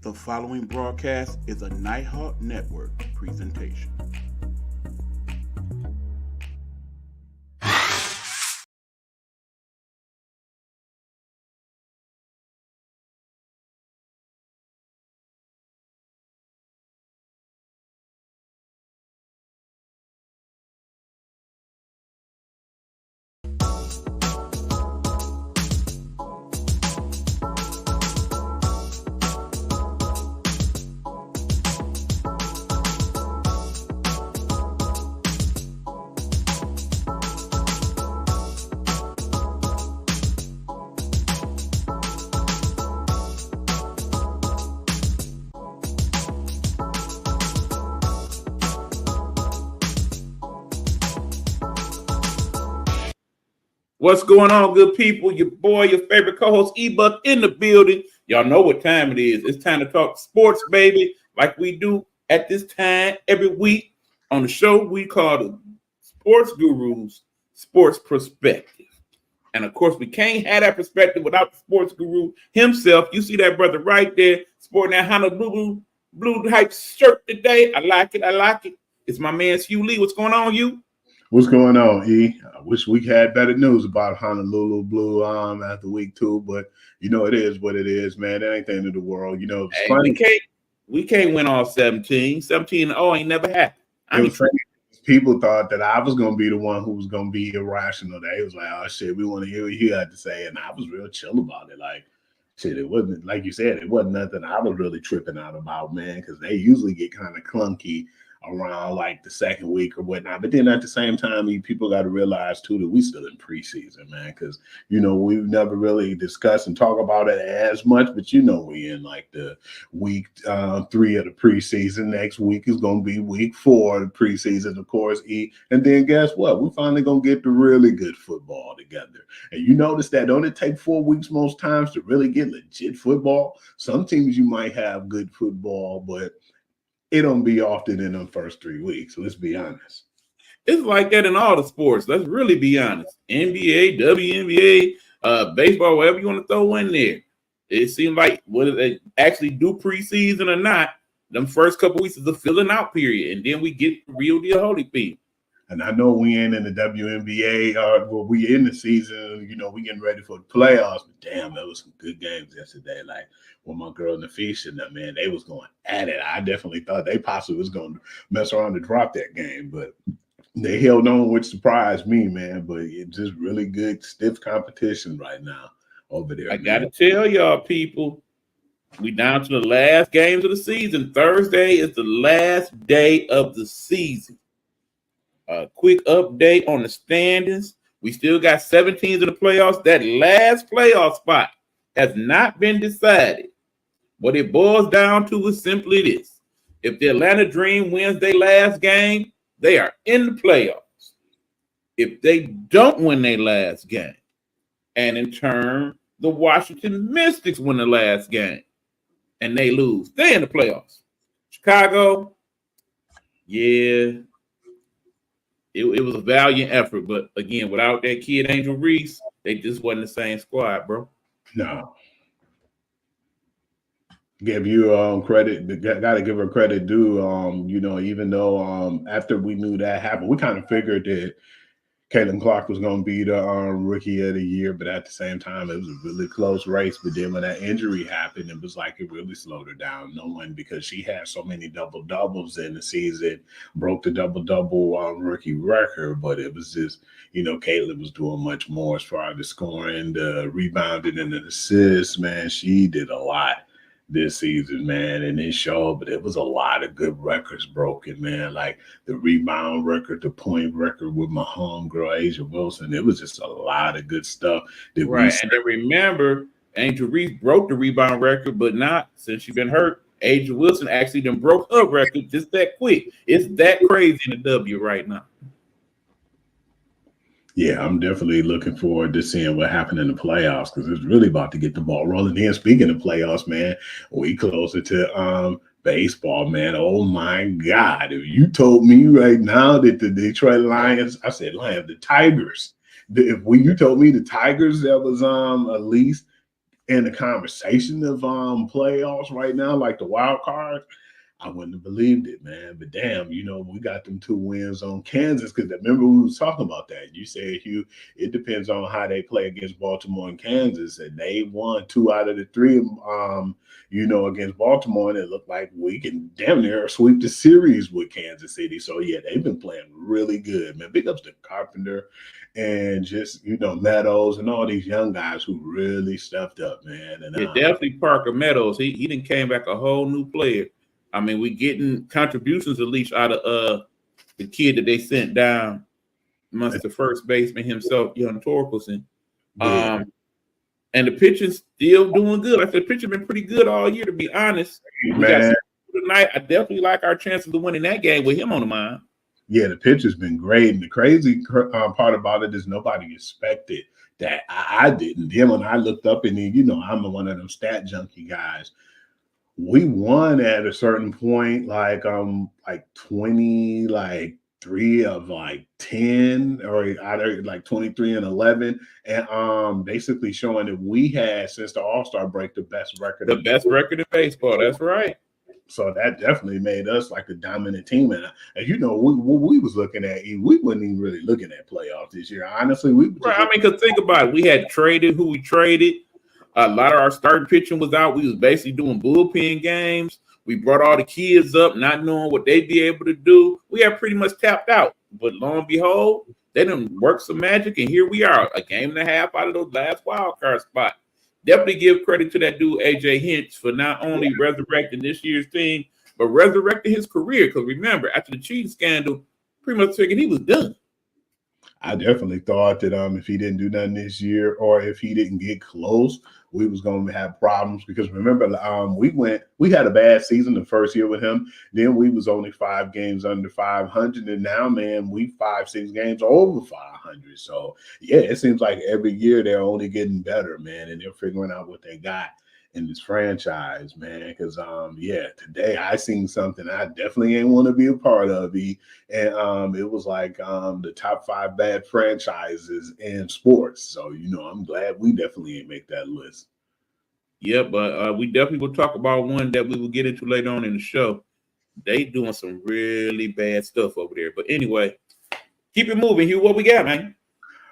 The following broadcast is a Nighthawk Network presentation. What's going on, good people? Your boy, your favorite co-host, E-Buck in the building. Y'all know what time it is. It's time to talk sports, baby, like we do at this time every week on the show we call the Sportsguru's Sports Perspective. And, of course, we can't have that perspective without the sports guru himself. You see that brother right there sporting that Honolulu blue hype shirt today. I like it. I like it. It's my man, Hugh Lee. What's going on, you? What's going on, E? I wish we had better news about Honolulu Blue after week 2, but you know it is what it is, man. That ain't the end of the world. You know, it's funny. We can't win all 17. 17-0 ain't never happened. People thought that I was gonna be the one who was gonna be irrational. They was like, "Oh shit, we want to hear what you had to say," and I was real chill about it. Like, shit, it wasn't like you said. It wasn't nothing I was really tripping out about, man, because they usually get kind of clunky around like the second week or whatnot. But then at the same time, people got to realize too that we still in preseason, man, because you know we've never really discussed and talk about it as much. But you know we in like the week 3 of the preseason. Next week is going to be week 4 of the preseason, of course. And then guess what? We're finally going to get the really good football together. And you notice that don't it take 4 weeks most times to really get legit football? Some teams you might have good football, but it don't be often in them first 3 weeks. So let's be honest. It's like that in all the sports. Let's really be honest. NBA, WNBA, baseball, whatever you want to throw in there. It seems like whether they actually do preseason or not, them first couple weeks is a filling out period, and then we get the real deal Holyfield. And I know we ain't in the WNBA, we in the season, you know, we getting ready for the playoffs. But damn, that was some good games yesterday. Like when my girl Nafisha and that, man, they was going at it. I definitely thought they possibly was going to mess around to drop that game, but they held on, which surprised me, man. But it's just really good, stiff competition right now over there. I got to tell y'all, people, we down to the last games of the season. Thursday is the last day of the season. A quick update on the standings. We still got 7 teams in the playoffs. That last playoff spot has not been decided. What it boils down to is simply this. If the Atlanta Dream wins their last game, they are in the playoffs. If they don't win their last game, and in turn, the Washington Mystics win the last game, and they lose, they're in the playoffs. Chicago, yeah, it was a valiant effort, but again, without that kid Angel Reese, they just wasn't the same squad, bro. No. Give you credit. Got to give her credit due. You know, even though after we knew that happened, we kind of figured that Caitlin Clark was going to be the rookie of the year, but at the same time, it was a really close race. But then when that injury happened, it was like it really slowed her down. No one, because she had so many double-doubles in the season, broke the double-double rookie record. But it was just, you know, Caitlin was doing much more as far as the scoring, the rebounding, and the assists. Man, she did a lot this season, man, and it showed, but it was a lot of good records broken, man, like the rebound record, the point record with my homegirl, Asia Wilson. It was just a lot of good stuff. Right, and then remember, Angel Reese broke the rebound record, but not since she's been hurt. Asia Wilson actually done broke her record just that quick. It's that crazy in the W right now. Yeah, I'm definitely looking forward to seeing what happened in the playoffs because it's really about to get the ball rolling. And speaking of playoffs, man, we closer to baseball, man. Oh my God! If you told me right now that the Detroit Lions, I said Lions, the Tigers. You told me the Tigers that was at least in the conversation of playoffs right now, like the wild cards, I wouldn't have believed it, man. But damn, we got them 2 wins on Kansas, because remember we was talking about that. You said, Hugh, it depends on how they play against Baltimore and Kansas, and they won 2 out of the 3, against Baltimore, and it looked like we can damn near sweep the series with Kansas City. So yeah, they've been playing really good, man. Big ups to Carpenter and just Meadows and all these young guys who really stepped up, man. And Yeah, definitely Parker Meadows. He didn't came back a whole new player. I mean, we getting contributions at least out of the kid that they sent down, amongst the first baseman himself, young Torkelson. yeah, And the pitching's still doing good. Like I said, pitching been pretty good all year, to be honest. We got man. tonight. I definitely like our chances of winning that game with him on the mind. Yeah, the pitch has been great. And the crazy part about it is nobody expected that. I didn't. Then when I looked up, and then, I'm one of them stat junkie guys. We won at a certain point, like 20, like 3 of like 10, or either like 23 and 11. And basically showing that we had, since the All-Star break, the best record. The best record in baseball. That's right. So that definitely made us like a dominant team. And we was looking at, we wasn't even really looking at playoffs this year. Honestly, right. I mean, because think about it. We had traded who we traded. A lot of our starting pitching was out. We was basically doing bullpen games. We brought all the kids up, not knowing what they'd be able to do. We had pretty much tapped out. But lo and behold, they didn't work some magic, and here we are, a game and a half out of those last wild card spot. Definitely give credit to that dude, AJ Hinch, for not only resurrecting this year's team, but resurrecting his career. Because remember, after the cheating scandal, pretty much figured he was done. I definitely thought that if he didn't do nothing this year, or if he didn't get close, we was going to have problems. Because remember, we had a bad season the first year with him. Then we was only 5 games under 500, and now, man, we 5-6 games over 500. So yeah, it seems like every year they're only getting better, man, and they're figuring out what they got in this franchise, man. Because today I seen something I definitely ain't want to be a part of. And it was like the top 5 bad franchises in sports. So I'm glad we definitely ain't make that list. Yeah, but we definitely will talk about one that we will get into later on in the show. They doing some really bad stuff over there. But anyway, keep it moving. Hugh, what we got, man?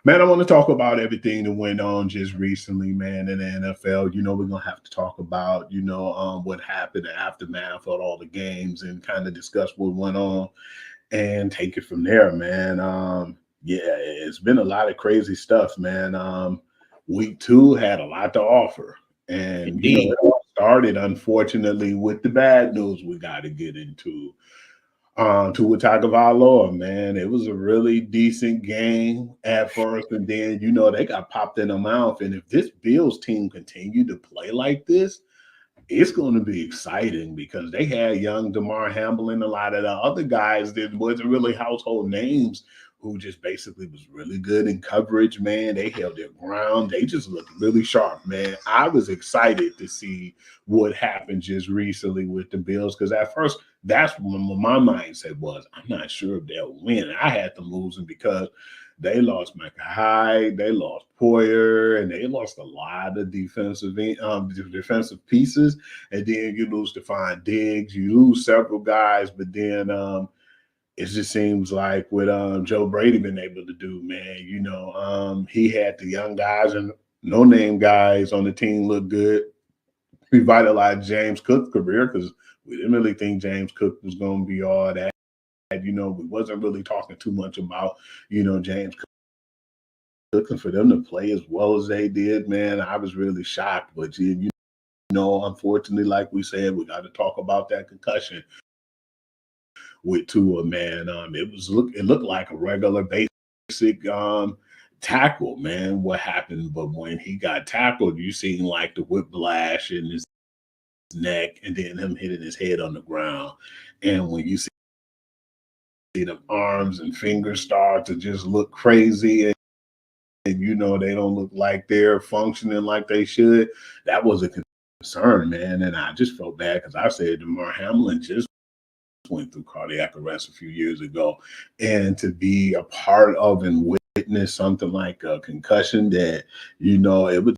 Man, I want to talk about everything that went on just recently, man, in the NFL. We're going to have to talk about, what happened, the aftermath of all the games, and kind of discuss what went on and take it from there, man. It's been a lot of crazy stuff, man. Week 2 had a lot to offer. And, it all started, unfortunately, with the bad news we got to get into. Tua Tagovailoa, man, it was a really decent game at first, and then they got popped in the mouth. And if this Bills team continue to play like this, it's going to be exciting, because they had young DeMar Hamlin, a lot of the other guys that wasn't really household names, who just basically was really good in coverage, man. They held their ground. They just looked really sharp, man. I was excited to see what happened just recently with the Bills, because at first, that's when my mindset was, I'm not sure if they'll win. I had them losing because they lost Micah Hyde, they lost Poyer, and they lost a lot of defensive pieces. And then you lose Stephon Diggs, you lose several guys, but then it just seems like what Joe Brady been able to do, man. He had the young guys and no-name guys on the team look good. Revitalized James Cook's career, because we didn't really think James Cook was going to be all that. We wasn't really talking too much about, James Cook. Looking for them to play as well as they did, man, I was really shocked. But, unfortunately, like we said, we got to talk about that concussion with Tua, man. It looked like a regular basic tackle, man, what happened. But when he got tackled, you seen like the whiplash in his neck, and then him hitting his head on the ground. And when you see them arms and fingers start to just look crazy, and they don't look like they're functioning like they should, that was a concern, man. And I just felt bad, because I said DeMar Hamlin just went through cardiac arrest a few years ago, and to be a part of and witness something like a concussion that, it was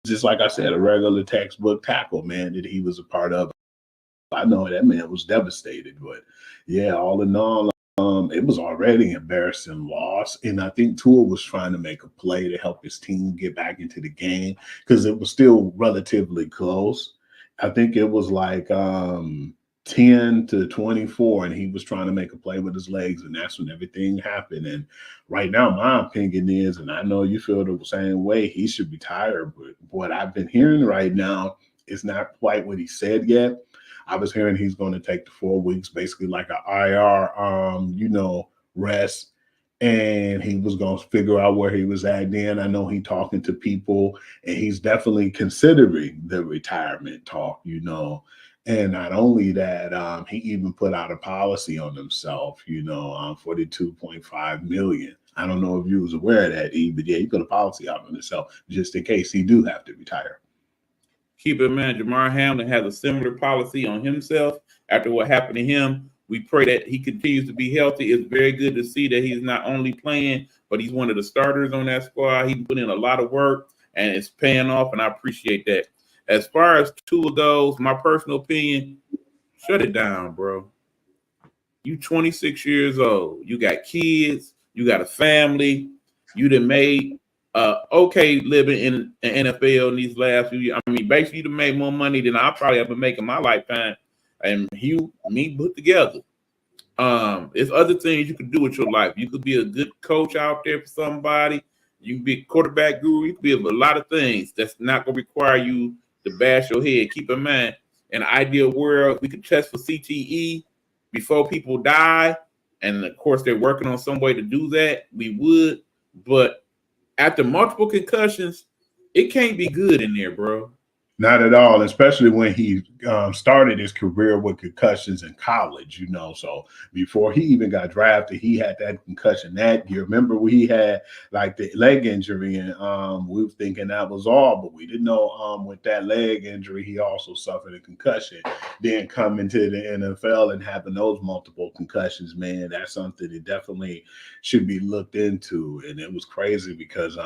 just like I said, a regular textbook tackle, man, that he was a part of. I know that man was devastated, but yeah, all in all, it was already an embarrassing loss. And I think Tua was trying to make a play to help his team get back into the game because it was still relatively close. I think it was like 10-24, and he was trying to make a play with his legs, and that's when everything happened. And right now, my opinion is, and I know you feel the same way, he should be tired. But what I've been hearing right now is not quite what he said yet. I was hearing he's going to take the 4 weeks, basically like an IR, rest, and he was going to figure out where he was at. Then I know he's talking to people, and he's definitely considering the retirement talk. And not only that, he even put out a policy on himself, $42.5 million. I don't know if you was aware of that, E, but yeah, he put a policy out on himself just in case he do have to retire. Keep in mind, Jamar Hamlin has a similar policy on himself after what happened to him. We pray that he continues to be healthy. It's very good to see that he's not only playing, but he's one of the starters on that squad. He put in a lot of work, and it's paying off, and I appreciate that. As far as Tua goes, my personal opinion, shut it down, bro. You 26 years old. You got kids. You got a family. You done made okay living in the NFL in these last few years. I mean, basically, you done made more money than I probably have been making my lifetime. And me put together. There's other things you can do with your life. You could be a good coach out there for somebody. You can be a quarterback guru. You could be a lot of things that's not going to require you to bash your head. Keep in mind, in an ideal world, we could test for CTE before people die. And of course, they're working on some way to do that. We would. But after multiple concussions, it can't be good in there, bro. Not at all, especially when he started his career with concussions in college, So before he even got drafted, he had that concussion that year. Remember, we had like the leg injury, and we were thinking that was all, but we didn't know with that leg injury, he also suffered a concussion. Then coming to the NFL and having those multiple concussions, man, that's something that definitely should be looked into. And it was crazy because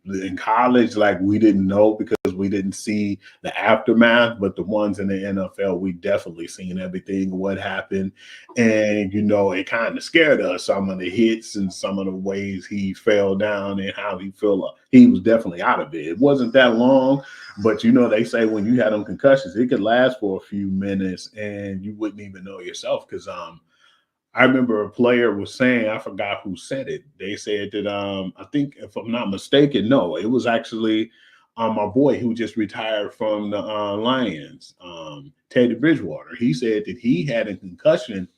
in college, like we didn't know because we didn't see the aftermath, but the ones in the NFL, we definitely seen everything, what happened. And, it kind of scared us, some of the hits and some of the ways he fell down and how he felt. He was definitely out of it. It wasn't that long, but, they say when you had them concussions, it could last for a few minutes and you wouldn't even know yourself because I remember a player was saying, I forgot who said it. They said that I think, if I'm not mistaken, no, it was actually my boy who just retired from the Lions, Teddy Bridgewater. He said that he had a concussion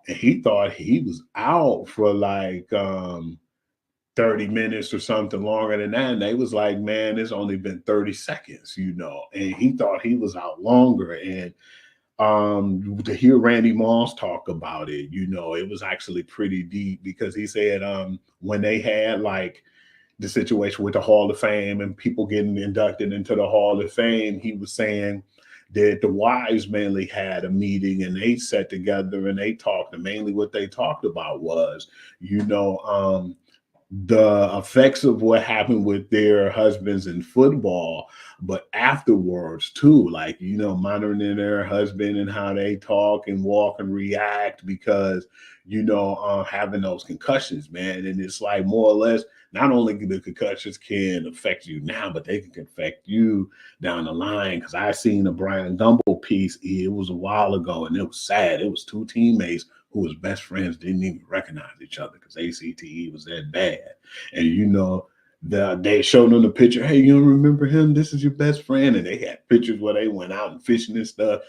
and he thought he was out for like 30 minutes or something longer than that. And they was like, man, it's only been 30 seconds, and he thought he was out longer. And to hear Randy Moss talk about it, it was actually pretty deep because he said when they had like the situation with the Hall of Fame and people getting inducted into the Hall of Fame, he was saying that the wives mainly had a meeting and they sat together and they talked, and mainly what they talked about was, the effects of what happened with their husbands in football, but afterwards too, like, monitoring their husband and how they talk and walk and react because, having those concussions, man. And it's like more or less, not only the concussions can affect you now, but they can affect you down the line. Because I seen a Brian Gumble piece, it was a while ago, and it was sad. It was two teammates who was best friends, didn't even recognize each other because ACTE was that bad. And they showed them the picture. Hey, you don't remember him? This is your best friend. And they had pictures where they went out and fishing and stuff.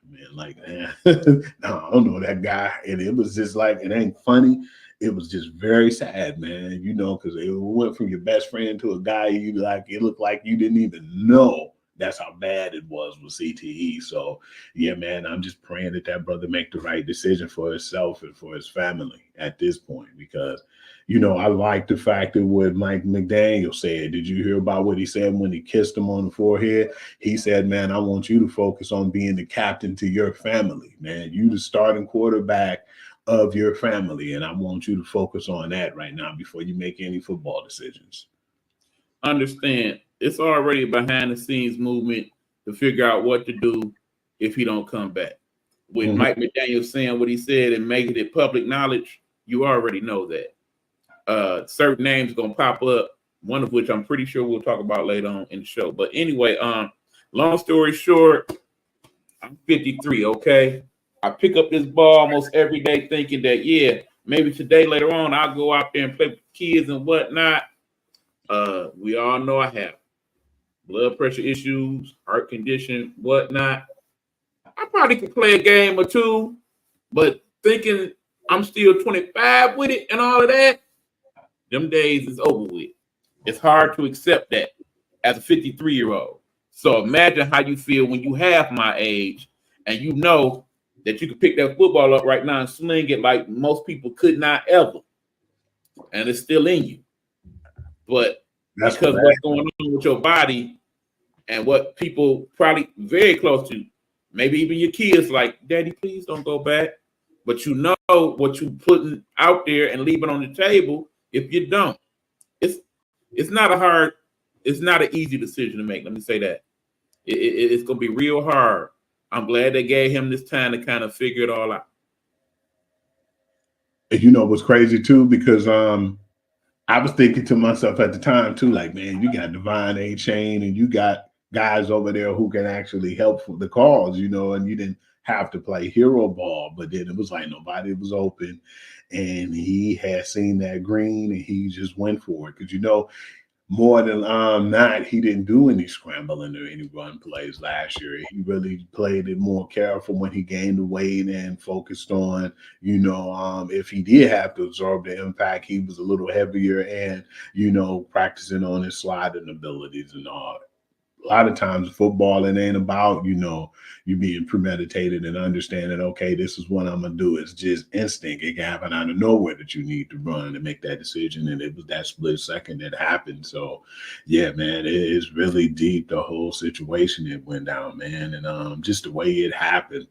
Man, like, man, no, I don't know that guy. And it was just like, it ain't funny. It was just very sad, man, because it went from your best friend to a guy you like, it looked like you didn't even know. That's how bad it was with CTE. So, yeah, man, I'm just praying that brother make the right decision for himself and for his family at this point because, I like the fact that what Mike McDaniel said. Did you hear about what he said when he kissed him on the forehead? He said, man, I want you to focus on being the captain to your family, man. You the starting quarterback of your family, and I want you to focus on that right now before you make any football decisions. Understand, it's already a behind the scenes movement to figure out what to do if he don't come back. With Mike McDaniel saying what he said and making it public knowledge, you already know that. Certain names gonna pop up, one of which I'm pretty sure we'll talk about later on in the show. But anyway, long story short, I'm 53, okay? I pick up this ball almost every day thinking that, yeah, maybe today, later on, I'll go out there and play with kids and whatnot. We all know I have blood pressure issues, heart condition, whatnot. I probably could play a game or two, but thinking I'm still 25 with it and all of that, them days is over with. It's hard to accept that as a 53-year-old. So imagine how you feel when you have my age and you know that you could pick that football up right now and sling it like most people could not ever. And it's still in you. But because what's going on with your body and what people probably very close to, maybe even your kids like, Daddy, please don't go back. But you know what you're putting out there and leaving on the table if you don't. It's not an easy decision to make. Let me say that. It's going to be real hard. I'm glad they gave him this time to kind of figure it all out. You know what's crazy too, because I was thinking to myself at the time too, like, man, you got Divine A. Chain and you got guys over there who can actually help for the cause, you know, and you didn't have to play hero ball, but then it was like nobody was open and he had seen that green and he just went for it. Because, you know, more than not, he didn't do any scrambling or any run plays last year. He really played it more careful when he gained the weight and focused on, you know, if he did have to absorb the impact, he was a little heavier and, you know, practicing on his sliding abilities and all. A lot of times football, it ain't about, you know, you being premeditated and understanding, okay, this is what I'm going to do. It's just instinct. It can happen out of nowhere that you need to run and make that decision. And it was that split second that happened. So, yeah, man, it is really deep, the whole situation that went down, man. And just the way it happened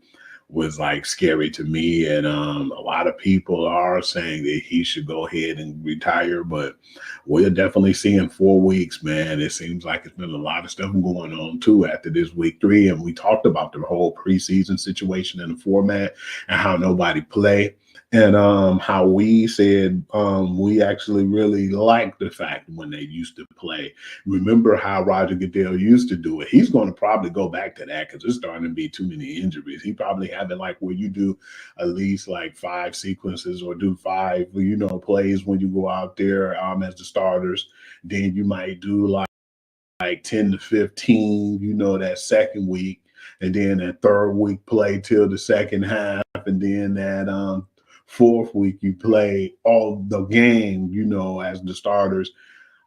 was like scary to me. And a lot of people are saying that he should go ahead and retire, but we'll definitely see in 4 weeks, man. It seems like it's been a lot of stuff going on too after this week 3. And we talked about the whole preseason situation and the format and how nobody play. And how we said we actually really liked the fact when they used to play. Remember how Roger Goodell used to do it. He's going to probably go back to that because there's starting to be too many injuries. He probably have it like where you do at least like 5 sequences or do 5, you know, plays when you go out there as the starters. Then you might do like 10 to 15, you know, that second week. And then that third week play till the second half. And then that fourth week you play all the game, you know, as the starters.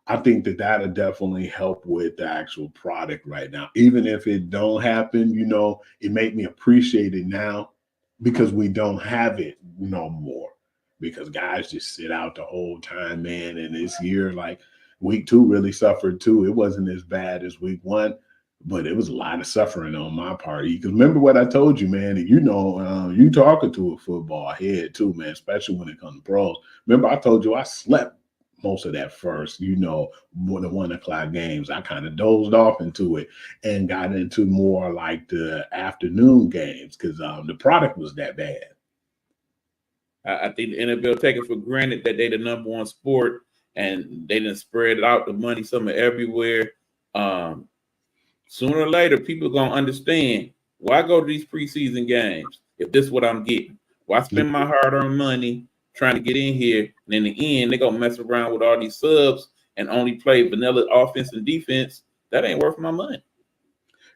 I think that that'll definitely help with the actual product right now. Even if it don't happen, you know, it made me appreciate it now because we don't have it no more. Because guys just sit out the whole time, man. And this year, like week 2 really suffered too. It wasn't as bad as week 1. But it was a lot of suffering on my part. Because remember what I told you, man, and you know, you talking to a football head too, man, especially when it comes to pros. Remember I told you I slept most of that first, you know, more than 1 o'clock games. I kind of dozed off into it and got into more like the afternoon games because the product was that bad. I think the NFL taking for granted that they the number 1 sport and they didn't spread out the money somewhere everywhere. Sooner or later, people are going to understand why go to these preseason games if this is what I'm getting. Why spend my hard-earned money trying to get in here, and in the end, they're going to mess around with all these subs and only play vanilla offense and defense. That ain't worth my money.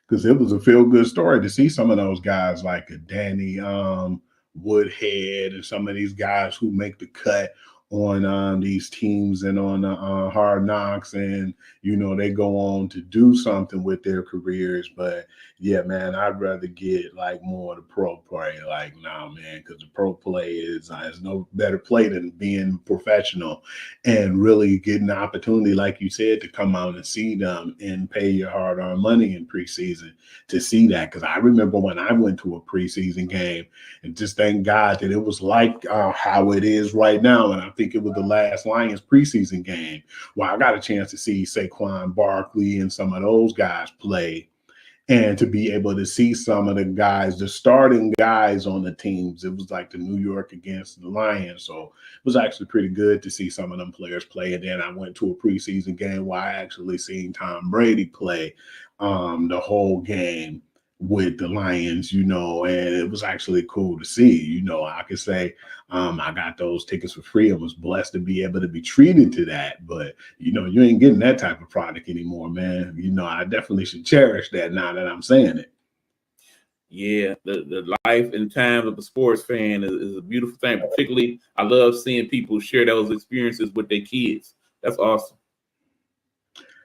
Because it was a feel-good story to see some of those guys like a Danny Woodhead and some of these guys who make the cut on these teams and on Hard Knocks, and you know they go on to do something with their careers. But yeah, man, I'd rather get like more of the pro play. Like, nah, man, because the pro play is no better play than being professional and really getting the opportunity, like you said, to come out and see them and pay your hard-earned money in preseason to see that. Because I remember when I went to a preseason game, and just thank God that it was like how it is right now. And I think think it was the last Lions preseason game where I got a chance to see Saquon Barkley and some of those guys play. And to be able to see some of the guys, the starting guys on the teams, it was like the New York against the Lions. So it was actually pretty good to see some of them players play. And then I went to a preseason game where I actually seen Tom Brady play the whole game with the Lions, and it was actually cool to see. I could say I got those tickets for free and was blessed to be able to be treated to that. But, you ain't getting that type of product anymore, man. I definitely should cherish that now that I'm saying it. Yeah, the life and time of a sports fan is a beautiful thing. Particularly, I love seeing people share those experiences with their kids. That's awesome.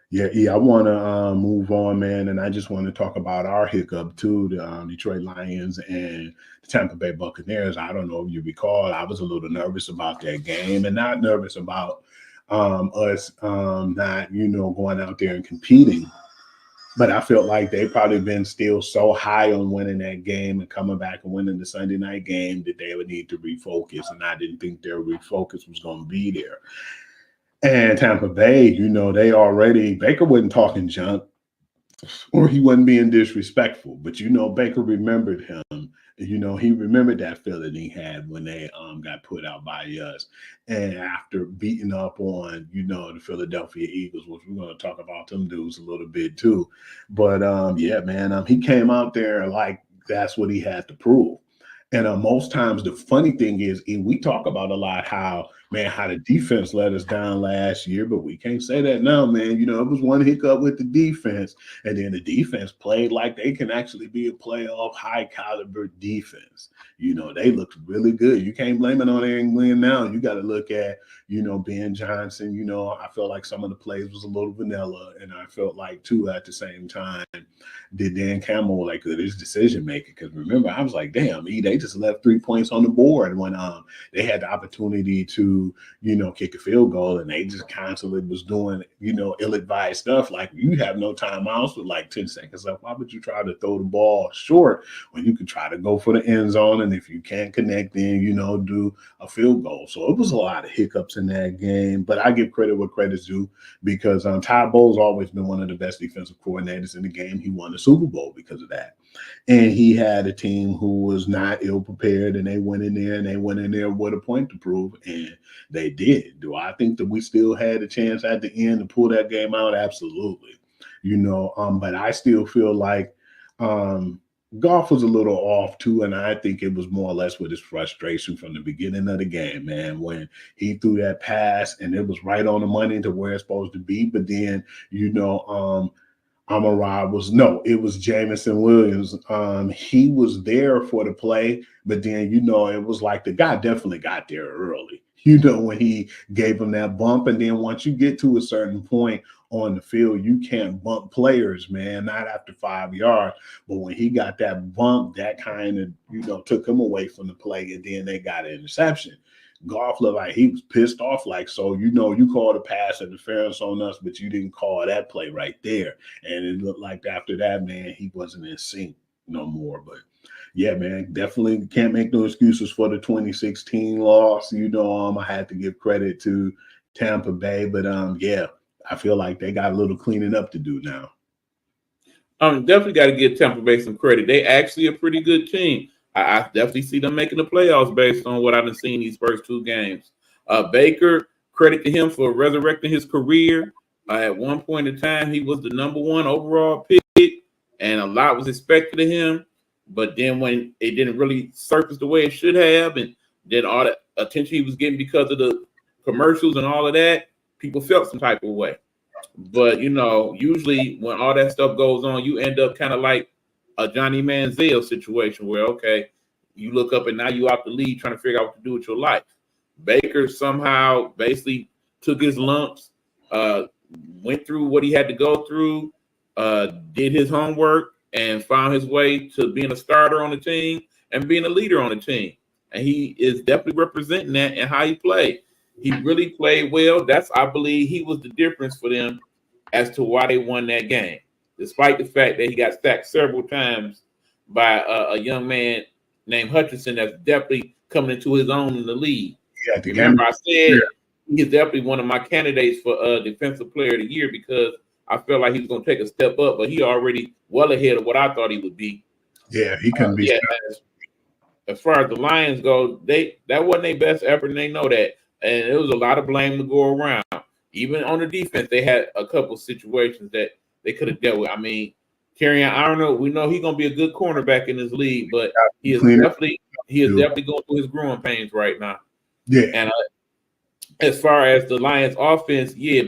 Yeah, I want to move on, man, and I just want to talk about our hiccup too, the Detroit Lions and the Tampa Bay Buccaneers. I don't know if you recall, I was a little nervous about that game, and not nervous about us not, going out there and competing. But I felt like they probably been still so high on winning that game and coming back and winning the Sunday night game that they would need to refocus, and I didn't think their refocus was going to be there. And Tampa Bay, Baker wasn't talking junk or he wasn't being disrespectful, but Baker remembered him. He remembered that feeling he had when they got put out by us. And after beating up on, the Philadelphia Eagles, which we're going to talk about them dudes a little bit too. But yeah, man, he came out there like that's what he had to prove. And most times the funny thing is, we talk about a lot how the defense let us down last year, but we can't say that now, man. It was one hiccup with the defense, and then the defense played like they can actually be a playoff high caliber defense. They looked really good. You can't blame it on Aaron Glenn now. You got to look at, Ben Johnson. I felt like some of the plays was a little vanilla, and I felt like too at the same time did Dan Campbell like good his decision making. Because remember, I was like, damn, they just left 3 points on the board when they had the opportunity to, kick a field goal, and they just constantly was doing, ill-advised stuff. Like, you have no timeouts with like 10 seconds left. Why would you try to throw the ball short when you can try to go for the end zone? And if you can't connect, then, do a field goal. So it was a lot of hiccups in that game, but I give credit where credit's due because Ty Bowles always been one of the best defensive coordinators in the game. He won the Super Bowl because of that. And he had a team who was not ill-prepared, and they went in there with a point to prove, and they did. Do I think that we still had a chance at the end to pull that game out? Absolutely. But I still feel like Goff was a little off too, and I think it was more or less with his frustration from the beginning of the game, man, when he threw that pass and it was right on the money to where it's supposed to be. But then, it was Jameson Williams. He was there for the play, but then, it was like the guy definitely got there early, when he gave him that bump. And then once you get to a certain point on the field, you can't bump players, man, not after 5 yards. But when he got that bump, that kind of, took him away from the play, and then they got an interception. Goff looked like he was pissed off, like, so, you called a pass interference on us, but you didn't call that play right there. And it looked like after that, man, he wasn't in sync no more. But yeah, man, definitely can't make no excuses for the 2016 loss. I had to give credit to Tampa Bay, but yeah, I feel like they got a little cleaning up to do now. Definitely got to give Tampa Bay some credit. They actually a pretty good team. I definitely see them making the playoffs based on what I've been seeing these first two games. Baker, credit to him for resurrecting his career. At one point in time, he was the number one overall pick, and a lot was expected of him. But then when it didn't really surface the way it should have, and then all the attention he was getting because of the commercials and all of that, people felt some type of way. But, usually when all that stuff goes on, you end up kind of like a Johnny Manziel situation where, okay, you look up and now you out the lead trying to figure out what to do with your life. Baker somehow basically took his lumps, went through what he had to go through, did his homework, and found his way to being a starter on the team and being a leader on the team. And he is definitely representing that in how he played. He really played well. I believe he was the difference for them as to why they won that game, despite the fact that he got sacked several times by a young man named Hutchinson that's definitely coming into his own in the league. Yeah, the Remember, game. I said he's definitely one of my candidates for Defensive Player of the Year because I felt like he was going to take a step up, but he already well ahead of what I thought he would be. Yeah, he couldn't be. Yeah, as far as the Lions go, that wasn't their best effort, and they know that. And there was a lot of blame to go around. Even on the defense, they had a couple situations that they could have dealt with. I mean, Kerryon Arnold, we know he's going to be a good cornerback in this league, but he is definitely going through his growing pains right now. Yeah. And as far as the Lions offense, yeah,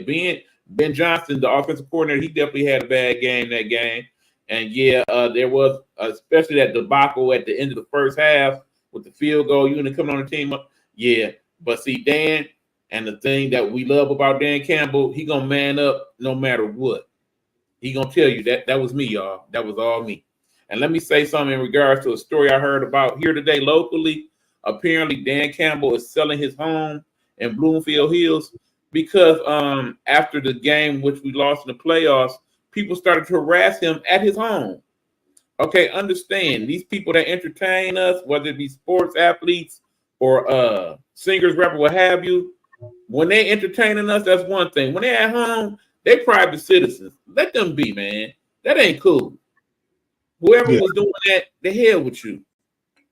Ben Johnson, the offensive coordinator, he definitely had a bad game that game. And yeah, there was especially that debacle at the end of the first half with the field goal unit coming on the team. Yeah, but see, Dan, and the thing that we love about Dan Campbell, he gonna man up no matter what. He gonna tell you that was me, y'all. That was all me. And let me say something in regards to a story I heard about here today locally. Apparently, Dan Campbell is selling his home in Bloomfield Hills because after the game which we lost in the playoffs, people started to harass him at his home. Okay, understand these people that entertain us, whether it be sports athletes or singers, rapper, what have you, when they entertaining us, that's one thing. When they're at home, they private citizens. Let them be, man. That ain't cool. Whoever was doing that, the hell with you.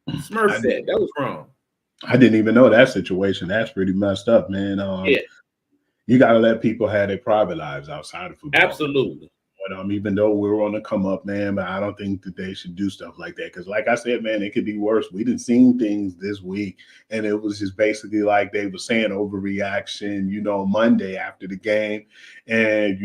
Smurf that was wrong. I didn't even know that situation. That's pretty messed up, man. Yeah. You got to let people have their private lives outside of football. Absolutely. But even though we're on the come up, man, but I don't think that they should do stuff like that. Because like I said, man, it could be worse. We didn't see things this week. And it was just basically like they were saying overreaction, Monday after the game. And,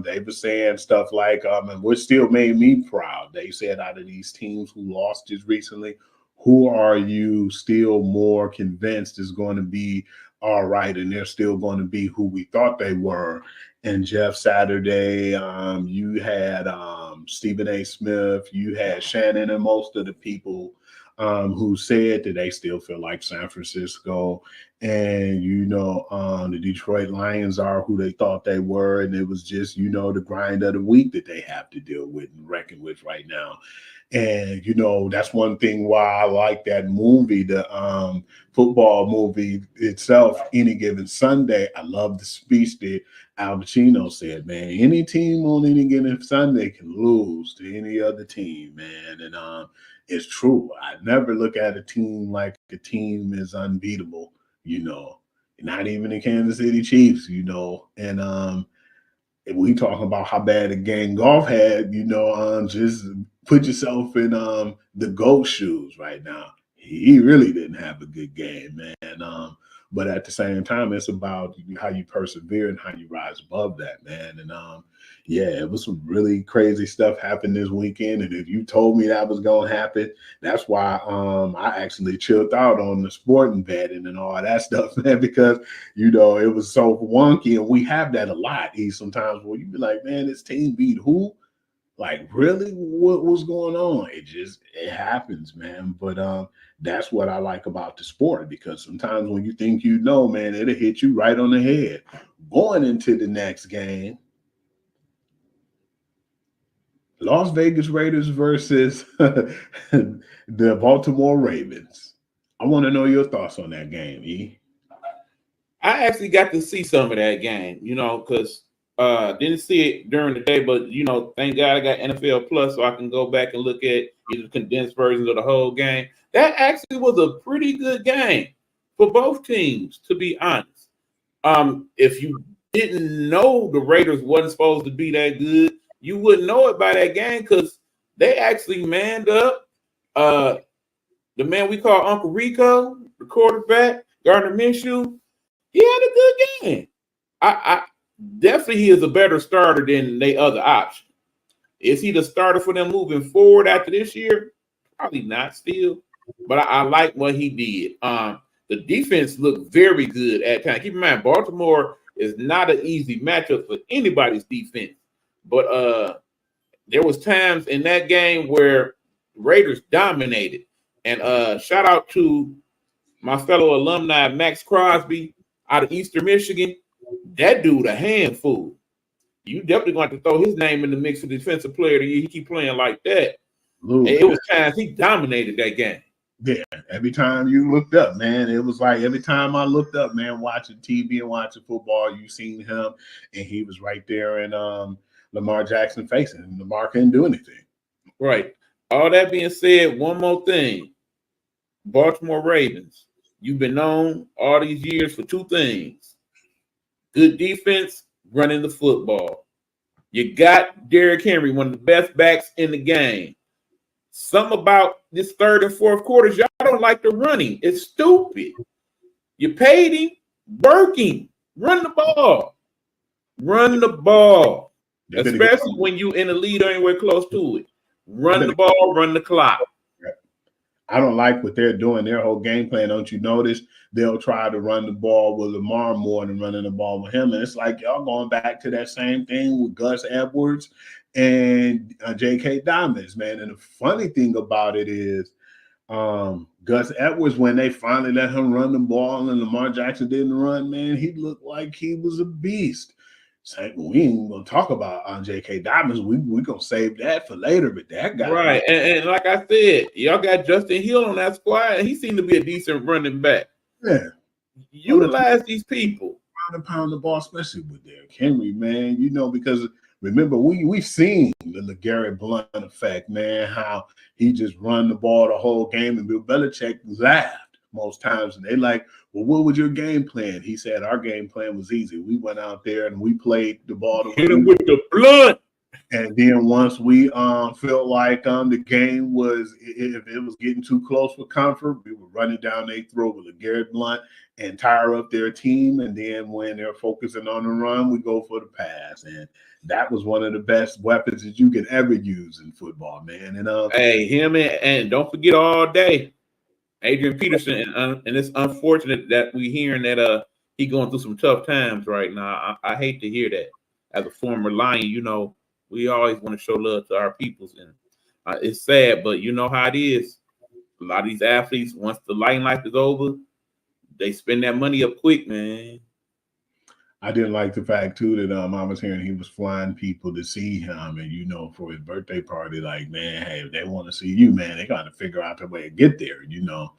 they were saying stuff like, and what still made me proud, they said out of these teams who lost just recently, who are you still more convinced is going to be all right, and they're still going to be who we thought they were? And Jeff Saturday, you had Stephen A. Smith, you had Shannon, and most of the people who said that they still feel like San Francisco, and the Detroit Lions are who they thought they were, and it was just the grind of the week that they have to deal with and reckon with right now. And that's one thing why I like that movie, the football movie itself, Any Given Sunday. I love the speech that Al Pacino said, man, any team on any given Sunday can lose to any other team, man. And it's true. I never look at a team like a team is unbeatable, not even the Kansas City Chiefs, and if we talking about how bad a game Golf had, just put yourself in the GOAT shoes right now. He really didn't have a good game, man. But at the same time, it's about how you persevere and how you rise above that, man. And yeah, it was some really crazy stuff happened this weekend. And if you told me that was gonna happen, that's why I actually chilled out on the sporting betting and all that stuff, man, because it was so wonky. And we have that a lot. Sometimes where you be like, man, this team beat who? Like, really? What was going on? It happens, man. But that's what I like about the sport, because sometimes when you think man, it'll hit you right on the head. Going into the next game, Las Vegas Raiders versus the Baltimore Ravens. I want to know your thoughts on that game, E. I actually got to see some of that game, because didn't see it during the day, but thank God I got NFL Plus, so I can go back and look at either condensed versions of the whole game. That actually was a pretty good game for both teams, to be honest. If you didn't know the Raiders wasn't supposed to be that good, you wouldn't know it by that game, because they actually manned up. The man we call Uncle Rico, the quarterback, Gardner Minshew, he had a good game. I definitely he is a better starter than the other option. Is he the starter for them moving forward after this year? Probably not still, but I like what he did. The defense looked very good at times. Keep in mind, Baltimore is not an easy matchup for anybody's defense, but there was times in that game where Raiders dominated. And shout out to my fellow alumni, Max Crosby, out of Eastern Michigan. That dude a handful. You definitely going to throw his name in the mix for Defensive Player of the Year. He keep playing like that. It was times he dominated that game. Yeah, Every time you looked up, man, it was like every time I looked up, man, watching TV and watching football, you seen him, and he was right there in Lamar Jackson facing, and Lamar couldn't do anything. Right. All that being said, one more thing. Baltimore Ravens, you've been known all these years for two things. Good defense, running the football. You got Derrick Henry, one of the best backs in the game. Something about this third and fourth quarters, y'all don't like the running. It's stupid. You paid him, work him, run the ball. Run the ball. Especially when you in the lead or anywhere close to it. Run the ball, run the clock. I don't like what they're doing. Their whole game plan, don't you notice? They'll try to run the ball with Lamar more than running the ball with him. And it's like y'all going back to that same thing with Gus Edwards and J.K. Dobbins, man. And the funny thing about it is Gus Edwards, when they finally let him run the ball and Lamar Jackson didn't run, man, he looked like he was a beast. Saying we ain't gonna talk about J.K. Dobbins. We gonna save that for later. But that guy, right? And like I said, y'all got Justin Hill on that squad, and he seemed to be a decent running back. Yeah, utilize these people. Pound the ball, especially with Derrick Henry, man. You know, because remember we've seen the LeGarrette Blount effect, man. How he just run the ball the whole game, and Bill Belichick laughed most times, and they like, well, what was your game plan? He said our game plan was easy. We went out there and we played the ball. Hit him with the blood. And then once we felt like the game was, if it was getting too close for comfort, we would run it down their throat with LeGarrette Blount and tire up their team. And then when they're focusing on the run, we go for the pass. And that was one of the best weapons that you could ever use in football, man. And hey, him and don't forget all day, Adrian Peterson, and it's unfortunate that we hearing that he going through some tough times right now. I hate to hear that. As a former Lion, you know, we always want to show love to our peoples, and it's sad, but you know how it is. A lot of these athletes, once the Lion life is over, they spend that money up quick, man. I didn't like the fact too that I was hearing he was flying people to see him, and you know, for his birthday party. Like, man, hey, if they want to see you, man, they got to figure out the way to get there. You know,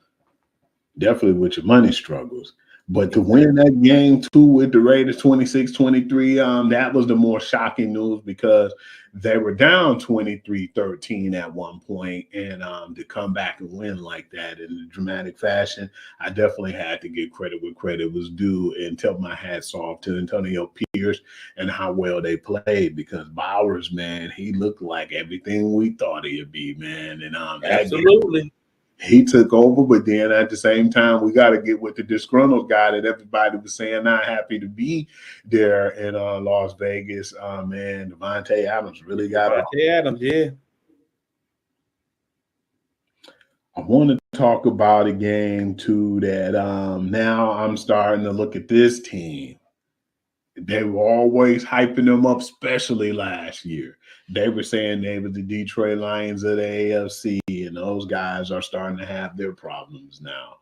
definitely with your money struggles. But to win that game too with the Raiders 26-23, that was the more shocking news because they were down 23-13 at one point, and to come back and win like that in a dramatic fashion, I definitely had to give credit where credit was due and tip my hats off to Antonio Pierce and how well they played, because Bowers, man, he looked like everything we thought he'd be, man. And absolutely. He took over, but then at the same time, we got to get with the disgruntled guy that everybody was saying not happy to be there in Las Vegas. Man, Devontae Adams really got it. Devontae Adams, yeah. I want to talk about a game too that now I'm starting to look at this team. They were always hyping them up, especially last year. They were saying they were the Detroit Lions of the AFC, and those guys are starting to have their problems now.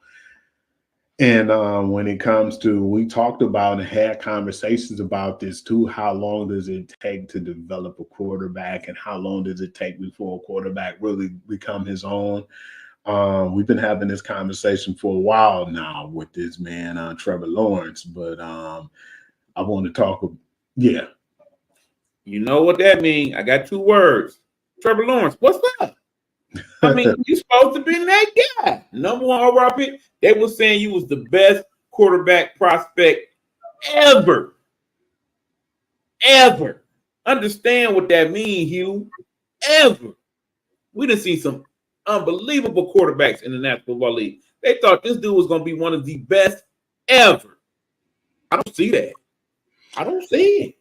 And when it comes to, we talked about and had conversations about this too, how long does it take to develop a quarterback, and how long does it take before a quarterback really become his own? We've been having this conversation for a while now with this man, Trevor Lawrence, but I want to talk. Yeah. You know what that means? I got two words. Trevor Lawrence, what's up? I mean, you supposed to be that guy. Number one overall pick. They were saying you was the best quarterback prospect ever. Ever. Understand what that means, Hugh. Ever. We done seen some unbelievable quarterbacks in the National Football League. They thought this dude was going to be one of the best ever. I don't see that. I don't see it.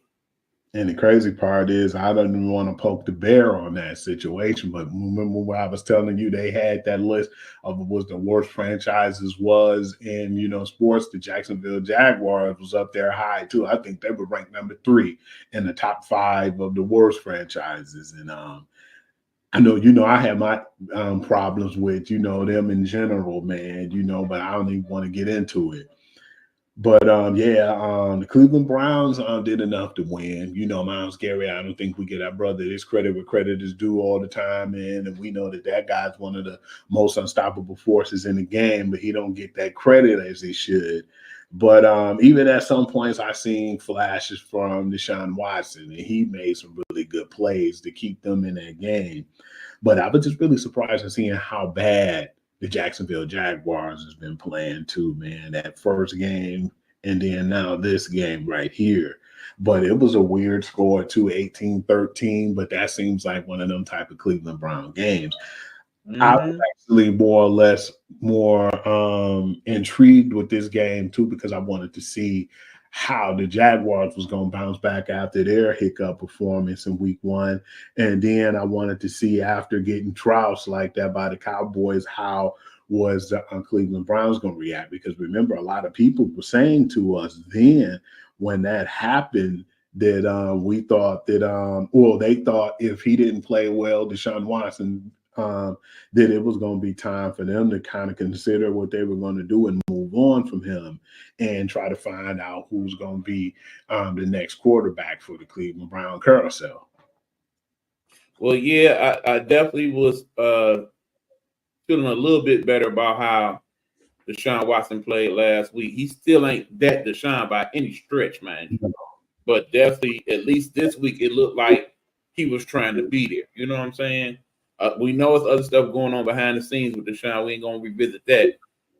And the crazy part is I don't even want to poke the bear on that situation. But remember when I was telling you they had that list of what the worst franchises was in, you know, sports. The Jacksonville Jaguars was up there high too. I think they were ranked number 3 in the top 5 of the worst franchises. And I know, you know, I have my problems with, you know, them in general, man, you know, but I don't even want to get into it. But the Cleveland Browns did enough to win. You know, Miles Garrett, I don't think we get our brother his credit where credit is due all the time, man. And we know that guy's one of the most unstoppable forces in the game, but he don't get that credit as he should. But even at some points, I seen flashes from Deshaun Watson, and he made some really good plays to keep them in that game. But I was just really surprised at seeing how bad the Jacksonville Jaguars has been playing too, man. That first game and then now this game right here. But it was a weird score too, 18-13. But that seems like one of them type of Cleveland Brown games. I was actually more or less more intrigued with this game too, because I wanted to see how the Jaguars was going to bounce back after their hiccup performance in week 1. And then I wanted to see, after getting trounced like that by the Cowboys, how was the Cleveland Browns going to react? Because remember, a lot of people were saying to us then when that happened that we thought that, they thought if he didn't play well, Deshaun Watson, that it was going to be time for them to kind of consider what they were going to do and move on from him and try to find out who's going to be the next quarterback for the Cleveland Brown carousel. Well, yeah, I definitely was feeling a little bit better about how Deshaun Watson played last week. He still ain't that Deshaun by any stretch, man. But definitely, at least this week, it looked like he was trying to be there. You know what I'm saying? We know there's other stuff going on behind the scenes with Deshaun. We ain't going to revisit that.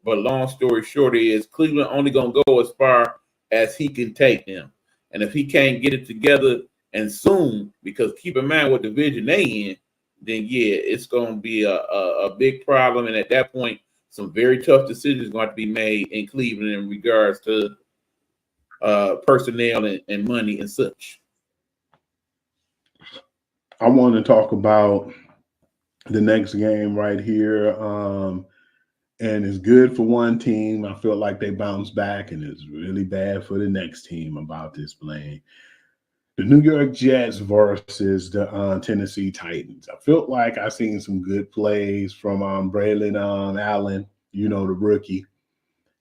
But long story short is Cleveland only going to go as far as he can take them. And if he can't get it together and soon, because keep in mind what division they in, then, yeah, it's going to be a big problem. And at that point, some very tough decisions going to be made in Cleveland in regards to personnel and money and such. I want to talk about the next game right here. And it's good for one team. I feel like they bounced back, and it's really bad for the next team about this playing. The New York Jets versus the Tennessee Titans. I felt like I seen some good plays from Braylon Allen, the rookie.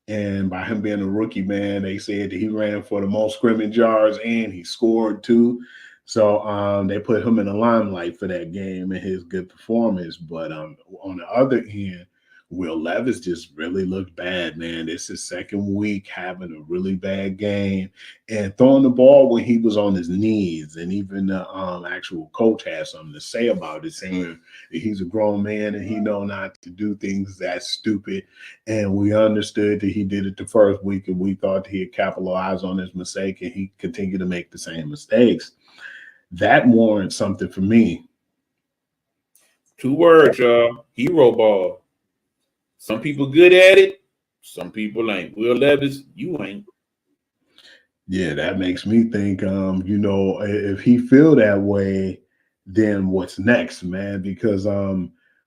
And by him being a rookie, man, they said that he ran for the most scrimmage yards and he scored too. So they put him in the limelight for that game and his good performance. But on the other end, Will Levis just really looked bad, man. This is second week having a really bad game and throwing the ball when he was on his knees. And even the actual coach had something to say about it, saying that he's a grown man and he know not to do things that stupid. And we understood that he did it the first week, and we thought that he'd capitalize on his mistake, and he continued to make the same mistakes. That warrants something for me. 2 words, y'all. Hero ball. Some people good at it. Some people ain't. Will Levis, you ain't. Yeah, that makes me think, if he feel that way, then what's next, man? Because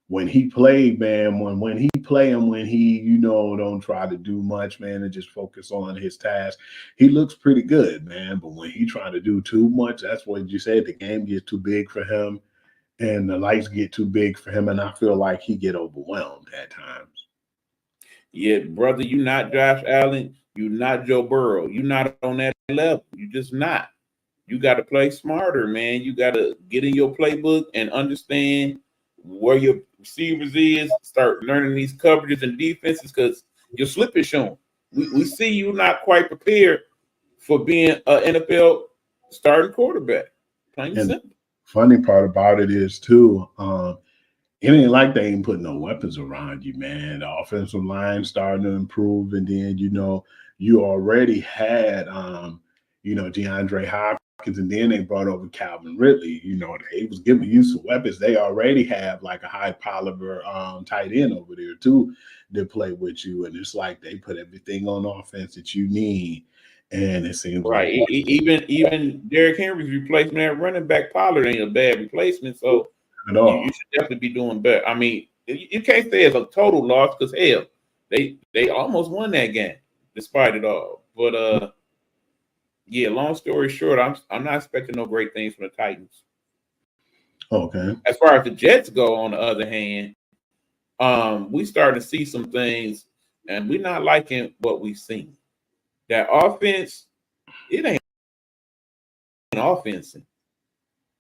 when he played, man, when he play and when he, don't try to do much, man, and just focus on his task, he looks pretty good, man. But when he trying to do too much, that's what you said, the game gets too big for him and the lights get too big for him. And I feel like he get overwhelmed at times. Yeah, brother, you not Josh Allen. You not Joe Burrow. You not on that level. You just not. You got to play smarter, man. You got to get in your playbook and understand where your receivers is. Start learning these coverages and defenses because your slip is showing. We see you not quite prepared for being an NFL starting quarterback. Plain and simple. Funny part about it is too, it ain't like they ain't putting no weapons around you, man. The offensive line starting to improve, and then you already had DeAndre Hopkins, and then they brought over Calvin Ridley. They was giving you some weapons. They already have like a high caliber tight end over there too that play with you, and it's like they put everything on offense that you need. And it seems right. Like even Derrick Henry's replacement at running back Pollard ain't a bad replacement. So you should definitely be doing better. I mean, you can't say it's a total loss because hell, they almost won that game despite it all. But yeah, long story short, I'm not expecting no great things from the Titans. Okay. As far as the Jets go, on the other hand, we starting to see some things, and we're not liking what we've seen. that offense, it ain't offense.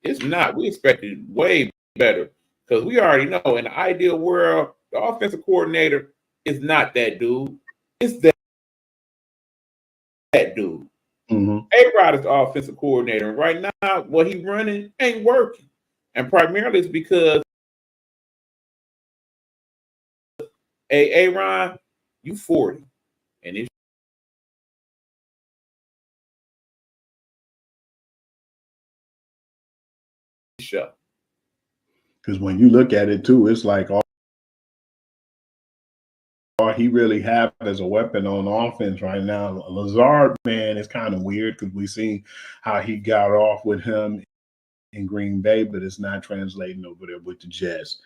It's not. We expected way better because we already know in the ideal world, the offensive coordinator is not that dude. It's that dude. Mm-hmm. A-Rod is the offensive coordinator. And right now, what he's running ain't working. And primarily it's because A-Rod, you 40. And it's show. Because when you look at it too, it's like all he really have as a weapon on offense right now. Lazard, man, is kind of weird because we seen how he got off with him in Green Bay, but it's not translating over there with the Jets.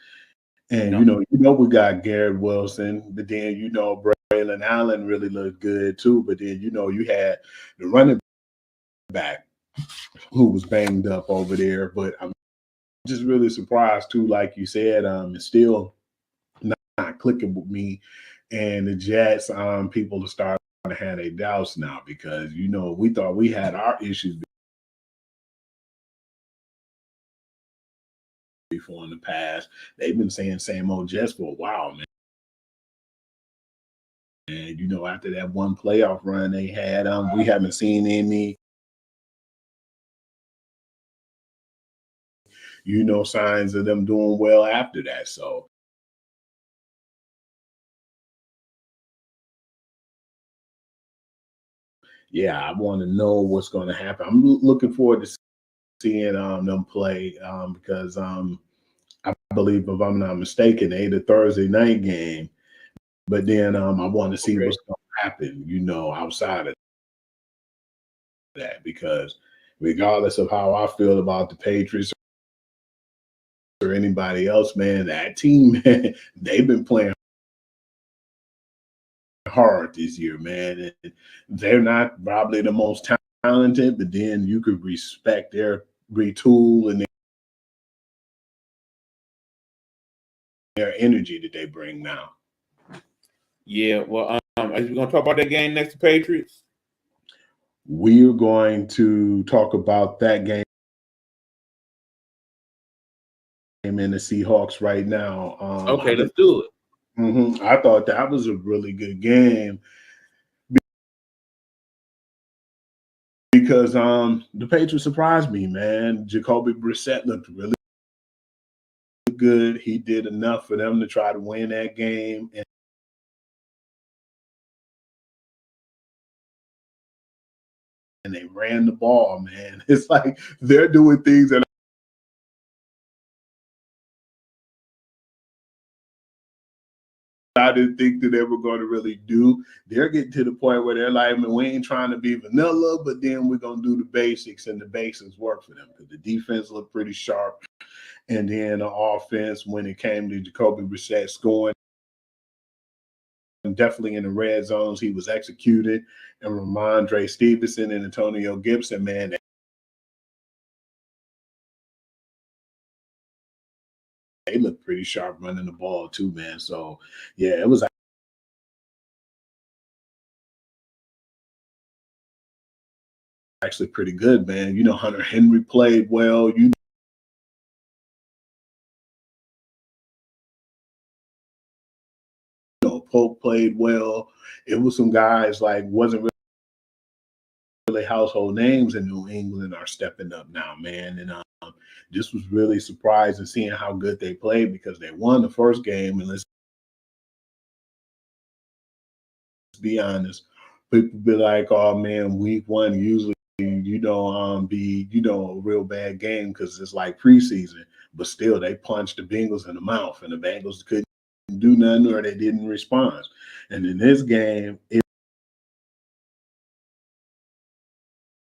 And No. you know, we got Garrett Wilson, but then you know Braylon Allen really looked good too. But then you know you had the running back who was banged up over there. But I'm just really surprised too, like you said, it's still not clicking with me. And the Jets, people are starting to have their doubts now because you know we thought we had our issues before in the past. They've been saying same old Jets for a while, man. And you know, after that one playoff run they had, we haven't seen any, you know, signs of them doing well after that. So yeah, I want to know what's going to happen. I'm looking forward to seeing them play because I believe, if I'm not mistaken, they the Thursday night game. But then I want to see what's going to happen, you know, outside of that, because regardless of how I feel about the Patriots or anybody else, man, that team, man, they've been playing hard this year, man. And they're not probably the most talented, but then you could respect their retool and their energy that they bring now. Yeah, well, are we going to talk about that game next to Patriots? We're going to talk about that game in the Seahawks right now. Okay, let's do it. I thought that was a really good game because the Patriots surprised me, man. Jacoby Brissett looked really good. He did enough for them to try to win that game. And they ran the ball, man. It's like they're doing things that I didn't think that they were going to really do. They're getting to the point where they're like, man, we ain't trying to be vanilla, but then we're going to do the basics, and the basics work for them because the defense looked pretty sharp. And then the offense, when it came to Jacoby Brissett scoring, definitely in the red zones, he was executed. And Ramondre Stevenson and Antonio Gibson, man, they look pretty sharp running the ball too, man. So, yeah, it was actually pretty good, man. You know, Hunter Henry played well. You know, Pope played well. It was some guys like wasn't really household names in New England are stepping up now, man. And this was really surprising seeing how good they played because they won the first game. And let's be honest, people be like, "Oh man, week one usually be a real bad game because it's like preseason." But still, they punched the Bengals in the mouth, and the Bengals couldn't do nothing or they didn't respond. And in this game, it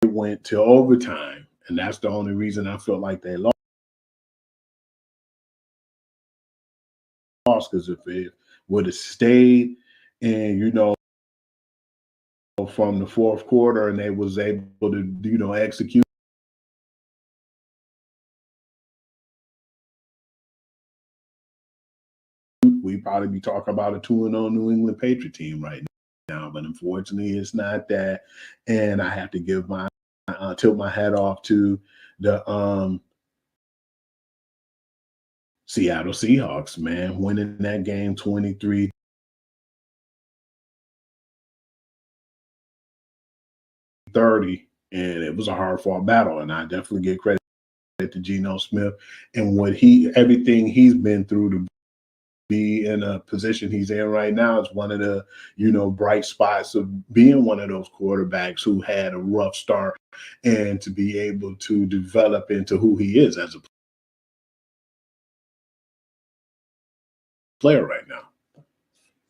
went to overtime, and that's the only reason I felt like they lost. Because if it would have stayed, and from the fourth quarter, and they was able to execute, we probably be talking about a 2-0 New England Patriot team right now. but unfortunately, it's not that. And I have to give my tilt my hat off to the Seattle Seahawks, man, winning that game 23-30. And it was a hard fought battle. And I definitely give credit to Geno Smith and everything he's been through to be in a position he's in right now. Is one of the, bright spots of being one of those quarterbacks who had a rough start and to be able to develop into who he is as a player right now.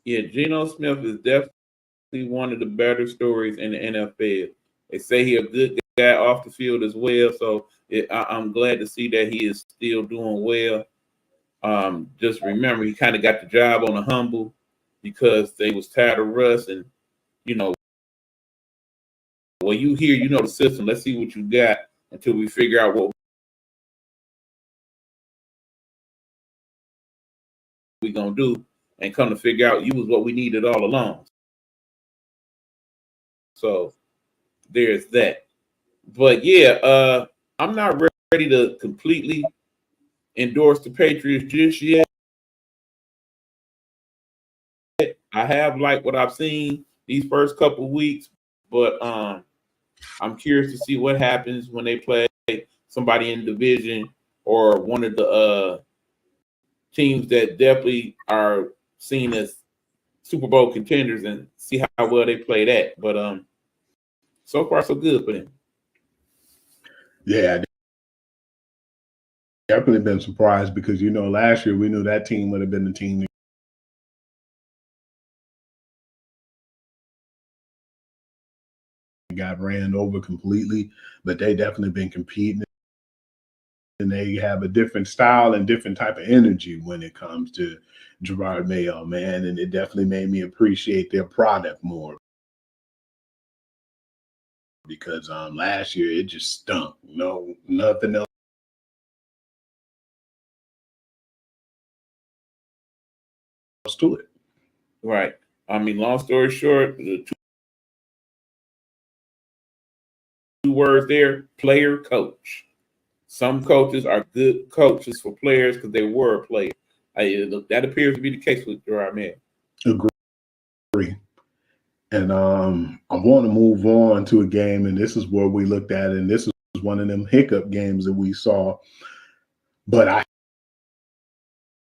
Yeah, Geno Smith is definitely one of the better stories in the NFL. They say he's a good guy off the field as well, so I'm glad to see that he is still doing well. Just remember, he kind of got the job on a humble because they was tired of Russ, and when you hear, the system. Let's see what you got until we figure out what we're gonna do, and come to figure out you was what we needed all along. So there's that. But yeah, I'm not ready to completely endorse the Patriots just yet. I have liked what I've seen these first couple of weeks, but I'm curious to see what happens when they play somebody in the division or one of the teams that definitely are seen as Super Bowl contenders and see how well they play that. But so far so good for them. Yeah, definitely been surprised because last year we knew that team would have been the team that got ran over completely, but they definitely been competing, and they have a different style and different type of energy when it comes to Gerard Mayo, man, and it definitely made me appreciate their product more because last year it just stunk. No, nothing else to it. Right. I mean, long story short, the two words there: player, coach. Some coaches are good coaches for players because they were a player. That appears to be the case with Gerard Mayo. Agree. And I want to move on to a game, and this is where we looked at, and this is one of them hiccup games that we saw. But I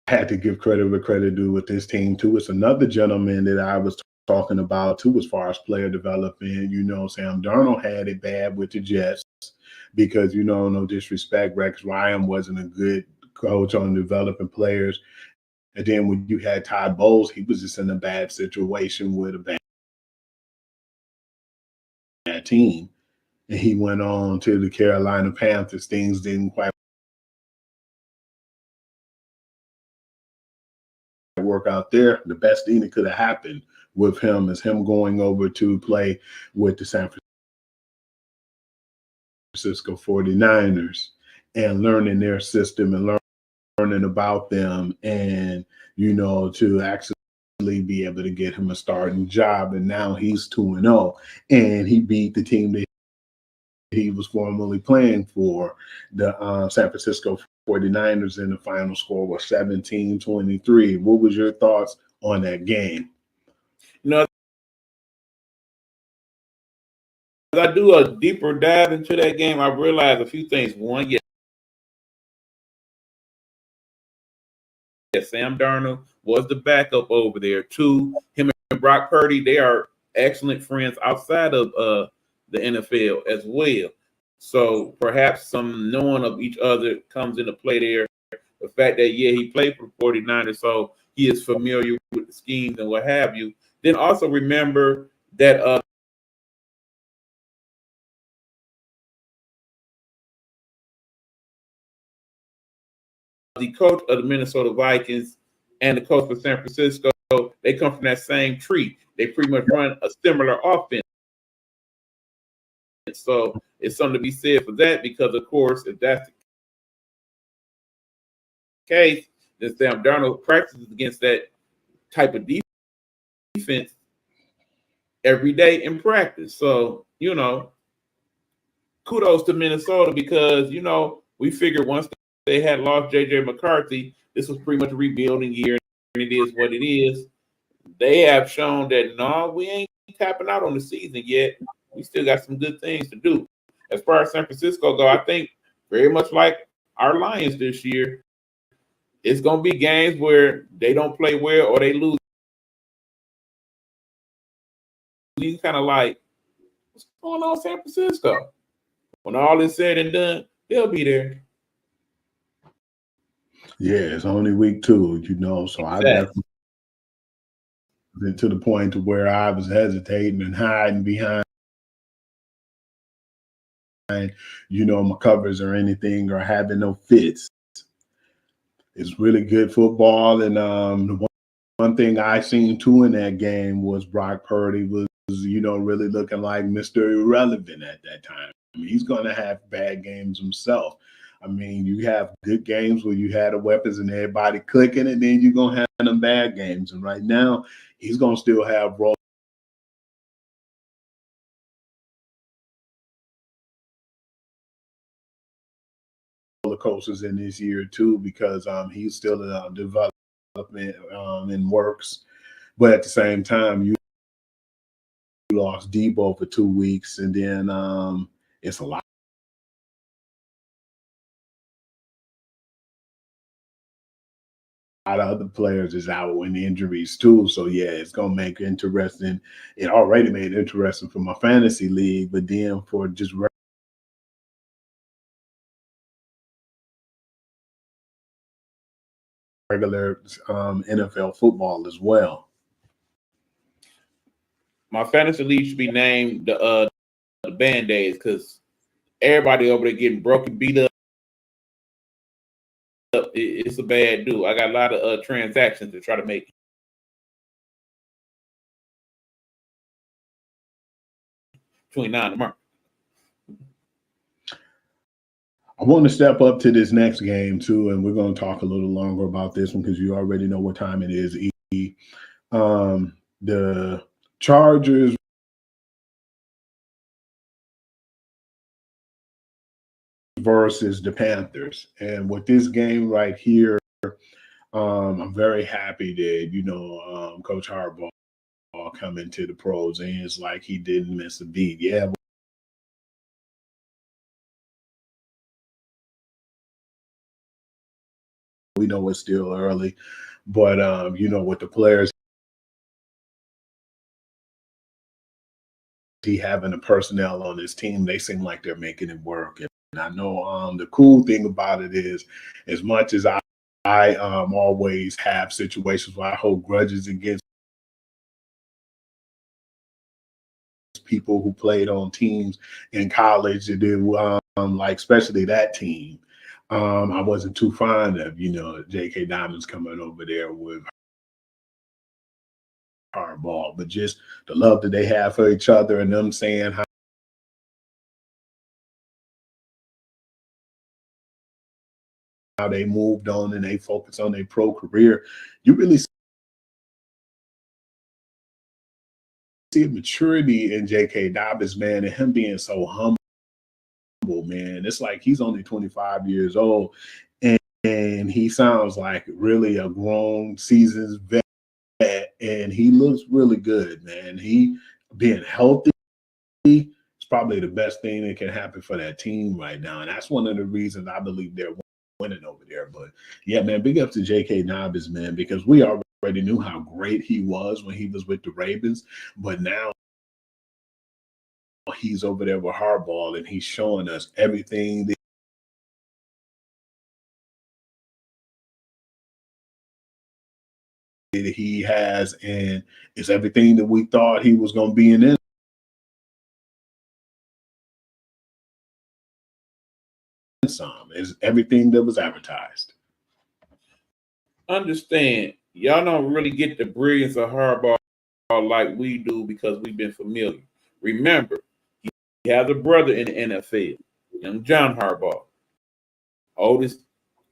had to give credit where credit due with this team too. It's another gentleman that I was talking about too, as far as player development. Sam Darnold had it bad with the Jets because no disrespect, Rex Ryan wasn't a good coach on developing players. And then when you had Todd Bowles, he was just in a bad situation with a bad team. And he went on to the Carolina Panthers. Things didn't quite work out there. The best thing that could have happened with him is him going over to play with the San Francisco 49ers and learning their system and learning about them and, to actually be able to get him a starting job. And now he's 2-0 and he beat the team that he was formerly playing for, the San Francisco 49ers, and the final score was 17-23. What was your thoughts on that game? As I do a deeper dive into that game, I realized a few things. One, yeah, Sam Darnold was the backup over there. Two, him and Brock Purdy, they are excellent friends outside of the NFL as well. So perhaps some knowing of each other comes into play there. The fact that, he played for the 49ers, so he is familiar with the schemes and what have you. Then also remember that the coach of the Minnesota Vikings and the coach for San Francisco, they come from that same tree. They pretty much run a similar offense. So it's something to be said for that because, of course, if that's the case, then Sam Darnold practices against that type of defense every day in practice. So, kudos to Minnesota because, we figured once they had lost J.J. McCarthy, this was pretty much a rebuilding year, and it is what it is. They have shown that, no, we ain't tapping out on the season yet. We still got some good things to do. As far as San Francisco go, I think very much like our Lions this year, it's going to be games where they don't play well or they lose. You kind of like, what's going on in San Francisco? When all is said and done, they'll be there. Yeah, it's only week 2, so I definitely been to the point to where I was hesitating and hiding behind, my covers or anything or having no fits. It's really good football. And the one thing I seen too in that game was Brock Purdy was, really looking like Mr. Irrelevant at that time. I mean, he's going to have bad games himself. I mean, you have good games where you had the weapons and everybody clicking, and then you're going to have them bad games. And right now, he's going to still have roller coasters in this year too, because he's still in development and works. But at the same time, you lost Debo for 2 weeks, and then it's a lot of other players is out with injuries too. So yeah, it's gonna make it interesting. It already made it interesting for my fantasy league, but then for just regular NFL football as well. My fantasy league should be named the Band-Aids because everybody over there getting broken, beat up. It's a bad deal. I got a lot of transactions to try to make between now and tomorrow. I want to step up to this next game too, and we're going to talk a little longer about this one because you already know what time it is. The Chargers versus the Panthers, and with this game right here, I'm very happy that Coach Harbaugh coming to the pros, and it's like he didn't miss a beat. Yeah. We know it's still early, but with the players he having the personnel on his team, they seem like they're making it work. And I know the cool thing about it is, as much as I always have situations where I hold grudges against people who played on teams in college that did like especially that team. I wasn't too fond of, J.K. Diamonds coming over there with Harbaugh, but just the love that they have for each other and them saying how they moved on and they focused on their pro career. You really see a maturity in J.K. Dobbins, man, and him being so humble, man. It's like he's only 25 years old, and he sounds like really a grown, seasoned vet, and he looks really good, man. He being healthy is probably the best thing that can happen for that team right now, and that's one of the reasons I believe they're winning over there. But yeah, man, big up to J.K. Dobbins, man, because we already knew how great he was when he was with the Ravens, but now he's over there with Harbaugh, and he's showing us everything that he has, and it's everything that we thought he was going to be in. Some is everything that was advertised. Understand, y'all don't really get the brilliance of Harbaugh like we do because we've been familiar. Remember, he has a brother in the NFL, young John Harbaugh, oldest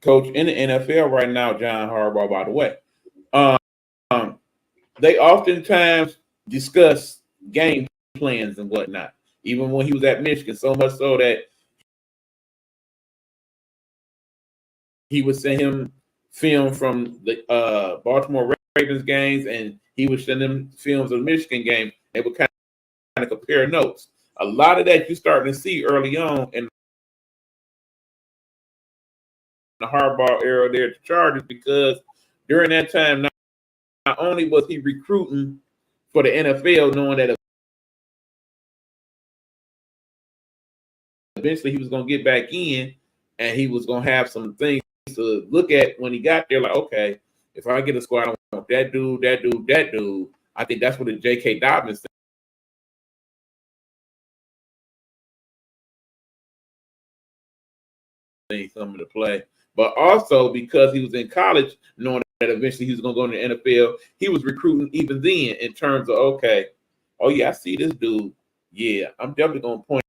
coach in the NFL right now, John Harbaugh, by the way. They oftentimes discuss game plans and whatnot. Even when he was at Michigan, so much so that he would send him film from the Baltimore Ravens games, and he would send them films of the Michigan game. They would kind of compare notes. A lot of that you're starting to see early on in the Harbaugh era there at the Chargers, because during that time, not only was he recruiting for the NFL, knowing that eventually he was going to get back in and he was going to have some things to look at when he got there. Like, okay, if I get a squad, I want that dude, that dude, that dude. I think that's what the J.K. Dobbins thing come into play. But also because he was in college, knowing that eventually he was going to go into the NFL, he was recruiting even then in terms of, okay, oh yeah, I see this dude. Yeah, I'm definitely going to point.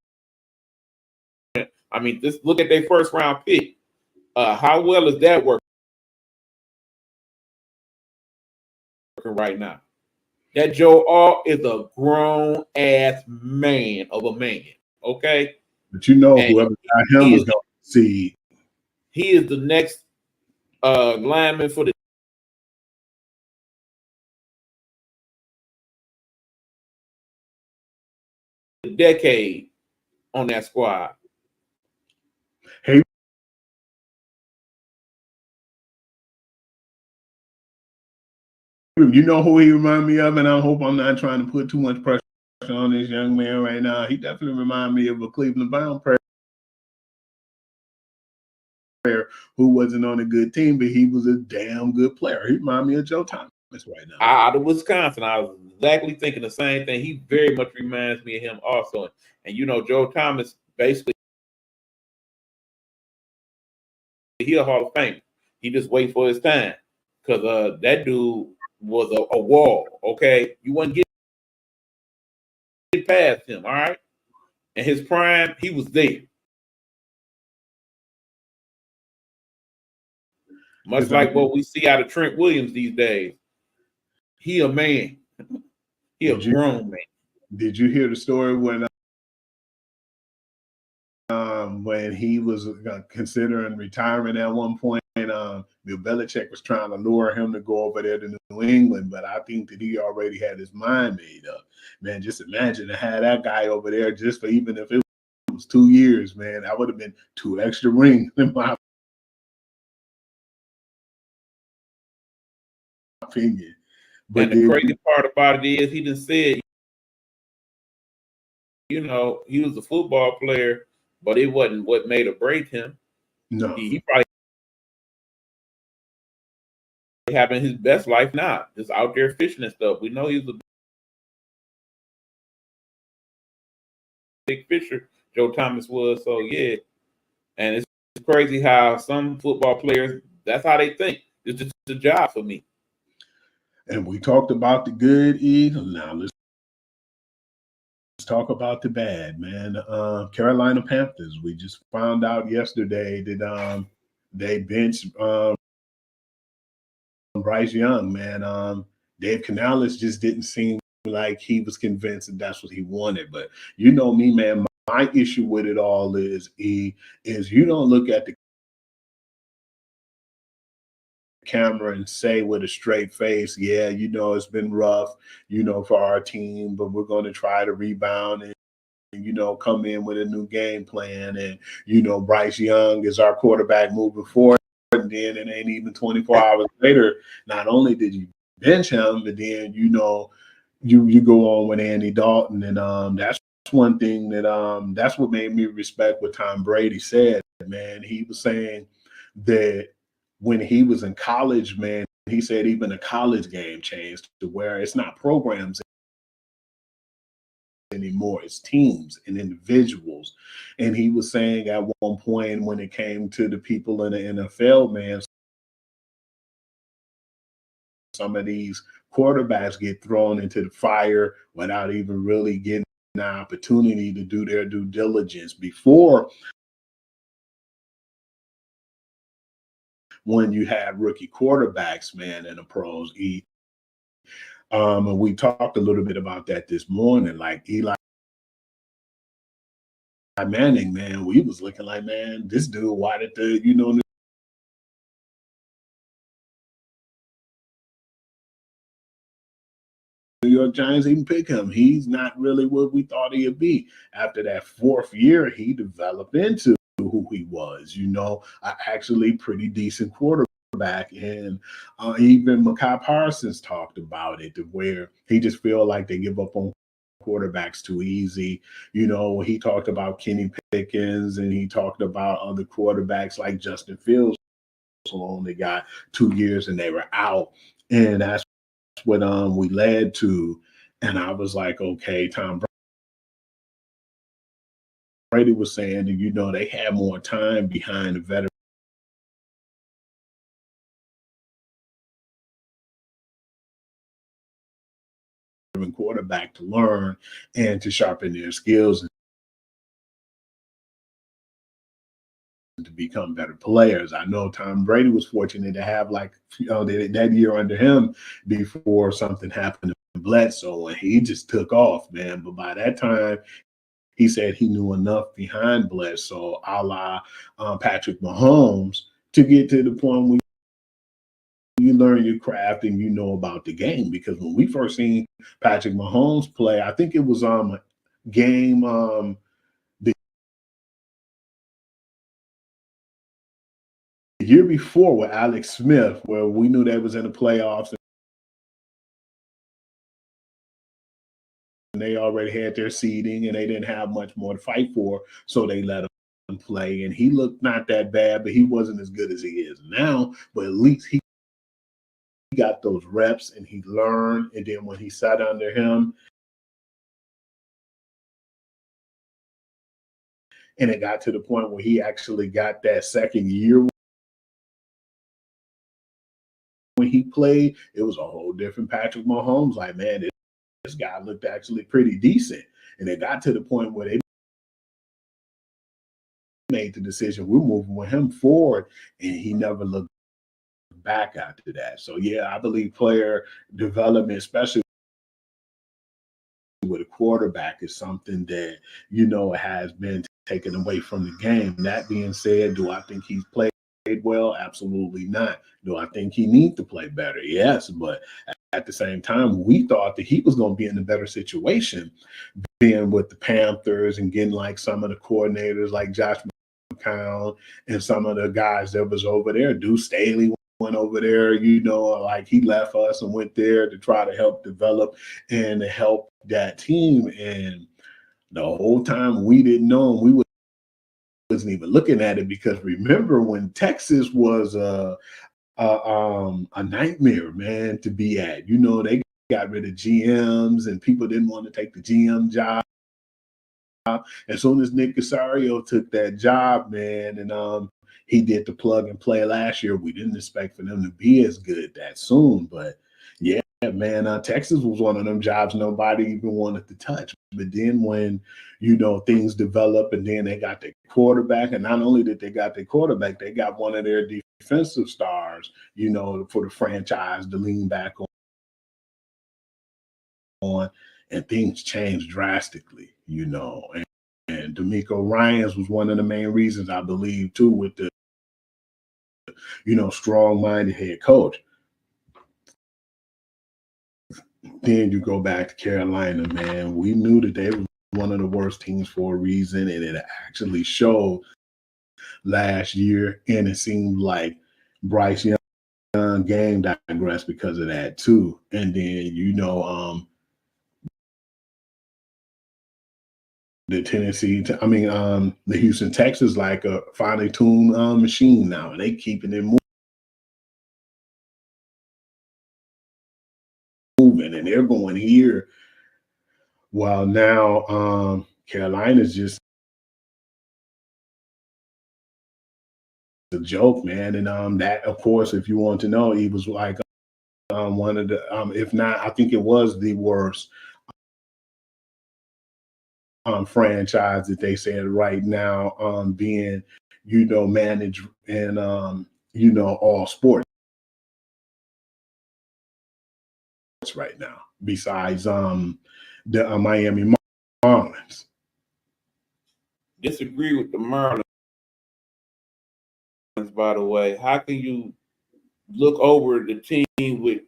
I mean, just look at their first round pick. How well is that working right now? That Joe Alt is a grown ass man of a man. Okay. But you know, And whoever got him was going to see. He is the next lineman for the decade on that squad. Hey, you know who he remind me of, and I hope I'm not trying to put too much pressure on this young man right now. He definitely remind me of a Cleveland Brown player who wasn't on a good team, but he was a damn good player. He remind me of Joe Thomas right now. Out of Wisconsin, I was exactly thinking the same thing. He very much reminds me of him also. And you know, Joe Thomas basically he a Hall of Famer. He just wait for his time because that dude was a wall. Okay, you wouldn't get past him. All right, in his prime, he was there. Much like what we see out of Trent Williams these days. He a man. He a grown man. Did you hear the story when he was considering retirement at one point? Bill Belichick was trying to lure him to go over there to New England, but I think that he already had his mind made up. Man, just imagine to have that guy over there just for even if it was 2 years, man, that would have been 2 extra rings in my opinion. But the crazy part about it is he just said, you know, he was a football player, but it wasn't what made or break him. No. He probably having his best life now, just out there fishing and stuff. We know he's a big fisher, Joe Thomas was. So yeah, and it's crazy how some football players, that's how they think. It's just a job for me. And we talked about the good, E. Now let's talk about the bad, man. Carolina Panthers. We just found out yesterday that they benched Bryce Young, man. Dave Canales just didn't seem like he was convinced that that's what he wanted. But you know me, man. My issue with it all is you don't look at the camera and say with a straight face, yeah, you know, it's been rough, you know, for our team, but we're going to try to rebound and, you know, come in with a new game plan. And, you know, Bryce Young is our quarterback moving forward. And then it ain't even 24 hours later, not only did you bench him, but then, you know, you go on with Andy Dalton. And that's one thing that that's what made me respect what Tom Brady said, man. He was saying that when he was in college, man, he said even the college game changed to where it's not programs anymore, it's teams and individuals. And he was saying at one point when it came to the people in the NFL, man, some of these quarterbacks get thrown into the fire without even really getting an opportunity to do their due diligence before. When you have rookie quarterbacks, man, in the pros, And we talked a little bit about that this morning. Like Eli Manning, man, we was looking like, man, this dude, why did the, New York Giants even pick him? He's not really what we thought he'd be. After that fourth year, he developed into who he was, actually pretty decent quarterback. And even Micah Parsons talked about it, to where he just feel like they give up on quarterbacks too easy. He talked about Kenny Pickens, and he talked about other quarterbacks like Justin Fields, who only got 2 years and they were out. And that's what we led to. And I was like, okay, Tom Brady was saying that, they had more time behind the veteran quarterback to learn and to sharpen their skills and to become better players. I know Tom Brady was fortunate to have that year under him before something happened to Bledsoe, and he just took off, man. But by that time, he said he knew enough behind Bledsoe, a la Patrick Mahomes, to get to the point where you learn your craft and you know about the game. Because when we first seen Patrick Mahomes play, I think it was a game the year before with Alex Smith, where we knew they was in the playoffs and they already had their seeding and they didn't have much more to fight for, so they let him play. And he looked not that bad, but he wasn't as good as he is now. But at least he got those reps and he learned. And then when he sat under him, and it got to the point where he actually got that second year when he played, it was a whole different Patrick Mahomes. Like, man, this guy looked actually pretty decent. And it got to the point where they made the decision, we're moving with him forward, and he never looked back after that. So yeah, I believe player development, especially with a quarterback, is something that has been taken away from the game. That being said, do I think he's played well? Absolutely not. Do I think he needs to play better? Yes, but at the same time, we thought that he was going to be in a better situation being with the Panthers and getting like some of the coordinators like Josh McCown and some of the guys that was over there. Deuce Staley went over there, like he left us and went there to try to help develop and to help that team. And the whole time we didn't know him, we wasn't even looking at it, because remember when Texas was a nightmare, man, to be at. They got rid of GMs and people didn't want to take the GM job. As soon as Nick Casario took that job, man, and he did the plug and play last year, we didn't expect for them to be as good that soon. But yeah, man, Texas was one of them jobs nobody even wanted to touch. But then when, things develop and then they got the quarterback, and not only did they got the quarterback, they got one of their defensive stars, for the franchise to lean back on, and things changed drastically, and D'Amico Ryans was one of the main reasons, I believe, too, with the, strong-minded head coach. Then you go back to Carolina, man. We knew that they were one of the worst teams for a reason, and it actually showed last year, and it seemed like Bryce Young game digressed because of that too. And then, the the Houston Texans like a finely tuned machine now, and they keeping it moving, and they're going here. While now Carolina's just a joke, man. And that, of course, if you want to know, he was like one of the, if not, I think it was the worst franchise that they said right now, being, managed and, all sports right now. besides the Miami Marlins. Disagree with the Marlins, by the way. How can you look over the team with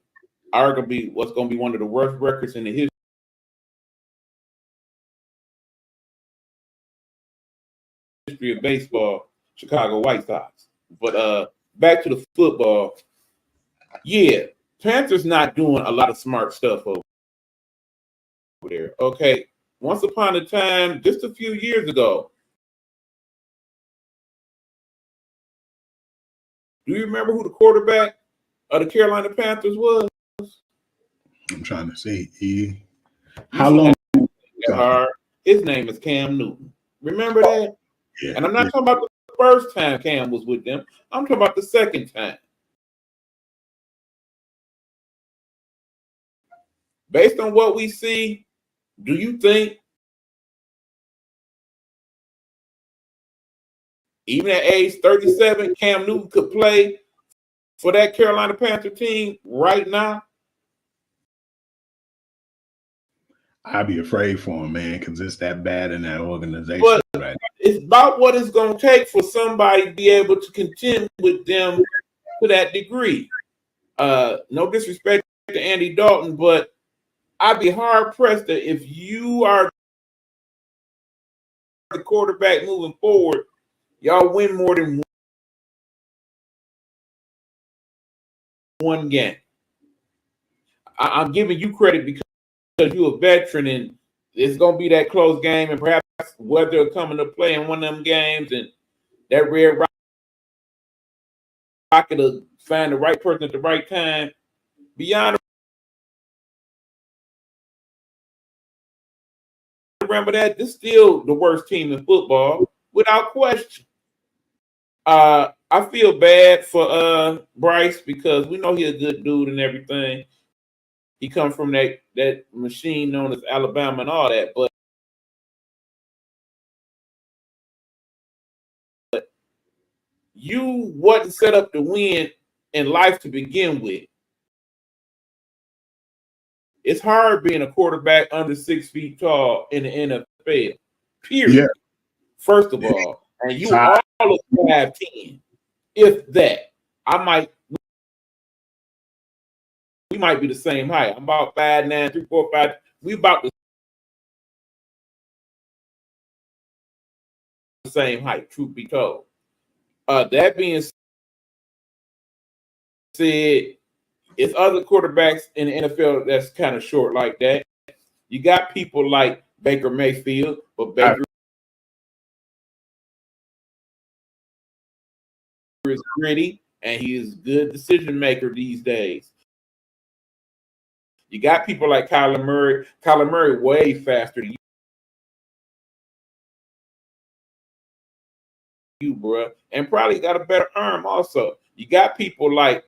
arguably what's going to be one of the worst records in the history of baseball, Chicago White Sox? But back to the football. Yeah, Panthers not doing a lot of smart stuff over there. Okay, once upon a time, just a few years ago, do you remember who the quarterback of the Carolina Panthers was? I'm trying to see. How long? His name is Cam Newton. Remember that? Yeah, and I'm not talking about the first time Cam was with them. I'm talking about the second time. Based on what we see, do you think even at age 37, Cam Newton could play for that Carolina Panther team right now? I'd be afraid for him, man, because it's that bad in that organization. But right? It's about what it's going to take for somebody to be able to contend with them to that degree. No disrespect to Andy Dalton, but I'd be hard pressed that if you are the quarterback moving forward, y'all win more than one game. I'm giving you credit because you're a veteran and it's going to be that close game, and perhaps weather will come into play in one of them games, and that red rocket will find the right person at the right time. Beyond remember that, this is still the worst team in football, without question. I feel bad for Bryce because we know he's a good dude and everything. He comes from that machine known as Alabama and all that, but you wasn't set up to win in life to begin with. It's hard being a quarterback under 6 feet tall in the NFL. Period. Yeah. First of all, and you all of 5'10", if that. We might be the same height. I'm about 5'9", 3, 4, 5. We about the same height, truth be told. That being said, it's other quarterbacks in the NFL that's kind of short like that. You got people like Baker Mayfield, but Baker is gritty and he is a good decision maker these days. You got people like Kyler Murray. Kyler Murray way faster than you, bro, and probably got a better arm also. You got people like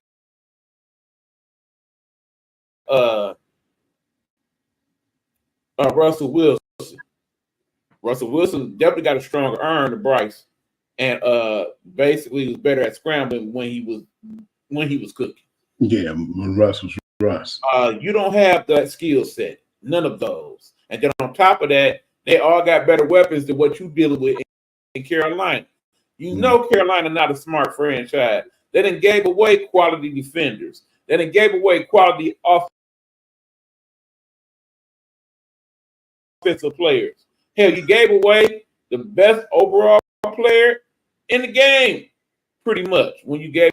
Russell Wilson. Russell Wilson definitely got a stronger arm than Bryce, and basically was better at scrambling when he was cooking. Yeah, when Russ was Russ. You don't have that skill set, none of those, and then on top of that, they all got better weapons than what you dealing with in Carolina. You know, Carolina not a smart franchise. They done gave away quality defenders. They done gave away quality offensive players. Hell, you gave away the best overall player in the game, pretty much, when you gave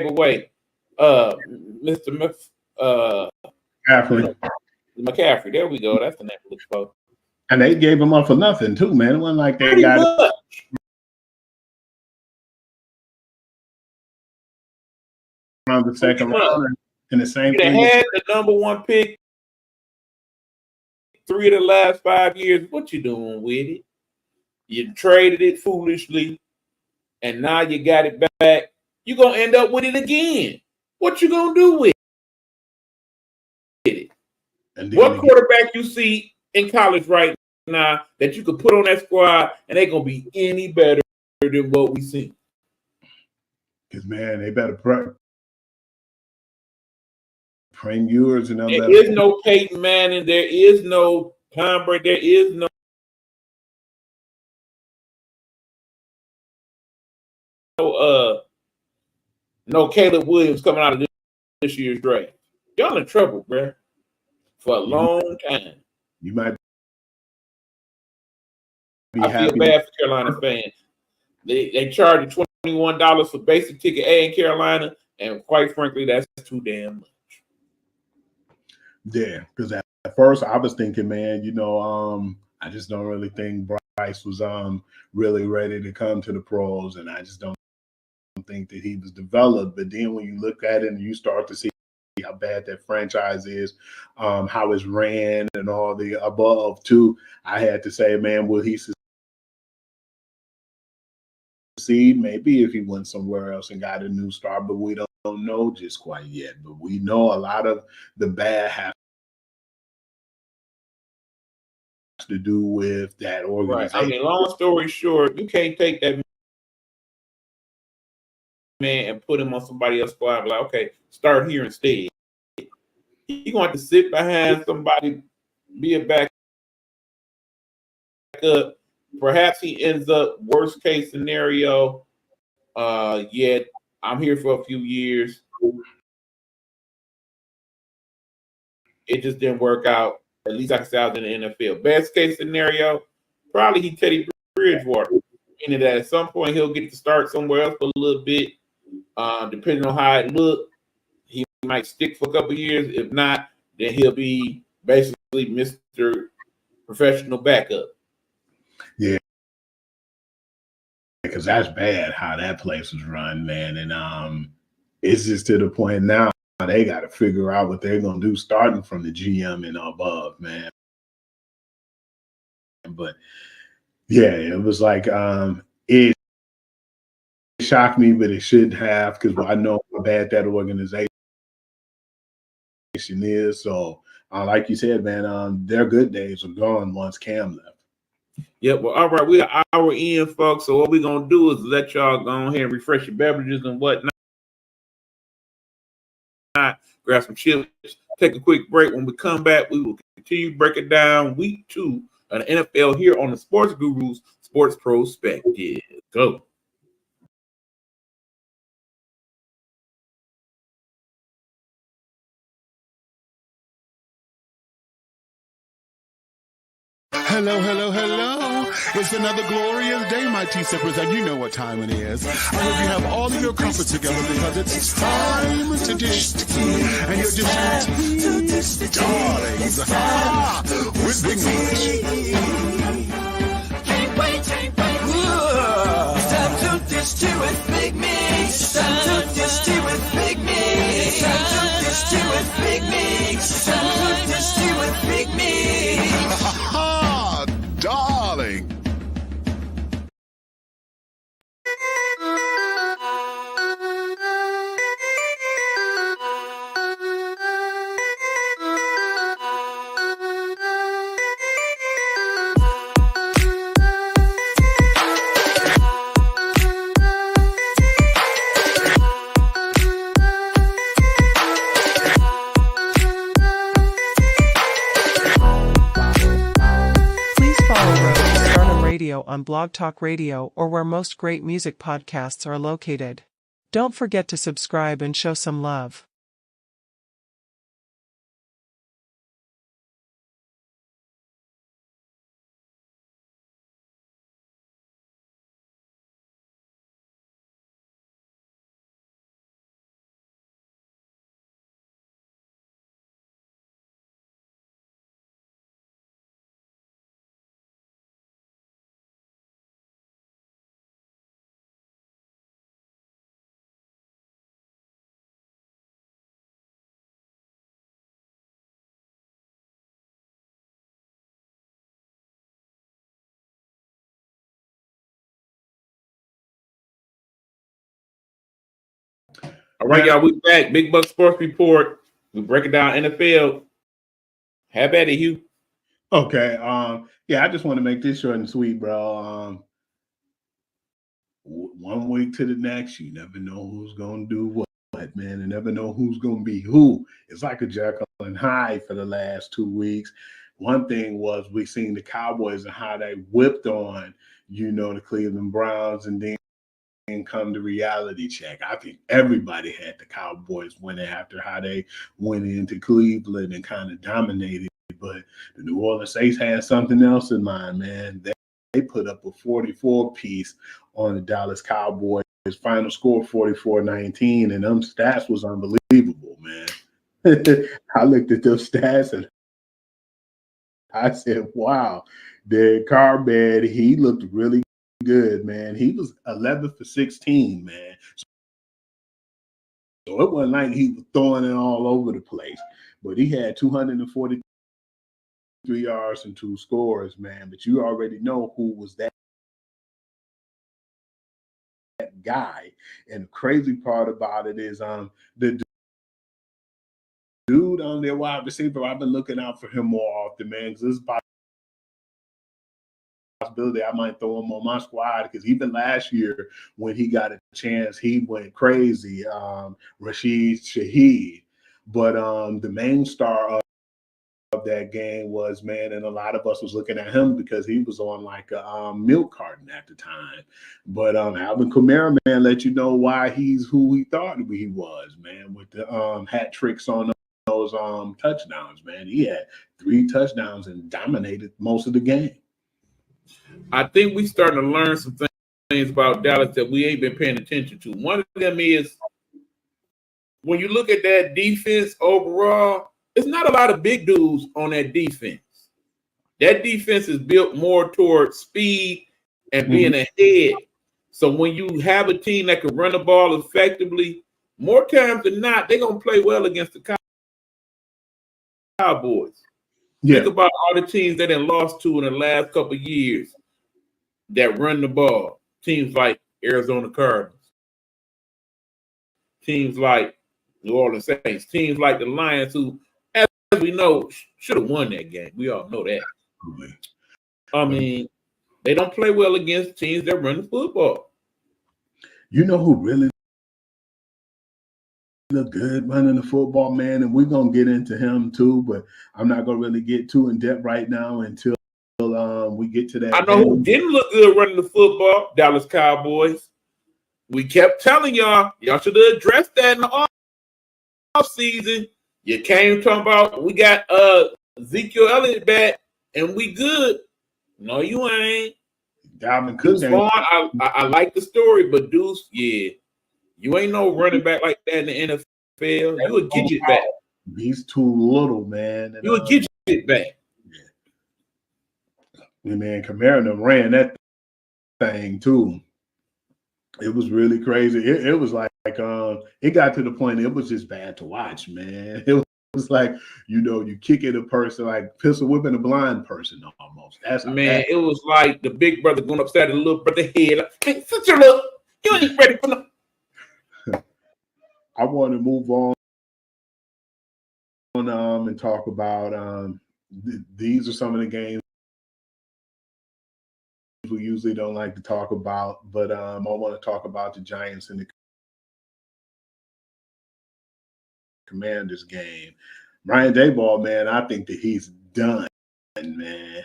away Mr. McCaffrey. There we go. That's the name of the folks. And they gave him up for nothing too, man. It wasn't like they got it. Around the second round in the same thing. They had the number 1 pick 3 of the last 5 years. What you doing with it? You traded it foolishly, and now you got it back. You're going to end up with it again. What you going to do with it? What quarterback you see in college right now that you could put on that squad and they're going to be any better than what we see? Because, man, they better Premiers and there is no Peyton Manning. There is no Tom Brady. There is no Caleb Williams coming out of this year's draft. Y'all in trouble, bro, for a long time. You might be I feel bad for Carolina fans. They charge you $21 for basic ticket A in Carolina, and quite frankly, that's too damn much. Yeah, because at first I was thinking, man, I just don't really think Bryce was really ready to come to the pros, and I just don't think that he was developed. But then when you look at it and you start to see how bad that franchise is, how it's ran and all the above too, I had to say, man, will he succeed? Maybe if he went somewhere else and got a new start, but we don't know just quite yet. But we know a lot of the bad has to do with that organization. Right. I mean, long story short, you can't take that man and put him on somebody else's squad. Like, okay, start here instead. You're going to have to sit behind somebody, be a backup. Perhaps he ends up worst case scenario. Yet I'm here for a few years. It just didn't work out. At least I can say I was in the NFL. Best case scenario, probably he Teddy Bridgewater. Meaning that at some point he'll get to start somewhere else for a little bit. Depending on how it looks, he might stick for a couple of years. If not, then he'll be basically Mr. Professional backup. Yeah, because that's bad how that place was run, man. And it's just to the point now they got to figure out what they're gonna do starting from the GM and above, man. But yeah, it was like it shocked me, but it shouldn't have, because I know how bad that organization is. So like you said, man, their good days are gone once Cam left. Yep. Well, all right, we're an hour in, folks. So what we're gonna do is let y'all go ahead and refresh your beverages and whatnot. Grab some chips, take a quick break. When we come back, we will continue breaking down week 2 of the NFL here on the Sports Guru's Sports Prospective. Go. Hello, hello, hello. It's another glorious day, my tea sippers, and you know what time it is. I hope you have all of your comforts together, because it's time to dish tea. And you're dishing tea, darlings, with Big Meat. Can't wait. It's time to dish tea with Big Meat. It's time to dish tea with Big Meat. It's time to dish tea with Big Meat. It's time to dish tea with Big Meat. Darling. On Blog Talk Radio, or where most great music podcasts are located. Don't forget to subscribe and show some love. All right, y'all, we back. Big Buck Sports Report. We break it down NFL. Have at it, Hugh. Okay. Yeah, I just want to make this short and sweet, bro. One week to the next, you never know who's gonna do what. what, man, and never know who's going to be who. It's like a Jekyll and Hyde for the last 2 weeks. One thing was we seen the Cowboys and how they whipped on, the Cleveland Browns, and then come to reality check. I think everybody had the Cowboys winning after how they went into Cleveland and kind of dominated. But the New Orleans Saints had something else in mind, man. They put up a 44 piece on the Dallas Cowboys. His final score 44-19, and them stats was unbelievable, man. I looked at those stats and I said, wow, the Carbad, he looked really good, man. He was 11 for 16, man. So it wasn't like he was throwing it all over the place, but he had 243 yards and 2 scores, man. But you already know who was that guy. And the crazy part about it is the dude on their wide receiver, I've been looking out for him more often, man, because this is possibility I might throw him on my squad, because even last year when he got a chance, he went crazy. Rashid Shaheed. But the main star of that game was, man, and a lot of us was looking at him because he was on like a milk carton at the time. But Alvin Kamara, man, let you know why he's who he thought he was, man, with the hat tricks on those touchdowns, man. He had 3 touchdowns and dominated most of the game. I think we starting to learn some things about Dallas that we ain't been paying attention to. One of them is when you look at that defense overall, it's not a lot of big dudes on that defense. That defense is built more towards speed and being ahead. So when you have a team that can run the ball effectively, more times than not, they're going to play well against the Cowboys. Yeah. Think about all the teams that they lost to in the last couple of years that run the ball. Teams like Arizona Cardinals. Teams like New Orleans Saints. Teams like the Lions, who, as we know, should have won that game. We all know that. I mean, they don't play well against teams that run the football. You know who really look good running the football, man, and we're going to get into him too, but I'm not going to really get too in depth right now until we get to that. I know who didn't look good running the football, Dallas Cowboys. We kept telling y'all should have addressed that in the offseason. You came talking about we got Ezekiel Elliott back and we good. No, you ain't. Dalvin Cook. I like the story, but Deuce, yeah, you ain't no running back like that in the NFL. You would get it back. He's too little, man. And, you would get it back. Yeah. And man, Kamara ran that thing too. It was really crazy. It was like it got to the point it was just bad to watch, man. It was like, you kick at a person like pistol whipping a blind person almost. That's man. It was like the big brother going upside the little brother head. Like, hey, sit your look. You ain't ready for no. I want to move on and talk about these are some of the games we usually don't like to talk about, but I want to talk about the Giants and the Commanders game. Ryan Daboll, man, I think that he's done, man.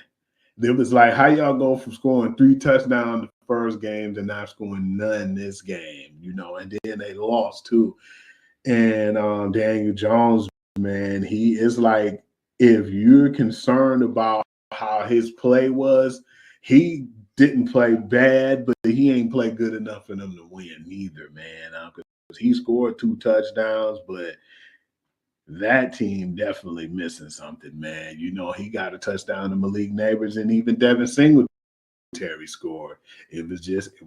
It was like, how y'all go from scoring 3 touchdowns the first game to not scoring none this game, and then they lost too. And Daniel Jones, man, he is like, if you're concerned about how his play was, he didn't play bad, but he ain't played good enough for them to win either, man. Because he scored 2 touchdowns, but that team definitely missing something, man. He got a touchdown to Malik Neighbors, and even Devin Singletary scored. It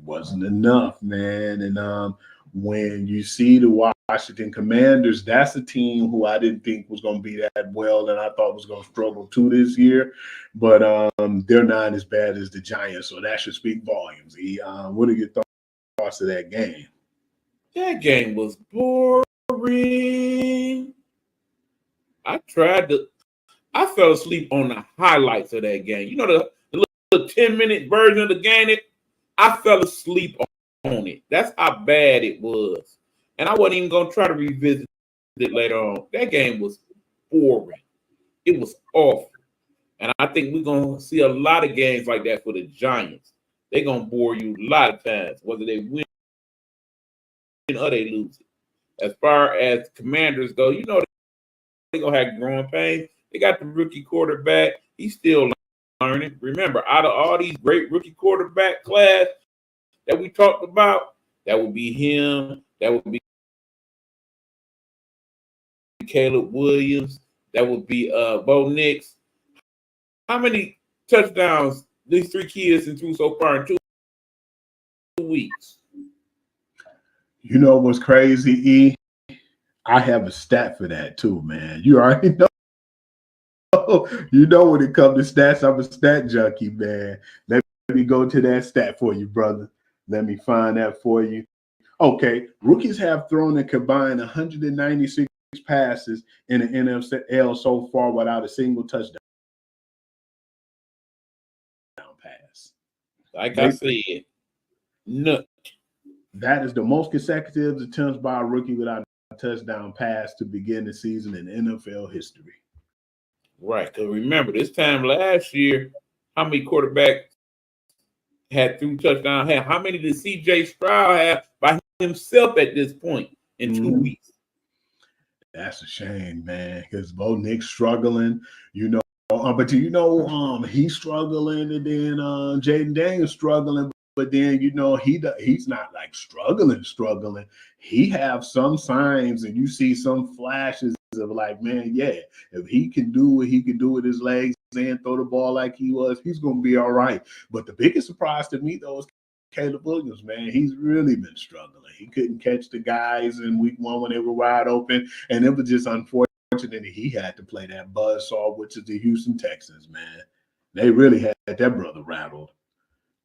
wasn't enough, man. And when you see the Washington Commanders, that's a team who I didn't think was going to be that well, and I thought was going to struggle too this year. But they're not as bad as the Giants, so that should speak volumes. What are your thoughts of that game? That game was boring. I fell asleep on the highlights of that game. The little 10-minute version of the game, I fell asleep on it. That's how bad it was. And I wasn't even going to try to revisit it later on. That game was boring. It was awful. And I think we're going to see a lot of games like that for the Giants. They're going to bore you a lot of times, whether they win or they lose it. As far as Commanders go, you know they're going to have growing pains. They got the rookie quarterback. He's still learning. Remember, out of all these great rookie quarterback class that we talked about, that would be him. That would be Caleb Williams. That would be Bo Nix. How many touchdowns these three kids threw so far in 2 weeks? You know what's crazy, E? I have a stat for that too, man. You already know. You know when it comes to stats, I'm a stat junkie, man. Let me go to that stat for you, brother. Let me find that for you. Okay, rookies have thrown a combined 196 passes in the NFL so far without a single touchdown pass. Like I said, nut. That is the most consecutive attempts by a rookie without a touchdown pass to begin the season in NFL history. Right, because remember, this time last year, how many quarterbacks had threw touchdown? How many did C.J. Stroud have by himself at this point in 2 weeks? That's a shame, man, because Bo Nix struggling, you know. But you know, he's struggling, and then Jaden Daniels struggling. But then, you know, he's not like struggling. He have some signs, and you see some flashes of like, man, yeah, if he can do what he can do with his legs and throw the ball like he was, he's going to be all right. But the biggest surprise to me, though, is Caleb Williams, man. He's really been struggling. He couldn't catch the guys in week 1 when they were wide open, and it was just unfortunate that he had to play that buzzsaw, which is the Houston Texans, man. They really had that brother rattled.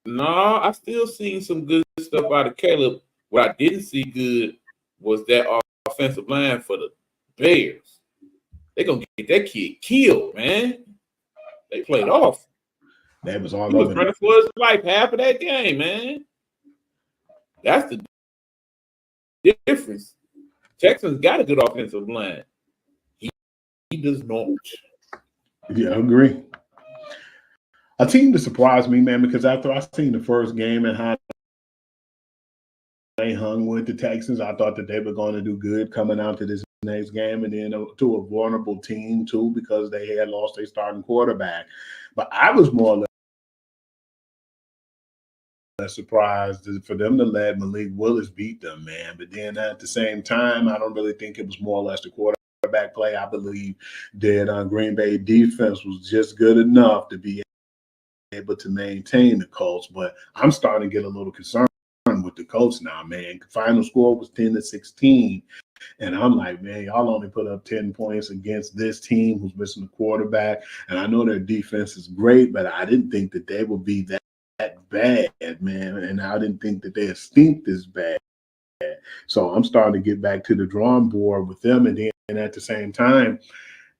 No, I still seen some good stuff out of Caleb. What I didn't see good was that offensive line for the Bears. They're going to get that kid killed, man. They played off. That was all He was over. running for his life half of that game, man. That's the difference. Texans got a good offensive line. He does not. Yeah, I agree. A team that surprised me, man, because after I seen the first game and how they hung with the Texans, I thought that they were going to do good coming out to this next game, and then to a vulnerable team too, because they had lost their starting quarterback. But I was more or less surprised for them to let Malik Willis beat them, man. But then at the same time, I don't really think it was more or less the quarterback play. I believe that Green Bay defense was just good enough to be able to maintain the Colts. But I'm starting to get a little concerned with the Colts now, man. Final score was 10-16. And I'm like, man, y'all only put up 10 points against this team who's missing a quarterback. And I know their defense is great, but I didn't think that they would be that bad, man. And I didn't think that they stink this bad. So I'm starting to get back to the drawing board with them. And then at the same time,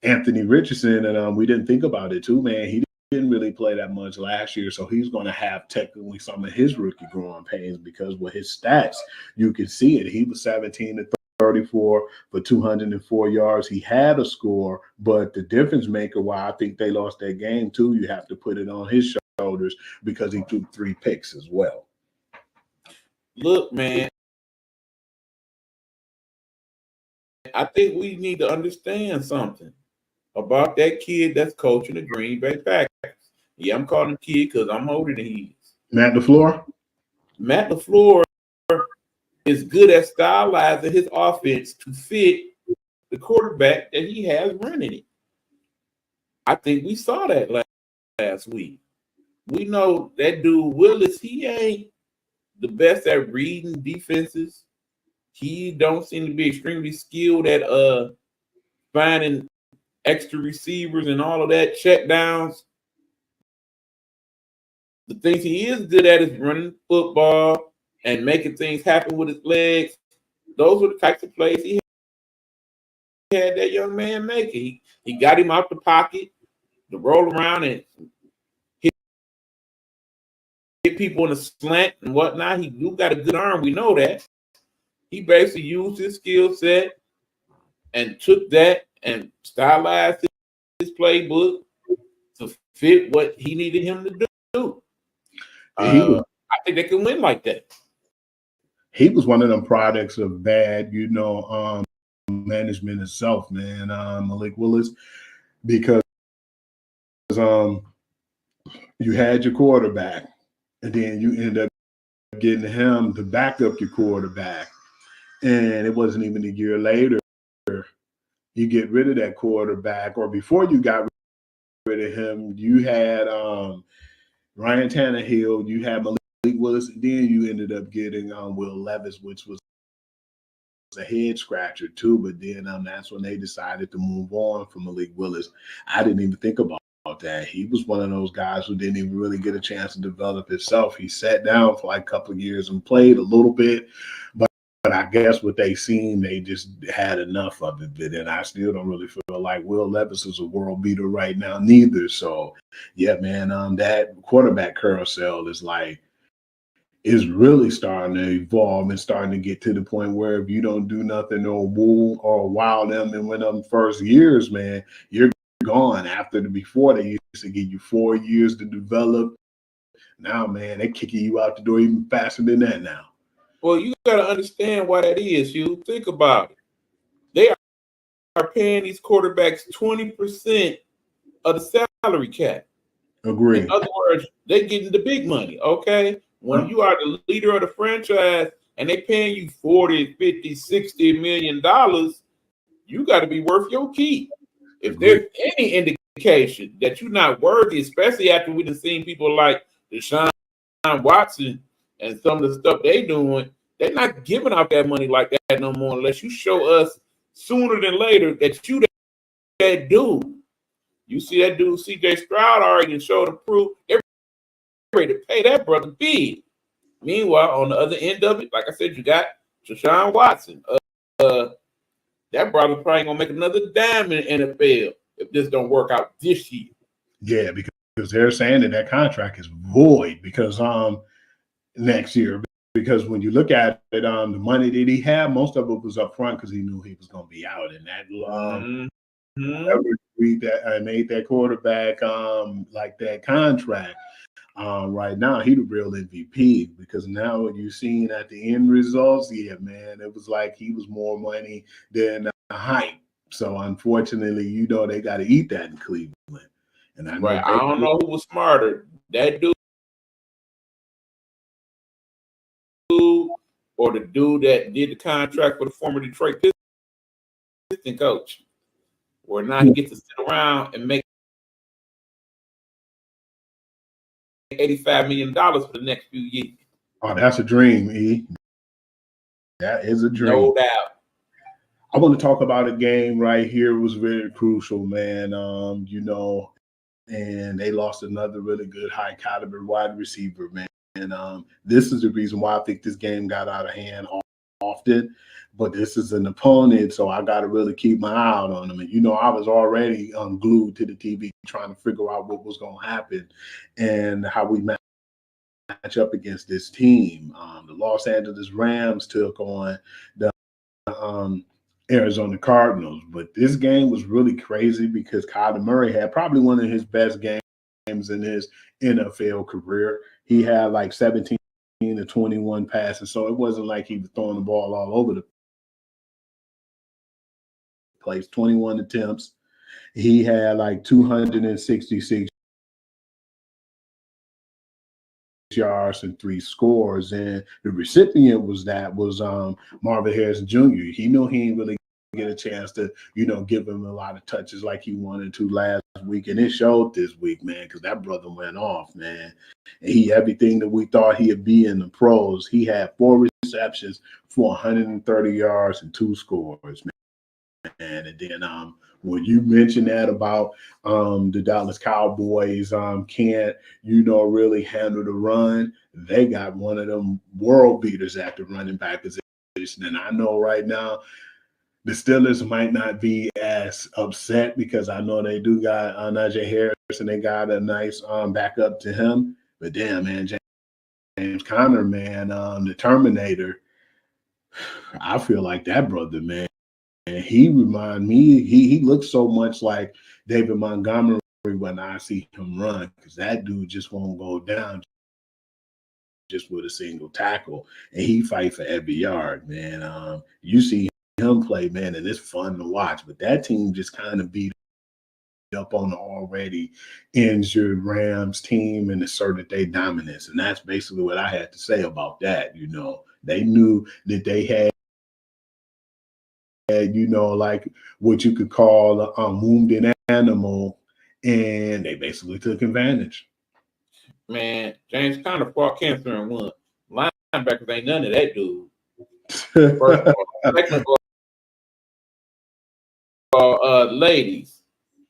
Anthony Richardson, and we didn't think about it too, man. He didn't really play that much last year, so he's going to have technically some of his rookie growing pains, because with his stats, you can see it. He was 17-34 for 204 yards. He had a score, but the difference maker why I think they lost that game too, you have to put it on his shoulders, because he threw 3 picks as well. Look, man, I think we need to understand something about that kid that's coaching the Green Bay Packers. Yeah, I'm calling him kid because I'm older than he is. Matt LaFleur? Matt LaFleur is good at stylizing his offense to fit the quarterback that he has running it. I think we saw that last week. We know that dude Willis, he ain't the best at reading defenses. He don't seem to be extremely skilled at finding extra receivers and all of that, check downs. The things he is good at is running football and making things happen with his legs. Those were the types of plays he had that young man making. He got him out the pocket to roll around and hit people in a slant and whatnot. He do got a good arm. We know that. He basically used his skill set and took that and stylized his playbook to fit what he needed him to do. I think they can win like that. He was one of them products of bad, management itself, man. Malik Willis, because you had your quarterback, and then you end up getting him to back up your quarterback, and it wasn't even a year later you get rid of that quarterback, or before you got rid of him, you had Ryan Tannehill, you had Malik Willis, and then you ended up getting Will Levis, which was a head scratcher too. But then that's when they decided to move on from Malik Willis. I didn't even think about that. He was one of those guys who didn't even really get a chance to develop himself. He sat down for like a couple of years and played a little bit, but I guess what they seen, they just had enough of it. And I still don't really feel like Will Levis is a world beater right now neither. So yeah, man, that quarterback carousel is really starting to evolve and starting to get to the point where if you don't do nothing or wow them in one of them first years, man, you're gone. Before they used to give you 4 years to develop. Now, man, they're kicking you out the door even faster than that now. Well, you got to understand why that is. You think about it. They are paying these quarterbacks 20% of the salary cap. Agree. In other words, they're getting the big money, okay? When you are the leader of the franchise and they paying you 40, 50, 60 million dollars, you got to be worth your keep. If there's any indication that you're not worthy, especially after we've seen people like Deshaun Watson and some of the stuff they doing, they're not giving out that money like that no more unless you show us sooner than later that you that dude. You see that dude C.J. Stroud already showed the proof. They're ready to pay that brother big. Meanwhile, on the other end of it, like I said, you got Deshaun Watson. That brother probably gonna make another dime in the NFL if this don't work out this year. Yeah, because they're saying that contract is void because next year. Because when you look at it, the money that he had, most of it was up front because he knew he was going to be out. And that made that quarterback like that contract. Right now, he the real MVP because now what you've seen at the end results, yeah, man, it was like he was more money than hype. So unfortunately, they got to eat that in Cleveland. And I don't know who was smarter, that dude or the dude that did the contract for the former Detroit Pistons coach, where now he gets to sit around and make $85 million for the next few years. Oh, that's a dream, E. That is a dream. No doubt. I want to talk about a game right here. It was very crucial, man. And they lost another really good high caliber wide receiver, man. And this is the reason why I think this game got out of hand often. But this is an opponent, so I got to really keep my eye out on them. And, I was already glued to the TV trying to figure out what was going to happen and how we match up against this team. The Los Angeles Rams took on the Arizona Cardinals. But this game was really crazy because Kyler Murray had probably one of his best games in his NFL career. He had like 17 to 21 passes, so it wasn't like he was throwing the ball all over the place. 21 attempts. He had like 266 yards and 3 scores, and the recipient was Marvin Harrison Jr. He knew he didn't really get a chance to give him a lot of touches like he wanted to last week, and it showed this week, man, because that brother went off, man. And everything that we thought he'd be in the pros. He had 4 receptions for 130 yards and 2 scores, man. And then when you mentioned that about the Dallas Cowboys can't, really handle the run, they got one of them world beaters at the running back position. And I know right now the Steelers might not be as upset because I know they do got Najee Harris and they got a nice backup to him. But damn, man, James Conner, man, the Terminator, I feel like that brother, man. And he remind me, he looks so much like David Montgomery when I see him run, because that dude just won't go down just with a single tackle, and he fight for every yard, man. You see him play, man, and it's fun to watch. But that team just kind of beat up on the already injured Rams team and asserted their dominance, and that's basically what I had to say about that. They knew that they had, like what you could call a wounded animal, and they basically took advantage. Man, James Conner fought cancer and won. Linebackers ain't none of that dude. First of all. Second of all, ladies,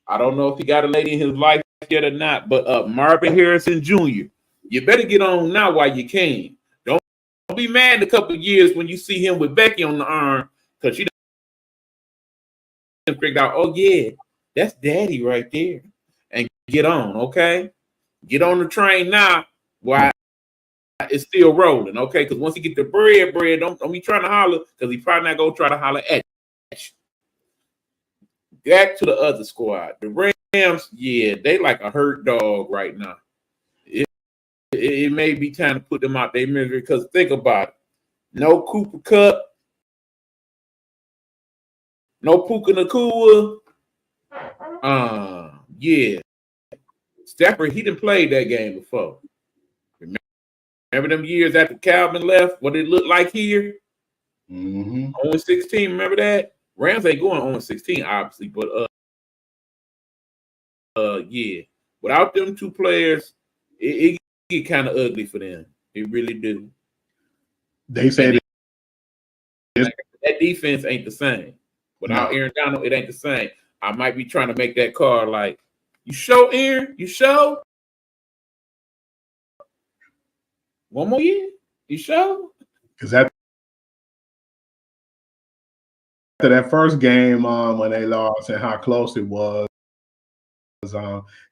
I don't know if he got a lady in his life yet or not, but Marvin Harrison Jr., you better get on now while you can. Don't be mad in a couple of years when you see him with Becky on the arm, because she done figured out, oh yeah, that's daddy right there. And get on, okay? Get on the train now while it's still rolling, okay? Because once he get the bread, don't be trying to holler, because he probably not going to try to holler at you. Back to the other squad. The Rams, yeah, they like a hurt dog right now. It may be time to put them out their misery, because think about it. No Cooper Kupp, no Puka Nacua. Yeah. Stafford, he done played that game before. Remember them years after Calvin left, what it looked like here? 0-16, remember that? Rams ain't going 0-16, obviously, but yeah. Without them two players, it get kind of ugly for them. It really do. They say that defense ain't the same. Without Aaron Donald, it ain't the same. I might be trying to make that call like, you show Aaron? You show? One more year? You show? Because after that first game, when they lost and how close it was,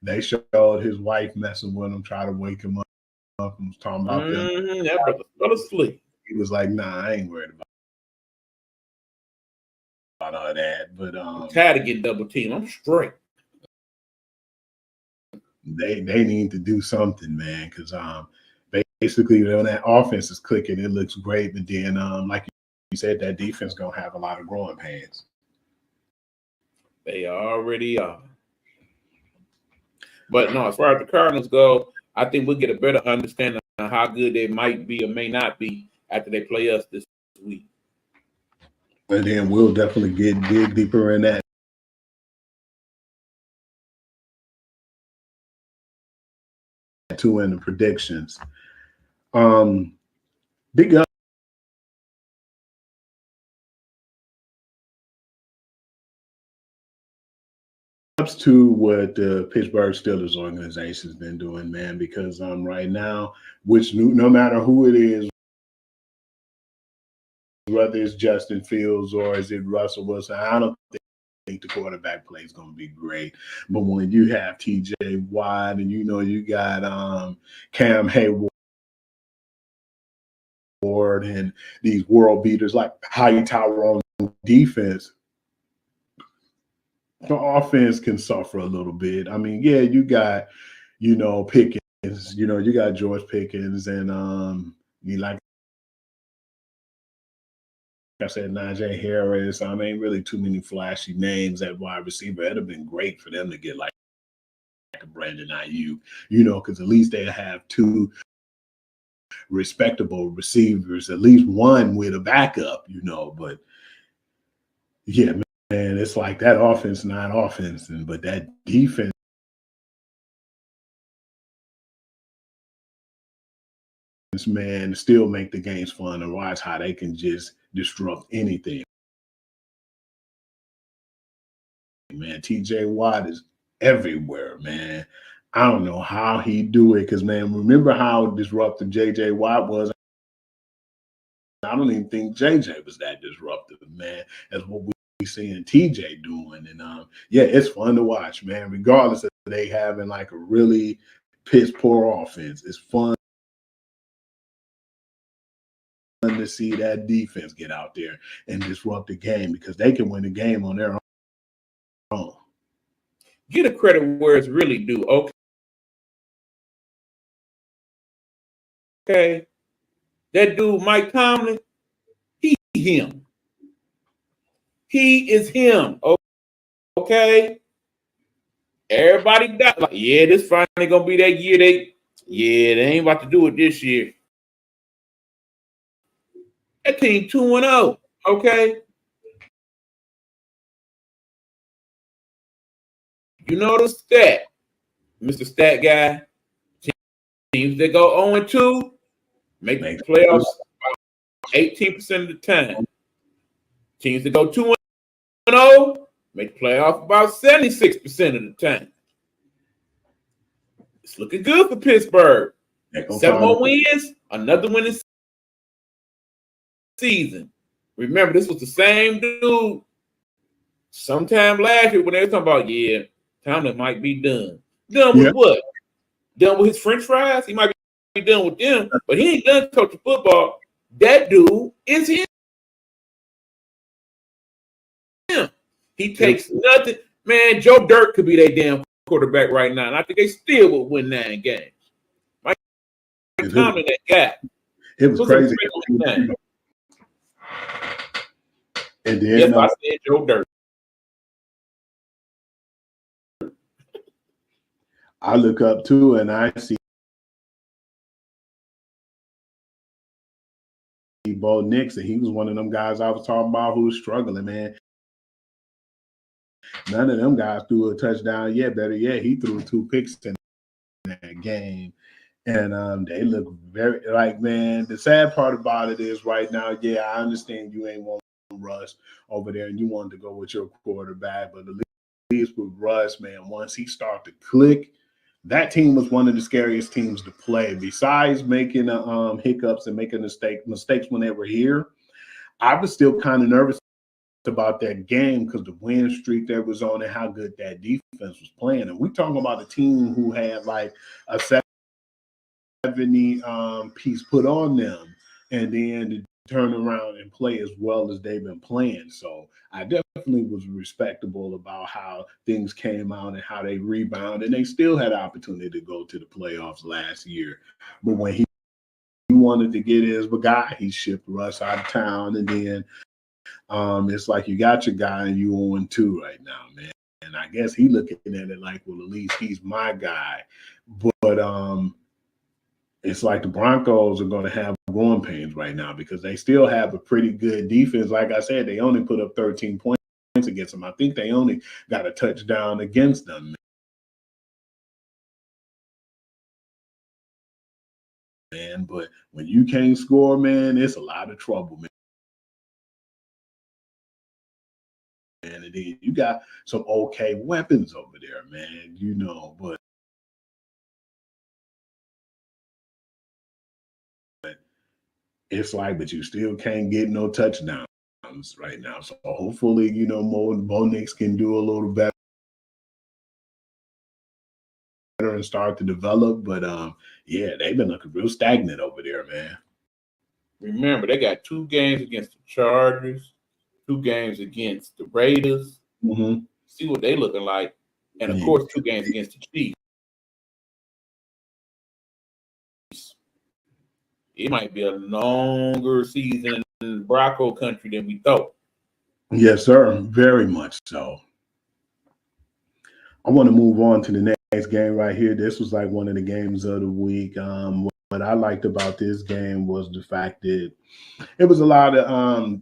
they showed his wife messing with him, try to wake him up and was talking about them. That brother fell asleep. He was like, nah, I ain't worried about all that. But I'm tired of getting double teamed. I'm straight. They need to do something, man, because basically when that offense is clicking, it looks great. But then, like you said, that defense gonna have a lot of growing pains. They already are. But no, as far as the Cardinals go, I think we'll get a better understanding of how good they might be or may not be after they play us this week. And then we'll definitely dig deeper in that too, in the predictions. Big ups to what the Pittsburgh Steelers organization has been doing, man, because right now, no matter who it is, whether it's Justin Fields or is it Russell Wilson, I don't think the quarterback play is going to be great. But when you have TJ Watt and you got Cam Hayward and these world beaters like Hightower on defense, the offense can suffer a little bit. I mean, yeah, you got, Pickens, you got George Pickens and you like I said, Najee Harris. I mean, really too many flashy names at wide receiver. It'd have been great for them to get like a Brandon Ayuk, because at least they have two respectable receivers, at least one with a backup, But yeah, man, it's like that offense, not offense, but that defense. Man, still make the games fun and watch how they can just disrupt anything. Man, TJ Watt is everywhere, man. I don't know how he do it, because, man, remember how disruptive JJ Watt was? I don't even think JJ was that disruptive, man, as what we seeing TJ doing. And yeah, it's fun to watch, man, regardless of they having like a really piss poor offense. It's fun to to see that defense get out there and disrupt the game because they can win the game on their own. Get a credit where it's really due. Okay. That dude, Mike Tomlin, he him. He is him. Okay. Everybody got like, yeah, this finally gonna be that year. They ain't about to do it this year. That team 2-0. Okay. You know the stat, Mr. Stat Guy. Teams that go 0-2 make the playoffs 18% of the time. Teams that go 2-0 make the playoffs about 76% of the time. It's looking good for Pittsburgh. 7 more wins, another winning season. Remember, this was the same dude sometime last year when they were talking about, yeah, Tomlin might be done. Done with what? Done with his French fries? He might be done with them, but he ain't done coaching football. That dude is him. He takes nothing. Man, Joe Dirt could be their damn quarterback right now, and I think they still would win 9 games. Mike Tomlin, that guy. It was crazy. And then yes, I said Joe Dirt. I look up too, and I see Bo Nix, and he was one of them guys I was talking about who was struggling, man. None of them guys threw a touchdown yet. Better yet, he threw 2 picks in that game. And they look very like, man, the sad part about it is right now, yeah, I understand you ain't want Russ over there and you wanted to go with your quarterback, but at least with Russ, man, once he started to click, that team was one of the scariest teams to play. Besides making hiccups and making mistakes when they were here, I was still kind of nervous about that game because the win streak that was on and how good that defense was playing. And we're talking about a team who had like a 70 piece put on them, and then to turn around and play as well as they've been playing. So I definitely was respectable about how things came out and how they rebounded, and they still had an opportunity to go to the playoffs last year. But when he wanted to get his guy, he shipped Russ out of town, and then it's like you got your guy and you 0-2 right now, man. And I guess he looking at it like, well, at least he's my guy. But it's like the Broncos are going to have growing pains right now because they still have a pretty good defense. Like I said, they only put up 13 points against them. I think they only got a touchdown against them, man. But when you can't score, man, it's a lot of trouble, man. And then you got some okay weapons over there, man, you know, but it's like, but you still can't get no touchdowns right now. So hopefully, you know, Bo Nix can do a little better and start to develop. But yeah, they've been looking real stagnant over there, man. Remember, they got 2 games against the Chargers, 2 games against the Raiders. Mm-hmm. See what they looking like. And, of course, 2 games against the Chiefs. It might be a longer season in Bronco country than we thought. Yes, sir. Very much so. I want to move on to the next game right here. This was like one of the games of the week. What I liked about this game was the fact that it was a lot of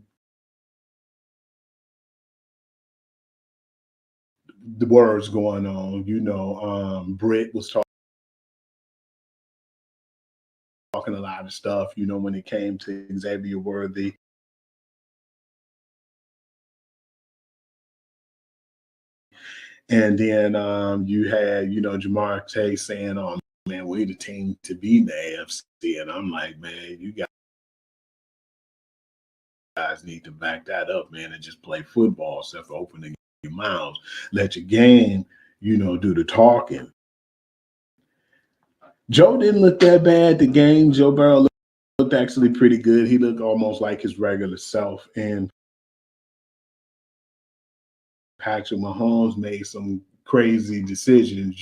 the words going on. You know, Britt was talking a lot of stuff, you know, when it came to Xavier Worthy. And then you had, you know, Jamar Chase saying, oh, man, we're the team to beat the AFC. And I'm like, man, you guys need to back that up, man, and just play football instead of opening your mouths. Let your game, you know, do the talking. Joe didn't look that bad the game. Joe Burrow looked actually pretty good. He looked almost like his regular self. And Patrick Mahomes made some crazy decisions,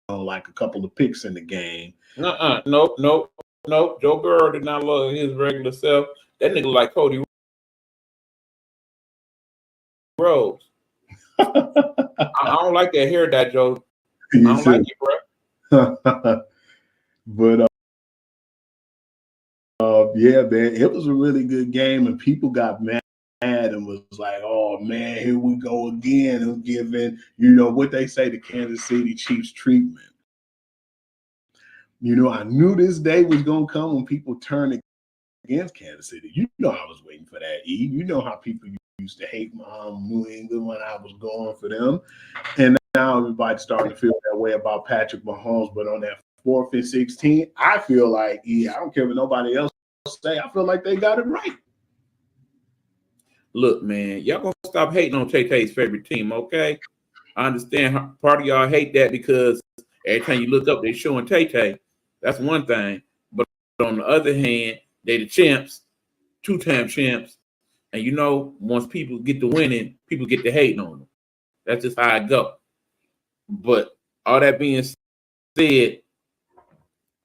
like a couple of picks in the game. Nope. Joe Burrow did not look his regular self. That nigga like Cody Rose. I don't like that hair dye, Joe. I don't like it, bro. But yeah, man, it was a really good game, and people got mad and was like, "Oh man, here we go again," and giving what they say, the Kansas City Chiefs treatment. I knew this day was gonna come when people turned against Kansas City. I was waiting for that. You know how people used to hate New England when I was going for them, and now everybody's starting to feel that way about Patrick Mahomes. But on that 4th and 16, I feel like I don't care what nobody else say. I feel like they got it right. Look, man, y'all gonna stop hating on Tay-Tay's favorite team, okay? I understand part of y'all hate that because every time you look up, they're showing Tay-Tay. That's one thing. But on the other hand, they the champs, 2-time champs. And once people get to winning, people get to hating on them. That's just how I go. But all that being said,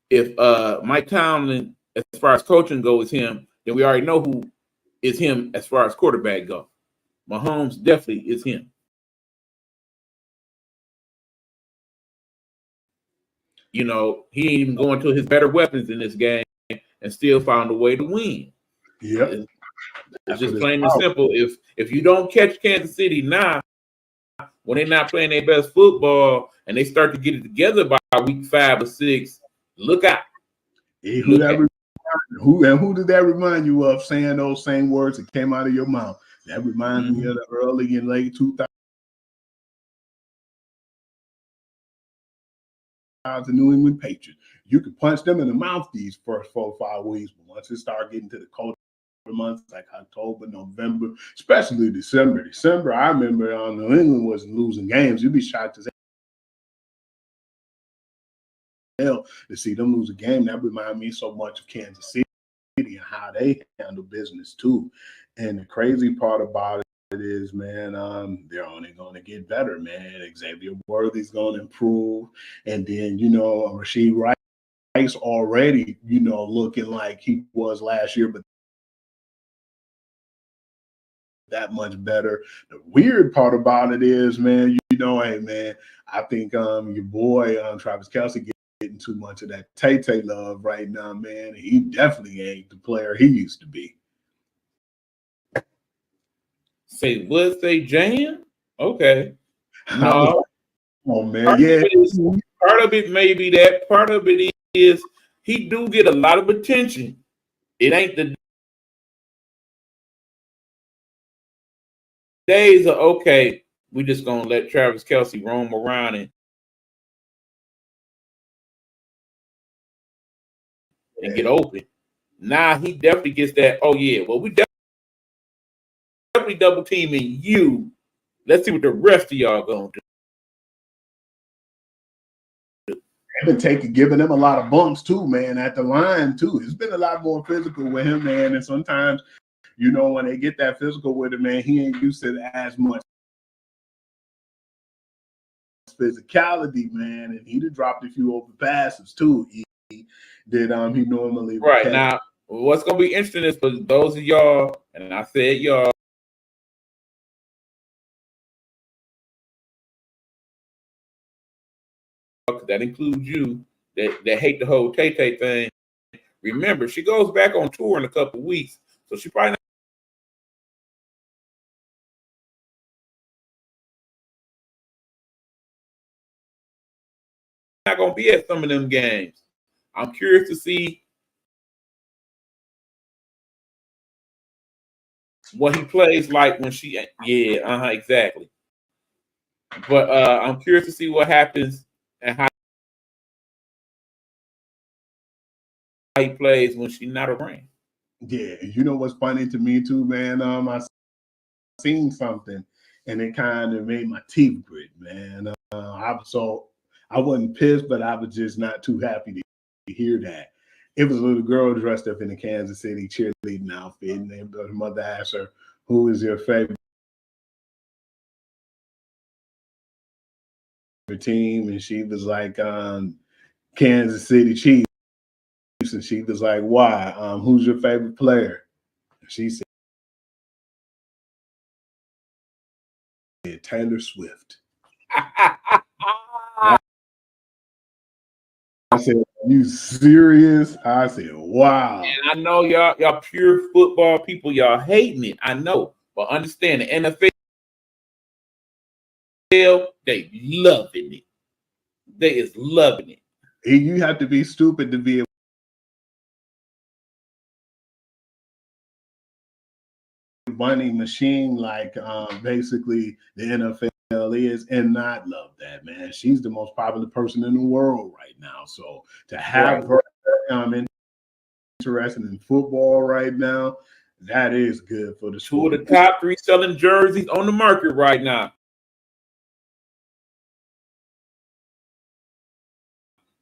if Mike Tomlin, as far as coaching goes, is him, then we already know who is him as far as quarterback go. Mahomes definitely is him. He ain't even going to his better weapons in this game and still found a way to win. Yep. It's just plain and simple. If you don't catch Kansas City now, when they're not playing their best football and they start to get it together by week 5 or 6, look out. Who did that remind you of, saying those same words that came out of your mouth? That reminds me of the early and late 2000s New England Patriots. You could punch them in the mouth these first 4 or 5 weeks, but once it started getting to the colder months like October, November, especially December. I remember New England wasn't losing games. You'd be shocked as hell to see them lose a game. That reminded me so much of Kansas City and how they handle business too. And the crazy part about it is, man, they're only going to get better, man. Xavier Worthy's going to improve, and then Rashid Rice already looking like he was last year, but that much better. The weird part about it is, man, hey, man, I think your boy Travis Kelce getting too much of that Tay-Tay love right now, man. He definitely ain't the player he used to be. Say Jan? Okay. No. Oh man, part of it may be that. Part of it is he do get a lot of attention. It ain't the days of, okay, we just gonna let Travis Kelce roam around and get open. Now he definitely gets that. Oh yeah, well, we definitely double teaming you. Let's see what the rest of y'all gonna do. They've been giving him a lot of bumps too, man, at the line too. It's been a lot more physical with him, man. And sometimes, when they get that physical with him, man, he ain't used to as much physicality, man. And he'd have dropped a few open passes too. He normally right now. What's gonna be interesting is for those of y'all, and I said y'all, that includes you, that hate the whole Tay-Tay thing. Remember, she goes back on tour in a couple of weeks, so she probably not gonna be at some of them games. I'm curious to see what he plays like when she. Yeah, exactly. But I'm curious to see what happens and how he plays when she's not around. Yeah, you know what's funny to me too, man? I seen something and it kind of made my teeth grit, man. I I wasn't pissed, but I was just not too happy to hear that. It was a little girl dressed up in the Kansas City cheerleading outfit, and her mother asked her, "Who is your favorite team?" And she was like, "Kansas City Chiefs." And she was like, "Why? Who's your favorite player?" And she said, "Taylor Swift." I said, "You serious?" I said, "Wow." And I know y'all pure football people, y'all hating it. I know, but understand the NFL, they loving it. They is loving it. You have to be stupid to be a money machine like basically the NFL is and not love that, man. She's the most popular person in the world right now. So to have her interested in football right now, that is good for the Two of sport. the top 3 selling jerseys on the market right now.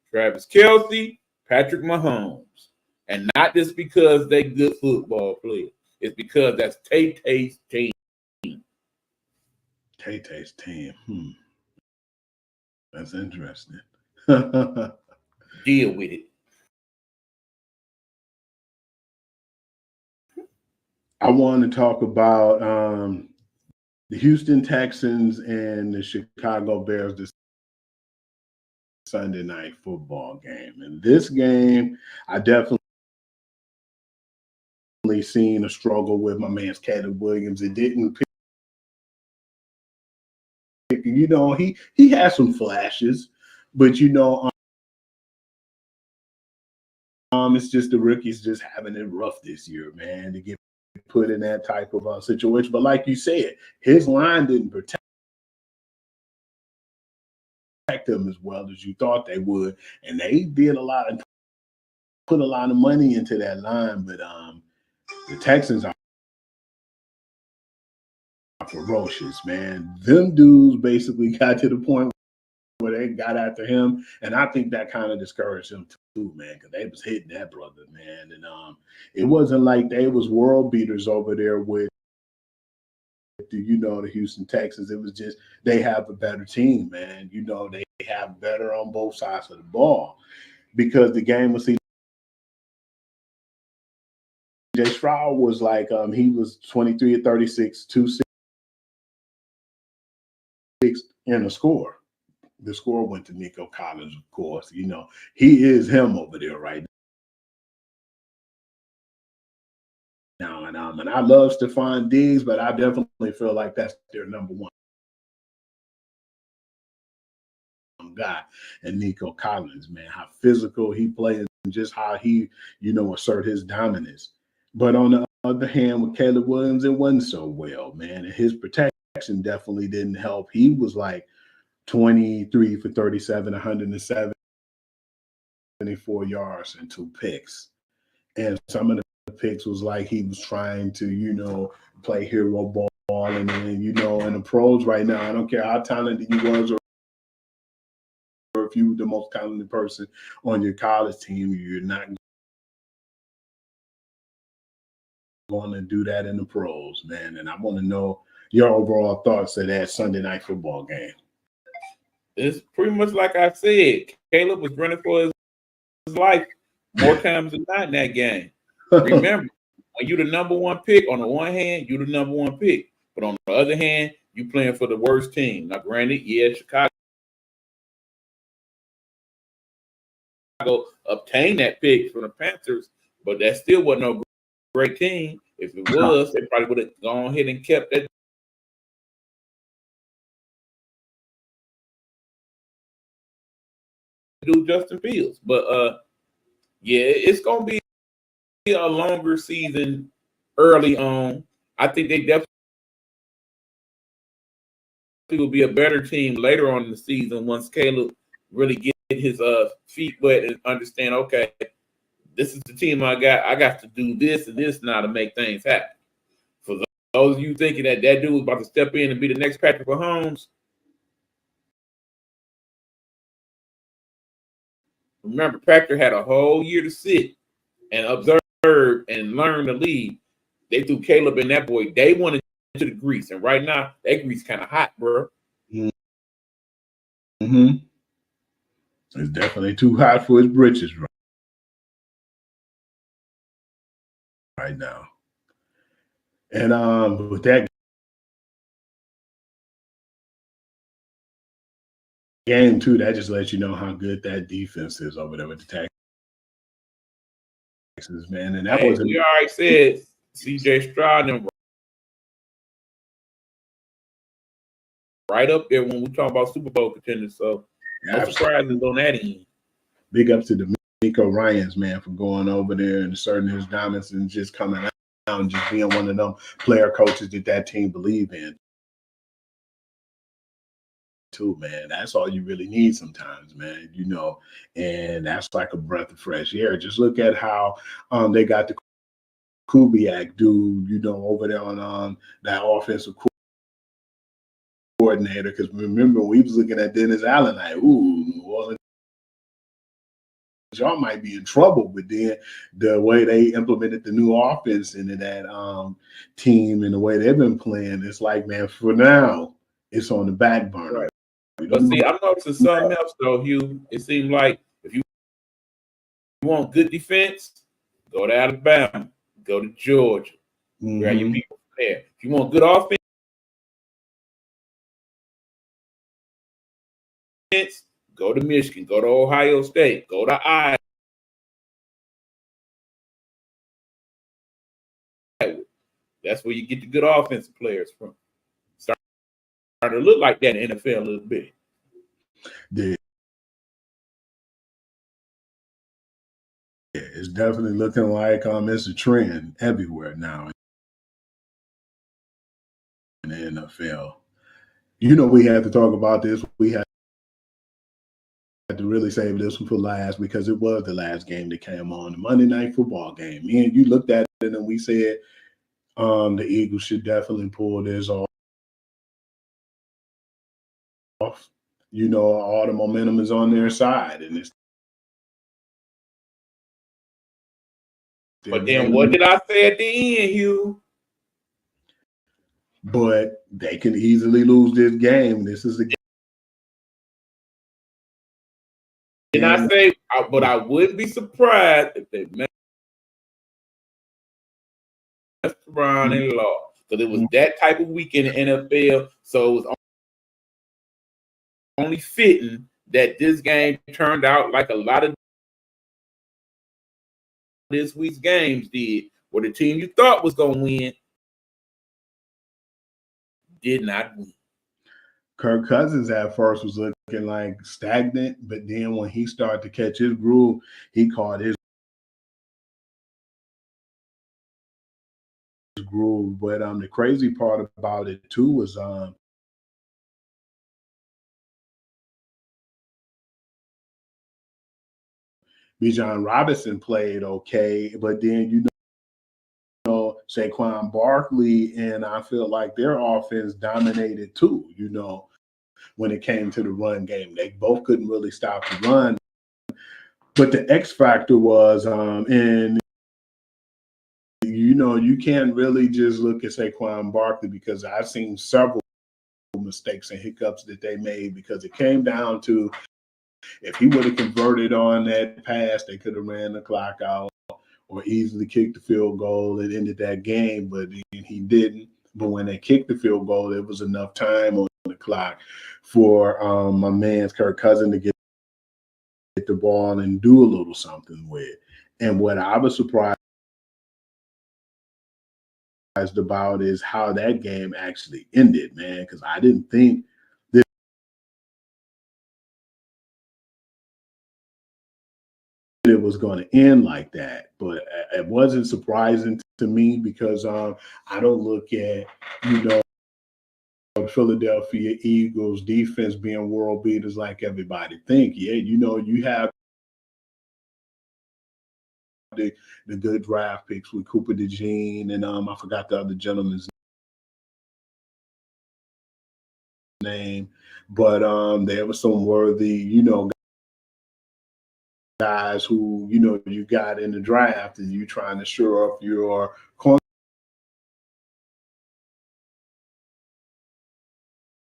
Travis Kelce, Patrick Mahomes. And not just because they good football players. It's because that's Tay-Tay's team. Tay-Tay's team. That's interesting. Deal with it. I want to talk about the Houston Texans and the Chicago Bears this Sunday night football game. And this game, I definitely seen a struggle with my man's Caleb Williams. It didn't pick, he had some flashes, but it's just the rookies just having it rough this year, man, to get put in that type of situation. But like you said, his line didn't protect them as well as you thought they would, and they did put a lot of money into that line. But the Texans are ferocious, man. Them dudes basically got to the point where they got after him, and I think that kind of discouraged him too, man, because they was hitting that brother, man. And it wasn't like they was world beaters over there with the Houston Texans. It was just they have a better team, man. They have better on both sides of the ball because the game was. Jay Stroud was like he was 23 of 36, 2-6 in a score. The score went to Nico Collins, of course. He is him over there right now. And I love Stephon Diggs, but I definitely feel like that's their number one guy. And Nico Collins, man, how physical he plays and just how he, assert his dominance. But on the other hand, with Caleb Williams, it wasn't so well, man. And his protection definitely didn't help. He was like 23 for 37, 174 yards and 2 picks. And some of the picks was like he was trying to, play hero ball. And then, in the pros right now, I don't care how talented you was or if you were the most talented person on your college team, you're not going to do that in the pros, man. And I want to know your overall thoughts of that Sunday night football game. It's pretty much like I said. Caleb was running for his life more times than not in that game. Remember, when you're the number one pick, on the one hand, you're the number one pick. But on the other hand, you're playing for the worst team. Now, granted, Chicago obtained that pick from the Panthers, but that still wasn't no great team. If it was, they probably would have gone ahead and kept that. Do Justin Fields, but yeah, it's gonna be a longer season early on. I think they definitely will be a better team later on in the season once Caleb really get his feet wet and understand, okay, this is the team I got. I got to do this and this now to make things happen. For those of you thinking that dude is about to step in and be the next Patrick Mahomes, Remember, Packer had a whole year to sit and observe and learn the league. They threw Caleb and that boy. They wanted to the grease, and right now that grease kind of hot, bro. Mm-hmm. It's definitely too hot for his britches right now. And with that game too, that just lets you know how good that defense is over there with the Texans, man. And that we already said C.J. Stroud and right up there when we talk about Super Bowl contenders. So no surprises on that end. Big ups to D'Amico Ryans, man, for going over there and asserting his dominance and just coming out and just being one of them player coaches that team believe in. Too, man. That's all you really need sometimes, man. You know, and that's like a breath of fresh air. Just look at how they got the Kubiak dude, you know, over there on that offensive coordinator. Because remember, we was looking at Dennis Allen like, ooh, well, y'all might be in trouble. But then the way they implemented the new offense into that team and the way they've been playing, it's like, man, for now, it's on the back burner. Right. But see, I'm noticing something else though, Hugh. It seems like if you want good defense, go to Alabama, go to Georgia. Grab your people there. If you want good offense, go to Michigan, go to Ohio State, go to Iowa. That's where you get the good offensive players from. Starting to look like that in the NFL a little bit. Yeah, it's definitely looking like it's a trend everywhere now in the NFL. You know, we had to talk about this. We had to really save this one for last because it was the last game that came on, the Monday Night Football game. Me and you looked at it and we said the Eagles should definitely pull this off. You know, all the momentum is on their side, and it's. But then what did I say at the end, Hugh? But they can easily lose this game. This is a game. And I say, but I wouldn't be surprised if they messed around and lost. Because it was that type of week in the NFL. So it was only fitting that this game turned out like a lot of this week's games did, where the team you thought was going to win did not win. Kirk Cousins at first was looking like stagnant, but then when he started to catch his groove, he caught his groove. But the crazy part about it too was Bijan Robinson played okay, but then you know Saquon Barkley and I feel like their offense dominated too. You know, when it came to the run game, they both couldn't really stop the run. But the X factor was, and you know, you can't really just look at Saquon Barkley because I've seen several mistakes and hiccups that they made because it came down to if he would have converted on that pass, they could have ran the clock out or easily kicked the field goal and ended that game, but he didn't. But when they kicked the field goal, there was enough time on the clock for my man's Kirk Cousins to get the ball and do a little something with. And what I was surprised about is how that game actually ended, man, because I didn't think that it was going to end like that. But it wasn't surprising to me because I don't look at, you know, Philadelphia Eagles defense being world beaters like everybody think. Yeah, you know, you have the good draft picks with Cooper DeJean and I forgot the other gentleman's name, but there was some worthy, you know, guys who, you got in the draft and you trying to shore up your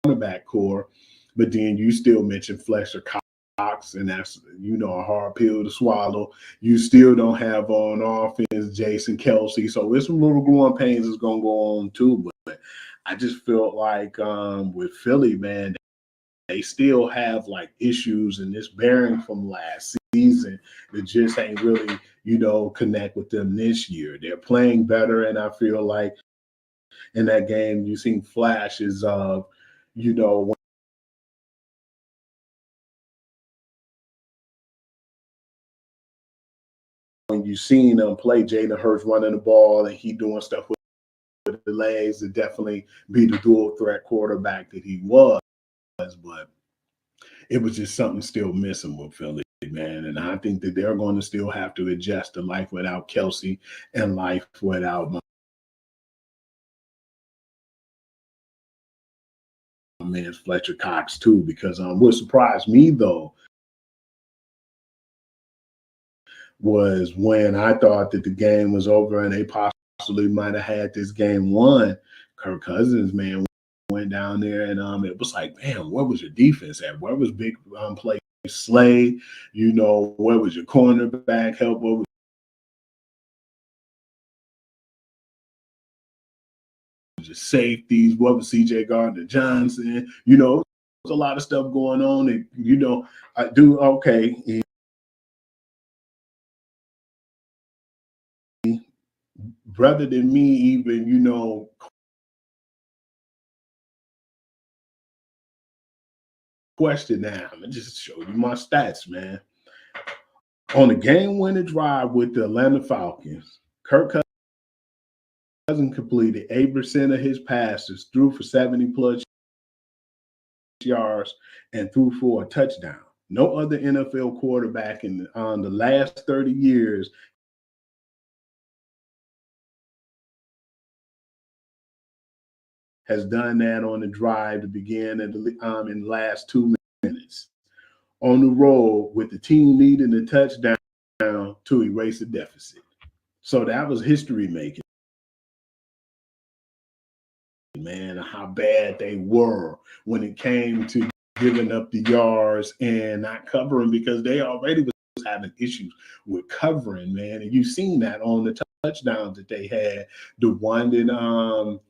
cornerback core, but then you still mention Fletcher Cox, and that's, a hard pill to swallow. You still don't have on offense Jason Kelsey, so it's some little growing pains that's going to go on too. But I just felt like with Philly, man, they still have like issues and this bearing from last season that just ain't really, connect with them this year. They're playing better, and I feel like in that game you seen flashes of, when you seen them play Jalen Hurts running the ball and he doing stuff with the legs to definitely be the dual threat quarterback that he was, but it was just something still missing with Philly, man. And I think that they're going to still have to adjust to life without Kelsey and life without my man Fletcher Cox too, because what surprised me though was when I thought that the game was over and they possibly might have had this game won. Kirk Cousins, man, went down there and it was like, man, where was your defense at? Where was big play Slay? Where was your cornerback help? What was your safeties? What was CJ Gardner Johnson? There's a lot of stuff going on, and I do okay. Rather than me even, question now, I'm gonna just show you my stats, man. On the game-winning drive with the Atlanta Falcons, Kirk Cousins completed 8% of his passes, threw for 70-plus yards, and threw for a touchdown. No other NFL quarterback in the last 30 years has done that on the drive to begin in the last 2 minutes. On the road with the team needing a touchdown to erase the deficit. So that was history making, man, how bad they were when it came to giving up the yards and not covering, because they already was having issues with covering, man. And you've seen that on the touchdowns that they had. The one that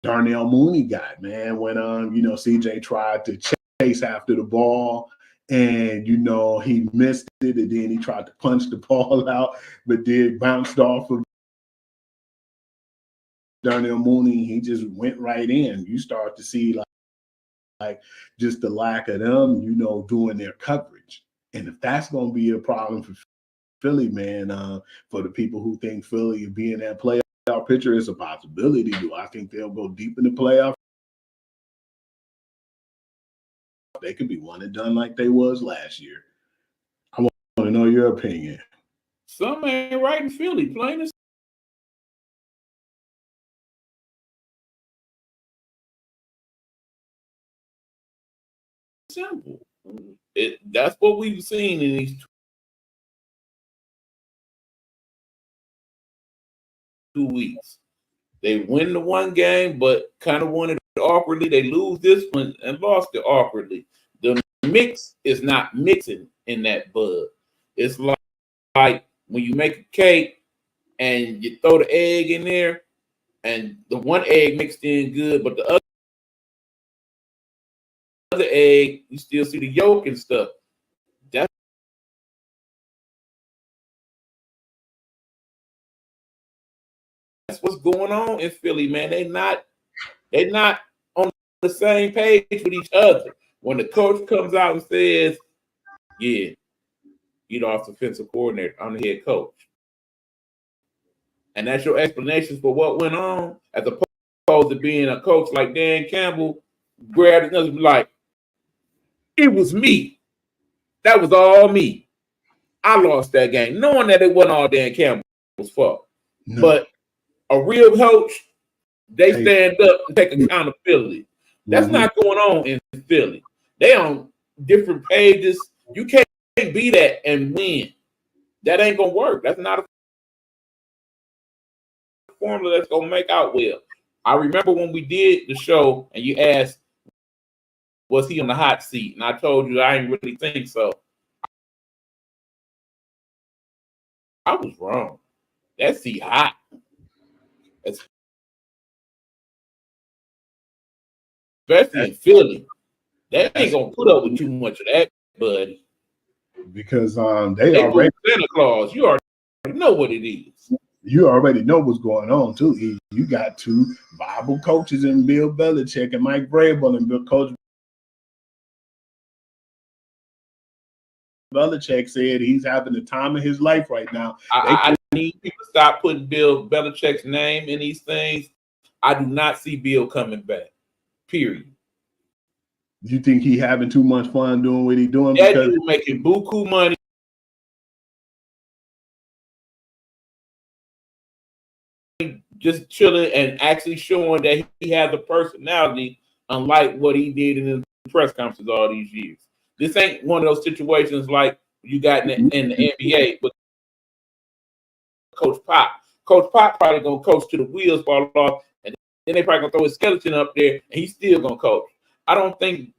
Darnell Mooney got, man, when CJ tried to chase after the ball and he missed it, and then he tried to punch the ball out, but then bounced off of Darnell Mooney. He just went right in. You start to see like just the lack of them, doing their coverage. And if that's going to be a problem for Philly, man, for the people who think Philly will be in that playoff picture, it's a possibility. Do I think they'll go deep in the playoff? They could be one and done like they was last year. I want to know your opinion. Some ain't right in Philly, plain and simple. That's what we've seen in these 2 weeks. They win the one game, but kind of won it awkwardly. They lose this one and lost it awkwardly. The mix is not mixing in that bud. It's like when you make a cake and you throw the egg in there, and the one egg mixed in good, but the other egg, you still see the yolk and stuff. That's what's going on in Philly, man. They're not on the same page with each other. When the coach comes out and says, yeah, you're the offensive coordinator, I'm the head coach, and that's your explanation for what went on, as opposed to being a coach like Dan Campbell, grabbed another like, it was me. That was all me. I lost that game, knowing that it wasn't all Dan Campbell's fault. No. But a real coach, they stand up and take accountability. That's not going on in Philly. They on different pages. You can't be that and win. That ain't gonna work. That's not a formula that's gonna make out well. I remember when we did the show and you asked, was he on the hot seat? And I told you I didn't really think so. I was wrong. That seat hot. Especially in Philly. They ain't gonna put up with too much of that, buddy. Because they already Santa Claus. You already know what it is. You already know what's going on too. You got two viable coaches in Bill Belichick and Mike Vrabel, and Coach Belichick said he's having the time of his life right now. I need people to stop putting Bill Belichick's name in these things. I do not see Bill coming back. Period. You think he having too much fun doing what he's doing? That dude making buku money. Just chilling and actually showing that he has a personality, unlike what he did in his press conferences all these years. This ain't one of those situations like you got in the NBA with Coach Pop. Coach Pop probably gonna coach till the wheels fall off, and then they probably gonna throw his skeleton up there, and he's still gonna coach. I don't think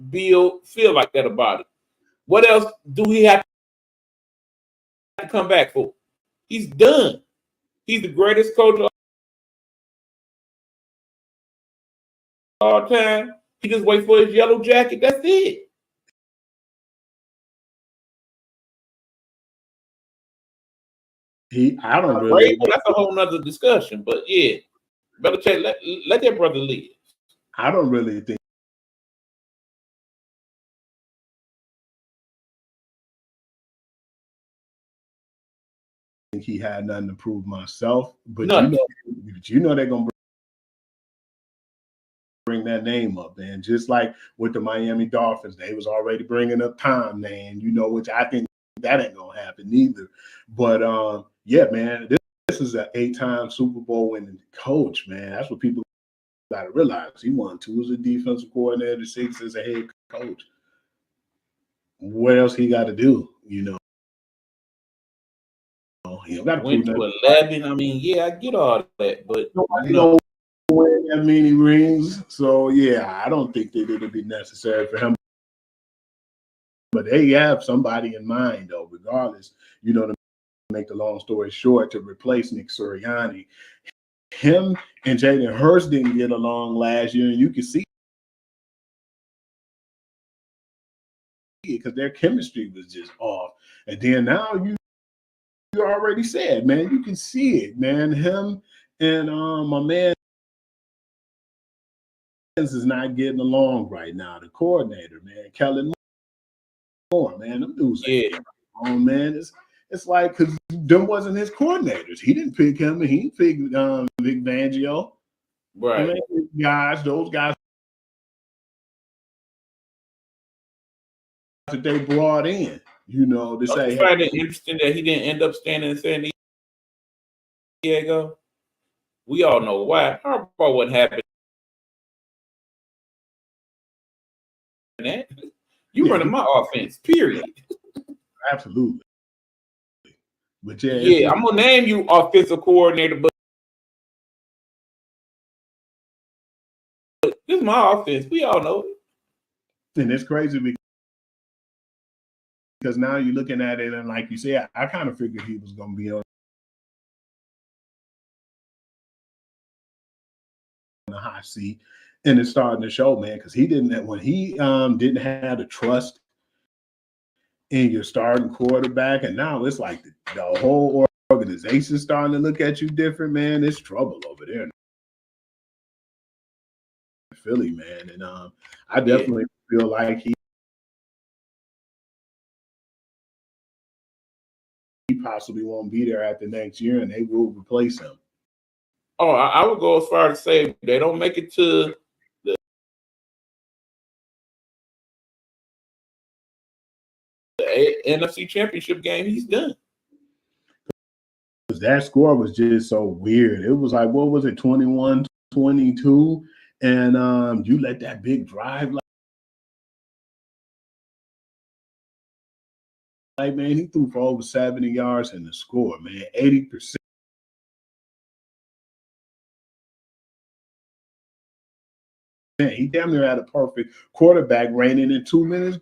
Bill feel like that about it. What else do he have to come back for? He's done. He's the greatest coach of all time. He just wait for his yellow jacket. That's it. I don't really. That's a whole nother discussion. But yeah, Belichick, let that brother live. I don't really think he had nothing to prove myself, but you know they're gonna bring that name up, man. Just like with the Miami Dolphins, they was already bringing up Tom name, which I think that ain't gonna happen either. But yeah, man, this is an 8-time Super Bowl winning coach, man. That's what people got to realize. He won 2 as a defensive coordinator, 6 as a head coach. What else he got to do? He got to went to 11. I mean, yeah, I get all that, but don't win that many rings. So yeah, I don't think that it'll be necessary for him. But they have somebody in mind, though, regardless. To make the long story short, to replace Nick Sirianni. Him and Jalen Hurts didn't get along last year, and you can see it because their chemistry was just off. And then now you already said, man, you can see it, man. Him and my man is not getting along right now. The coordinator, man, Kellen Moore, man, them dudes ain't getting along, man. It's like because them wasn't his coordinators. He didn't pick him, and he picked Vic Fangio. Right. Those guys that they brought in, to say. I find it interesting that he didn't end up standing in San Diego. We all know why. Harbaugh wasn't happy. You running my offense, period. Absolutely. But yeah, I'm gonna name you offensive coordinator, but this is my offense. We all know it. And it's crazy because now you're looking at it, and like you said, I kind of figured he was gonna be on the hot seat, and it's starting to show, man, because he didn't have the trust in your starting quarterback, and now it's like the whole organization starting to look at you different, man. It's trouble over there in Philly, man. And I definitely feel like he possibly won't be there after next year, and they will replace him. Oh, I would go as far as to say they don't make it to the NFC Championship game, he's done. That score was just so weird. It was like, what was it, 21-20 22, and you let that big drive like man, he threw for over 70 yards in the score, man, 80%. He damn near had a perfect quarterback raining in 2 minutes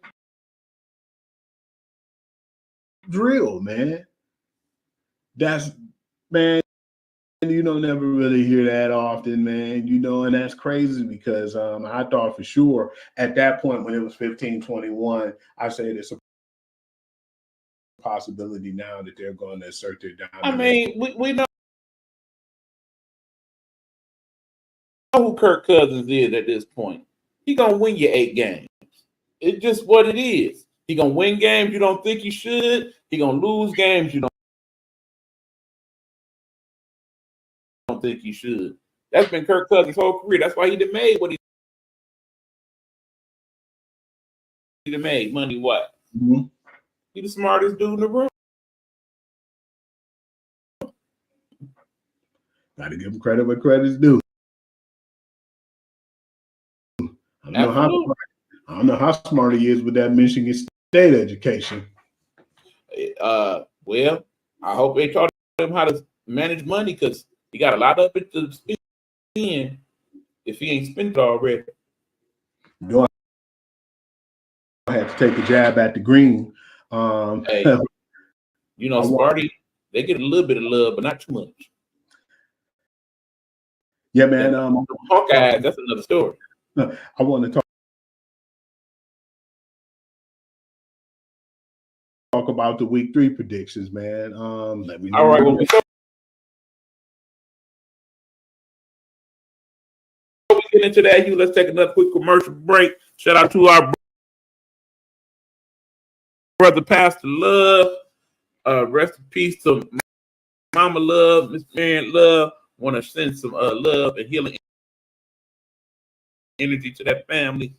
drill, man. That's, man, you don't never really hear that often, man. And that's crazy because I thought for sure at that point when it was 15-21, I said it's a possibility now that they're going to assert their dominance. I mean, we know who Kirk Cousins is at this point. He gonna win you 8 games. It's just what it is. He gonna win games you don't think he should. He gonna lose games you don't think he should. That's been Kirk Cousins' whole career. That's why he done made what he done made money-wise. Mm-hmm. He the smartest dude in the room. Got to give him credit where credit's due. I don't know how smart he is with that Michigan State education. Well, I hope they taught him how to manage money because he got a lot of it to spend if he ain't spent it already. You have to take a jab at the green. Hey, Sparty, they get a little bit of love, but not too much. Yeah, man. Hawkeyes, that's another story. I want to talk about the week 3 predictions, man. Let me know. All right, well, before we get into that, Hugh, let's take another quick commercial break. Shout out to our brother Pastor Love. Rest in peace to Mama Love, Miss Marion Love. Want to send some love and healing energy to that family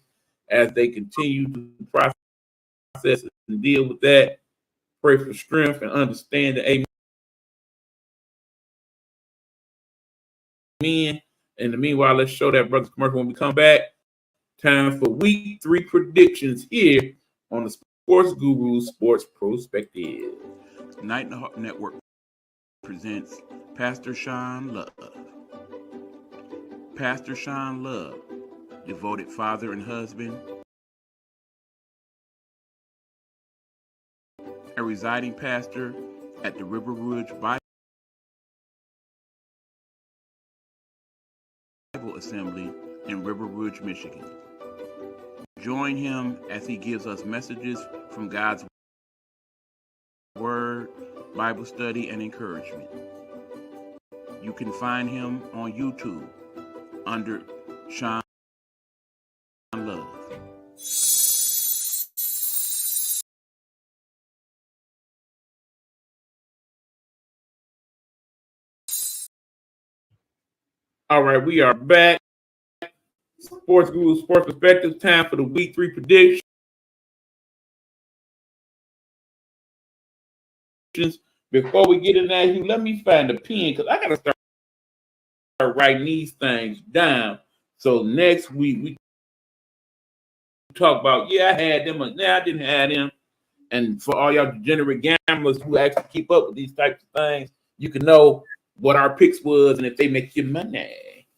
as they continue to process and deal with that. Pray for strength and understanding. Amen. In the meanwhile, let's show that brother's commercial when we come back. Time for week 3 predictions here on the Sportsguru Sports Prospective. Night Network presents Pastor Sean Love. Pastor Sean Love, devoted father and husband, a residing pastor at the River Rouge Bible Assembly in River Rouge, Michigan. Join him as he gives us messages from God's Word, Bible study, and encouragement. You can find him on YouTube under Sean Love. All right, we are back. Sportsguru Sports Perspective, time for the week 3 predictions. Before we get in there, Hugh, let me find a pen because I gotta start writing these things down. So next week we talk about, I had them, or I didn't have them. And for all y'all degenerate gamblers who actually keep up with these types of things, you can know what our picks was and if they make you money.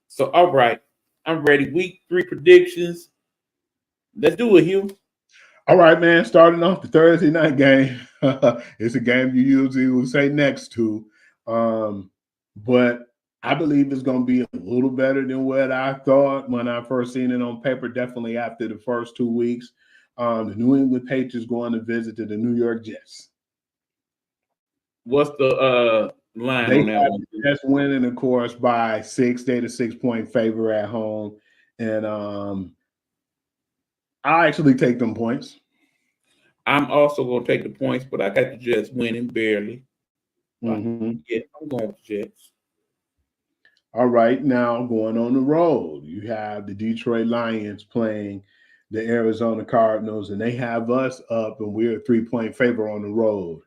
So, all right, I'm ready. Week 3 predictions. Let's do it, Hugh. All right, man. Starting off the Thursday night game. It's a game you usually will say next to. But I believe it's going to be a little better than what I thought when I first seen it on paper, definitely after the first 2 weeks. The New England Patriots going to visit the New York Jets. What's the line they on that one? Jets winning, of course, by 6. They're the 6-point favor at home. And I actually take them points. I'm also going to take the points, but I got the Jets winning barely. Mm-hmm. Yeah, I'm going with the Jets. All right, now going on the road, you have the Detroit Lions playing the Arizona Cardinals, and they have us up, and we're a 3-point favor on the road.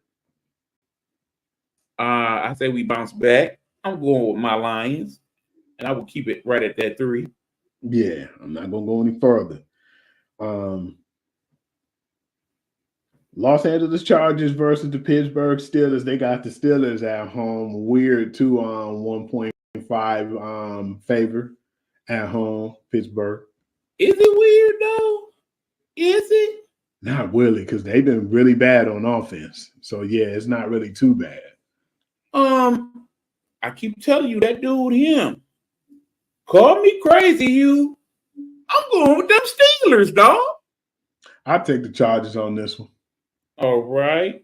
I say we bounce back. I'm going with my Lions. and I will keep it right at that 3. Yeah, I'm not gonna go any further. Los Angeles Chargers versus the Pittsburgh Steelers. They got the Steelers at home. Weird 1.5 favor at home. Pittsburgh. Is it weird though? Is it? Not really, because they've been really bad on offense. So yeah, it's not really too bad. I keep telling you that dude, him. Call me crazy, you. I'm going with them Steelers, dog. I'll take the Chargers on this one. All right.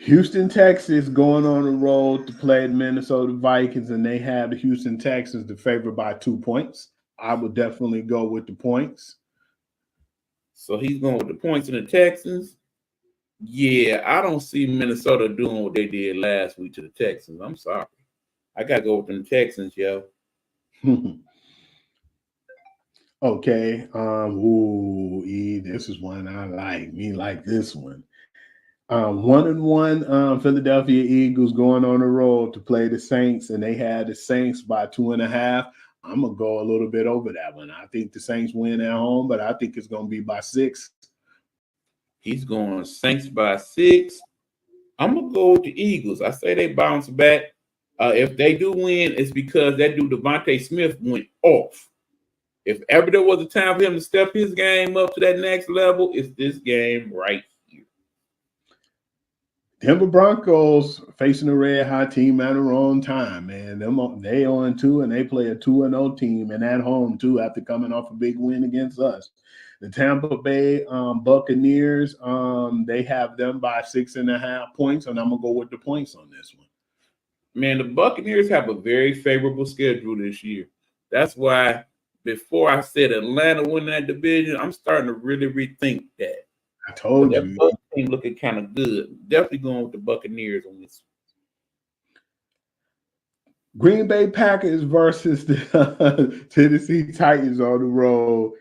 Houston, Texas, going on the road to play the Minnesota Vikings, and they have the Houston Texans the favorite by 2 points. I would definitely go with the points. So he's going with the points in the Texans. Yeah, I don't see Minnesota doing what they did last week to the Texans. I'm sorry. I got to go with them Texans, yo. Okay. This is one I like. Me like this one. 1-1 Philadelphia Eagles going on the road to play the Saints, and they had the Saints by 2.5. I'm gonna go a little bit over that one. I think the Saints win at home, but I think it's gonna be by 6. He's going Saints by 6. I'm gonna go with the Eagles. I say they bounce back. If they do win, it's because that dude Devontae Smith went off. If ever there was a time for him to step his game up to that next level, it's this game right here. Denver Broncos facing a red hot team at their own time, man. They on 2 and they play a 2-0 team, and at home too after coming off a big win against us. The Tampa Bay Buccaneers, they have them by 6.5 points, and I'm gonna go with the points on this one. Man, the Buccaneers have a very favorable schedule this year. That's why before I said Atlanta winning that division, I'm starting to really rethink that. I told that you. Bucs team looking kind of good. Definitely going with the Buccaneers on this. Green Bay Packers versus the Tennessee Titans on the road.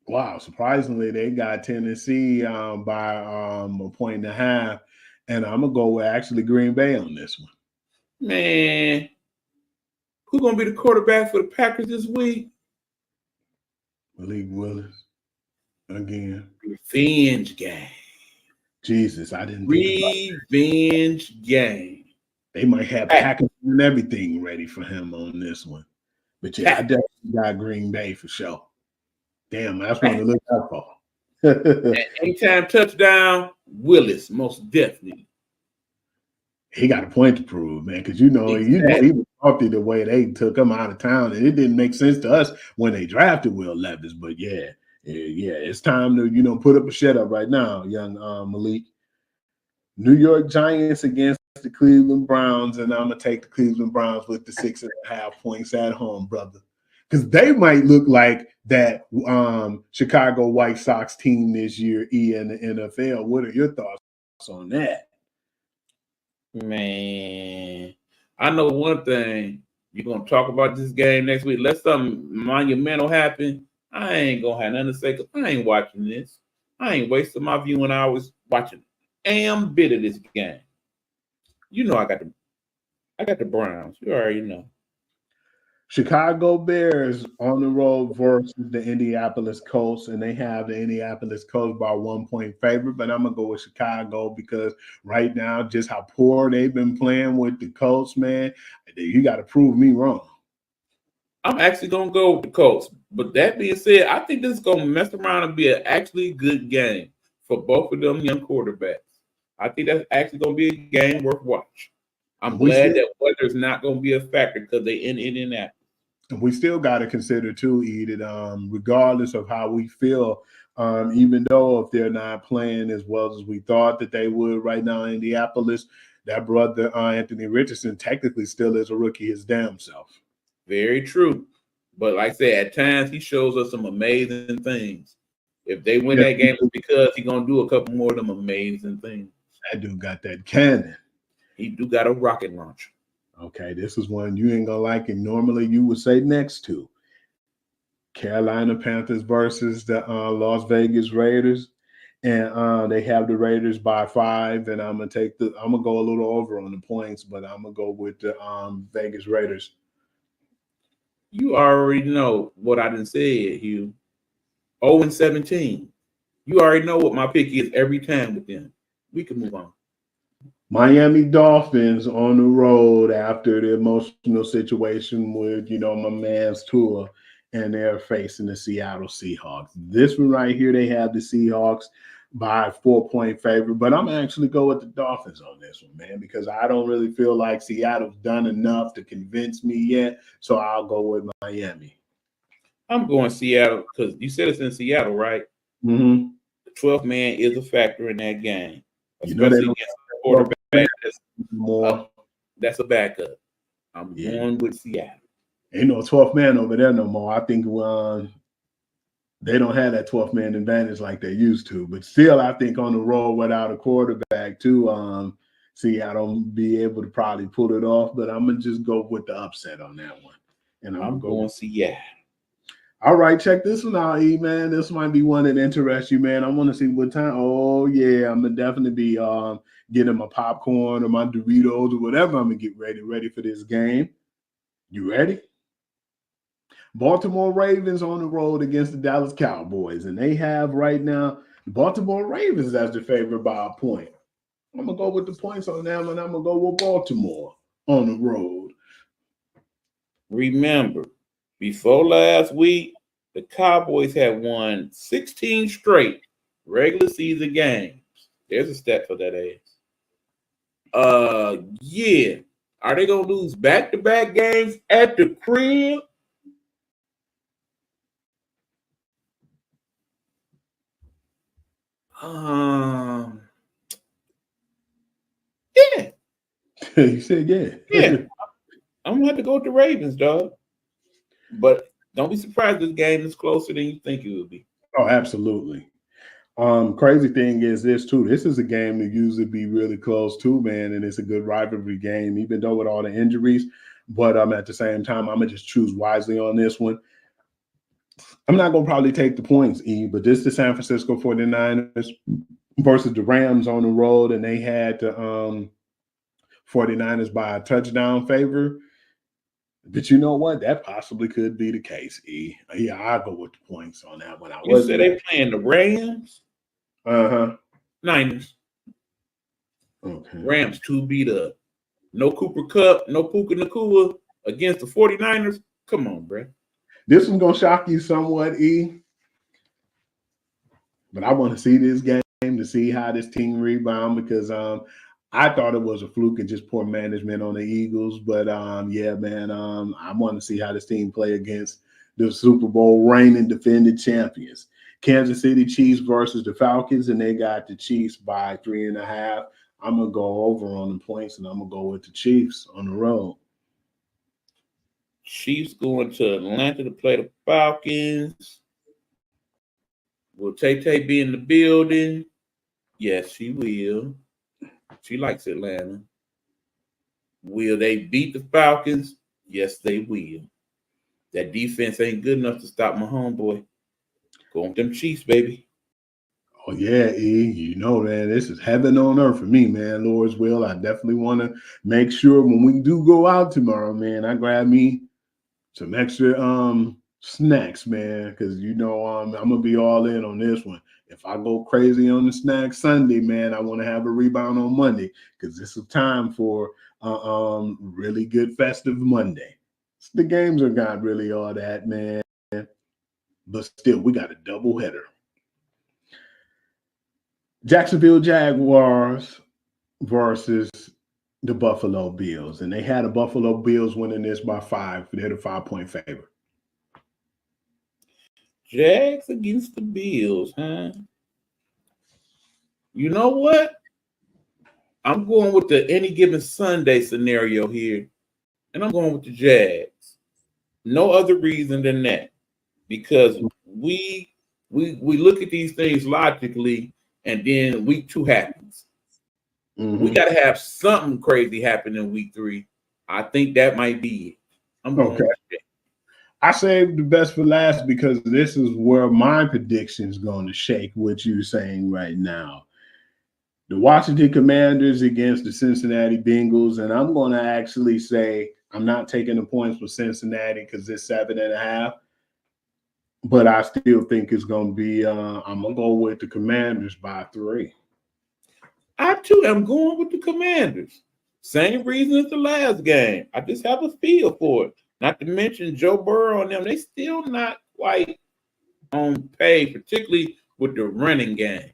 Wow, surprisingly, they got Tennessee by 1.5, and I'm gonna go with actually Green Bay on this one. Man, who's gonna be the quarterback for the Packers this week? Malik Willis again. Revenge game. Jesus, I didn't think about that. Revenge game. They might have Packers and everything ready for him on this one. But yeah, I definitely got Green Bay for sure. Damn, that's one to look out for. Anytime touchdown, Willis, most definitely. He got a point to prove, man, because he was salty the way they took him out of town, and it didn't make sense to us when they drafted Will Levis. But yeah, it's time to put up a shut up right now, young Malik. New York Giants against the Cleveland Browns, and I'm gonna take the Cleveland Browns with the 6.5 points at home, brother, because they might look like that Chicago White Sox team this year in the NFL. What are your thoughts on that? Man, I know one thing. You're going to talk about this game next week. Let something monumental happen. I ain't going to have nothing to say because I ain't watching this. I ain't wasting my viewing hours watching a bit of this game. You know I got the Browns. You already know. Chicago Bears on the road versus the Indianapolis Colts, and they have the Indianapolis Colts by 1 point favorite, but I'm going to go with Chicago because right now, just how poor they've been playing with the Colts, man, you got to prove me wrong. I'm actually going to go with the Colts, but that being said, I think this is going to mess around and be an actually good game for both of them young quarterbacks. I think that's actually going to be a game worth watching. I'm glad that weather's not going to be a factor because they're in Indianapolis. We still got to consider too, Edith, regardless of how we feel, even though if they're not playing as well as we thought that they would right now in Indianapolis, that brother Anthony Richardson technically still is a rookie his damn self. Very true. But like I said, at times he shows us some amazing things. If they win that game, it's because he's going to do a couple more of them amazing things. That dude got that cannon. He do got a rocket launcher. Okay, this is one you ain't gonna like, and normally you would say next to Carolina Panthers versus the Las Vegas Raiders. and they have the Raiders by 5, and I'm gonna go a little over on the points, but I'm gonna go with the Vegas Raiders. You already know what I done said, Hugh. 0-17. You already know what my pick is every time with them. We can move on. Miami Dolphins on the road after the emotional situation with, my man's Tua, and they're facing the Seattle Seahawks. This one right here, they have the Seahawks by 4-point favorite, but I'm actually go with the Dolphins on this one, man, because I don't really feel like Seattle's done enough to convince me yet, so I'll go with Miami. I'm going Seattle because you said it's in Seattle, right? Mm-hmm. The 12th man is a factor in that game, You know especially against a quarterback that's a backup. I'm going with Seattle. Ain't no 12th man over there no more. I think they don't have that 12th man advantage like they used to. But still, I think on the road without a quarterback too, Seattle be able to probably pull it off. But I'm gonna just go with the upset on that one. And I'm going Seattle. All right, check this one out, E, man. This might be one that interests you, man. I want to see what time. Oh, yeah, I'm going to definitely be getting my popcorn or my Doritos or whatever. I'm going to get ready for this game. You ready? Baltimore Ravens on the road against the Dallas Cowboys. And they have right now the Baltimore Ravens as the favorite by a point. I'm going to go with the points on that one. I'm going to go with Baltimore on the road. Remember, before last week, the Cowboys had won 16 straight regular season games. There's a stat for that ass. Yeah. Are they gonna lose back-to-back games at the crib? Yeah. You said yeah. Yeah. I'm gonna have to go with the Ravens, dog. But don't be surprised this game is closer than you think it would be. Oh, absolutely. Crazy thing is this too. This is a game that usually be really close too, man, and it's a good rivalry game, even though with all the injuries. But at the same time, I'm gonna just choose wisely on this one. I'm not gonna probably take the points, E, but this is the San Francisco 49ers versus the Rams on the road, and they had the 49ers by a touchdown favor. But you know what? That possibly could be the case, E. Yeah, I'll go with the points on that one. You said they playing the Rams? Niners. Okay. Rams 2 beat up. No Cooper Kupp, no Puka Nacua against the 49ers. Come on, bro. This one's gonna shock you somewhat, E. But I want to see this game to see how this team rebound because I thought it was a fluke and just poor management on the Eagles. But yeah, man, I want to see how this team play against the Super Bowl reigning defending champions. Kansas City Chiefs versus the Falcons, and they got the Chiefs by 3.5. I'm gonna go over on the points, and I'm gonna go with the Chiefs on the road. Chiefs going to Atlanta to play the Falcons. Will Tay be in the building? Yes, she will. She likes Atlanta. Will they beat the Falcons? Yes, they will. That defense ain't good enough to stop my homeboy. Go with them Chiefs, baby. Oh, yeah, E. You know, man, this is heaven on earth for me, man. Lord's will. I definitely want to make sure when we do go out tomorrow, man, I grab me some extra snacks, man, because, you know, I'm going to be all in on this one. If I go crazy on the snacks Sunday, man, I want to have a rebound on Monday because this is time for really good festive Monday. The games are not really all that, man. But still, we got a double header. Jacksonville Jaguars versus the Buffalo Bills. And they had the Buffalo Bills winning this by 5. They're the 5-point favorite. Jags against the Bills, huh? You know what? I'm going with the any given Sunday scenario here, and I'm going with the Jags. No other reason than that, because we look at these things logically, and then week 2 happens. We got to have something crazy happen in week 3. I think that might be it. I'm going with that. I saved the best for last because this is where my prediction is going to shake what you're saying right now. The Washington Commanders against the Cincinnati Bengals, and I'm going to actually say I'm not taking the points for Cincinnati because it's 7.5, but I still think it's going to be. I'm going to go with the Commanders by 3. I too am going with the Commanders. Same reason as the last game. I just have a feel for it. Not to mention Joe Burrow and them, they still not quite on pay, particularly with the running game.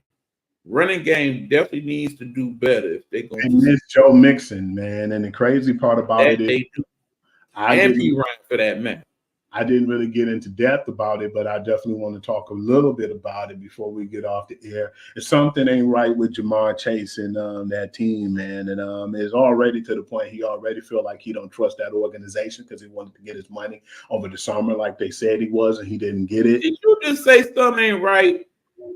Running game definitely needs to do better if they're going And to miss Joe Mixon, man. And the crazy part about that it is, they do. I And didn't, be right for that matter. I didn't really get into depth about it, but I definitely want to talk a little bit about it before we get off the air. If something ain't right with Jamar Chase and that team, man, and it's already to the point he already feel like he don't trust that organization because he wanted to get his money over the summer like they said he was, and he didn't get it. Did you just say something ain't right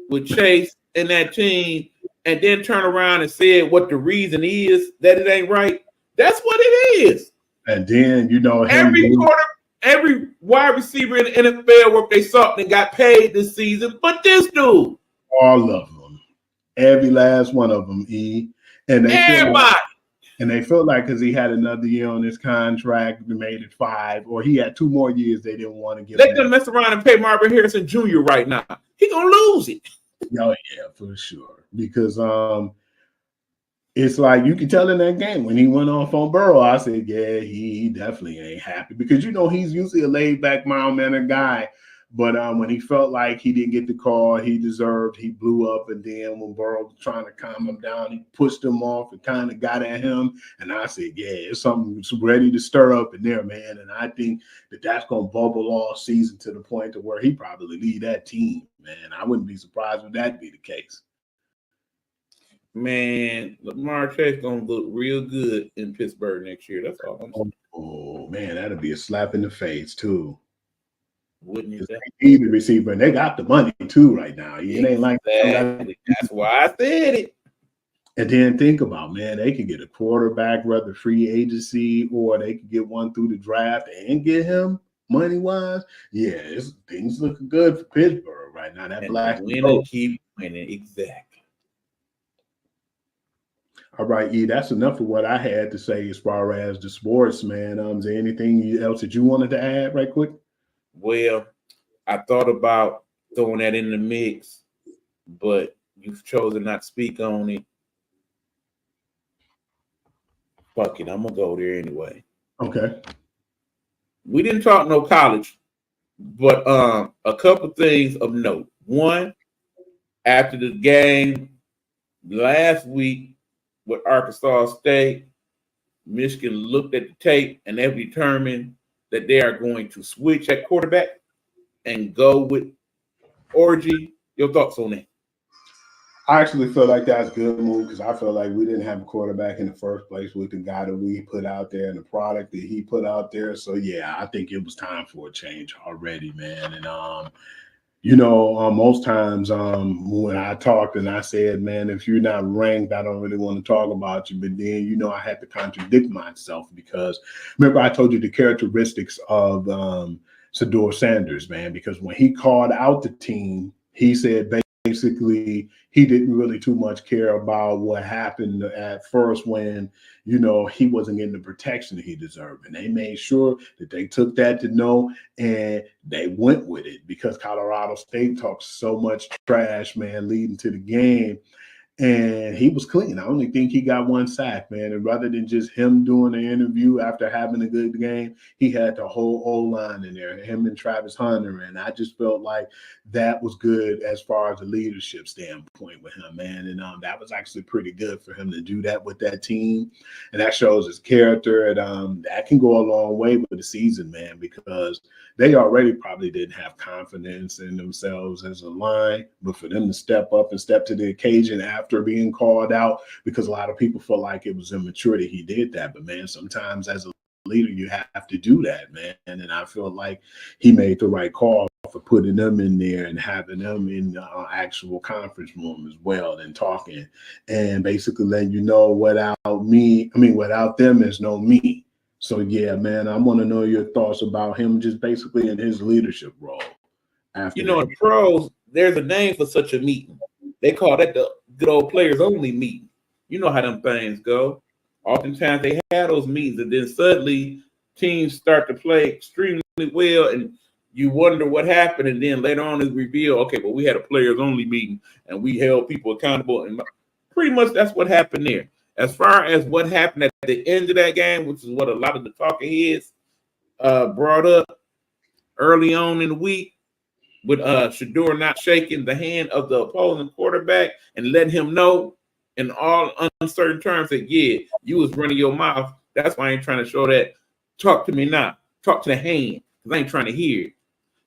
with Chase and that team and then turn around and say what the reason is that it ain't right? That's what it is. And then, you know, Every wide receiver in the NFL worked they something and got paid this season, but this dude. All of them. Every last one of them, E. And they feel like because he had another year on his contract, they made it 5, or he had 2 more years they didn't want to give him. They gonna mess around and pay Marvin Harrison Jr. right now. He gonna lose it. Oh, yeah, for sure. Because it's like you can tell in that game when he went off on Burrow, I said, yeah, he definitely ain't happy because, you know, he's usually a laid back, mild mannered guy. But when he felt like he didn't get the call he deserved, he blew up. And then when Burrow was trying to calm him down, he pushed him off and kind of got at him. And I said, yeah, it's something that's ready to stir up in there, man. And I think that's going to bubble all season to the point to where he probably lead that team, man. I wouldn't be surprised if that be the case. Man, Lamar Chase gonna look real good in Pittsburgh next year. That's all I'm saying. Oh man, that'd be a slap in the face too. Wouldn't you say? They need the receiver, and they got the money too right now. It ain't like exactly. That's why I said it. And then think about, man, they could get a quarterback, whether free agency or they could get one through the draft and get him money wise. Yeah, things looking good for Pittsburgh right now. That black winner keep winning, exactly. All right, E, that's enough of what I had to say as far as the sports, man. Is there anything else that you wanted to add right quick? Well, I thought about throwing that in the mix, but you've chosen not to speak on it. Fuck it, I'm going to go there anyway. Okay. We didn't talk no college, but a couple things of note. One, after the game last week, with Arkansas State, Michigan looked at the tape and they've determined that they are going to switch at quarterback and go with Orgy. Your thoughts on that? I actually feel like that's a good move because I feel like we didn't have a quarterback in the first place with the guy that we put out there and the product that he put out there. So, yeah, I think it was time for a change already, man. And, you know, most times when I talked and I said, man, if you're not ranked, I don't really want to talk about you. But then, you know, I had to contradict myself because remember I told you the characteristics of Shedeur Sanders, man, because when he called out the team, he said basically he didn't really too much care about what happened at first when, you know, he wasn't getting the protection that he deserved. And they made sure that they took that to know and they went with it because Colorado State talks so much trash, man, leading to the game. And he was clean. I only think he got 1 sack, man. And rather than just him doing the interview after having a good game, he had the whole O-line in there, him and Travis Hunter. And I just felt like that was good as far as the leadership standpoint with him, man. And that was actually pretty good for him to do that with that team. And that shows his character. And that can go a long way with the season, man, because they already probably didn't have confidence in themselves as a line. But for them to step up and step to the occasion after being called out, because a lot of people feel like it was immature that he did that. But, man, sometimes as a leader, you have to do that, man. And I feel like he made the right call for putting them in there and having them in the actual conference room as well and talking and basically letting you know without them, there's no me. So yeah, man, I want to know your thoughts about him just basically in his leadership role. After You know, in pros, there's a name for such a meeting. They call that the good old players only meeting. You know how them things go. Oftentimes they have those meetings, and then suddenly teams start to play extremely well, and you wonder what happened. And then later on is revealed, okay, but we had a players only meeting, and we held people accountable. And pretty much that's what happened there. As far as what happened at the end of that game, which is what a lot of the talking heads brought up early on in the week, with Shador not shaking the hand of the opposing quarterback and letting him know in all uncertain terms that, yeah, you was running your mouth. That's why I ain't trying to show that. Talk to me now. Talk to the hand, because I ain't trying to hear it.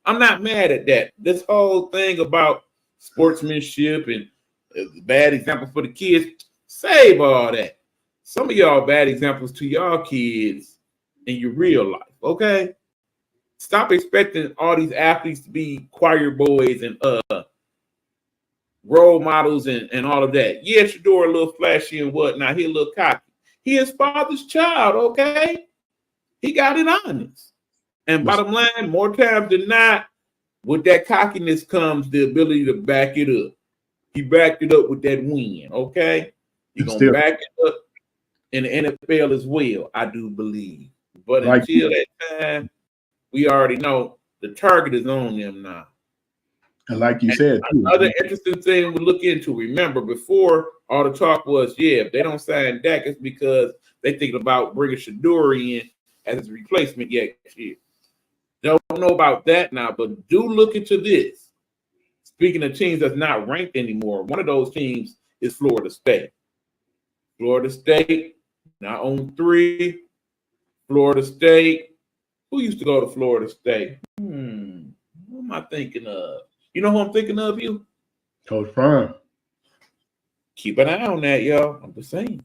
I'm not mad at that. This whole thing about sportsmanship and bad example for the kids, save all that. Some of y'all bad examples to y'all kids in your real life, okay? Stop expecting all these athletes to be choir boys and role models and all of that. Yeah, Shador a little flashy and whatnot. He a little cocky. He his father's child, okay? He got it honest. And bottom line, more times than not, with that cockiness comes the ability to back it up. He backed it up with that win, okay? You're going to back it up in the NFL as well, I do believe. But until that time, we already know the target is on them now. And like you said, another interesting thing we look into. Remember, before all the talk was, yeah, if they don't sign Dak, it's because they thinking about bringing Shador in as his replacement next year. Don't know about that now, but do look into this. Speaking of teams that's not ranked anymore, one of those teams is Florida State. Florida State now on 3. Florida State. Who used to go to Florida State? Who am I thinking of? You know who I'm thinking of, you? Coach Prime. Keep an eye on that, y'all. I'm just saying.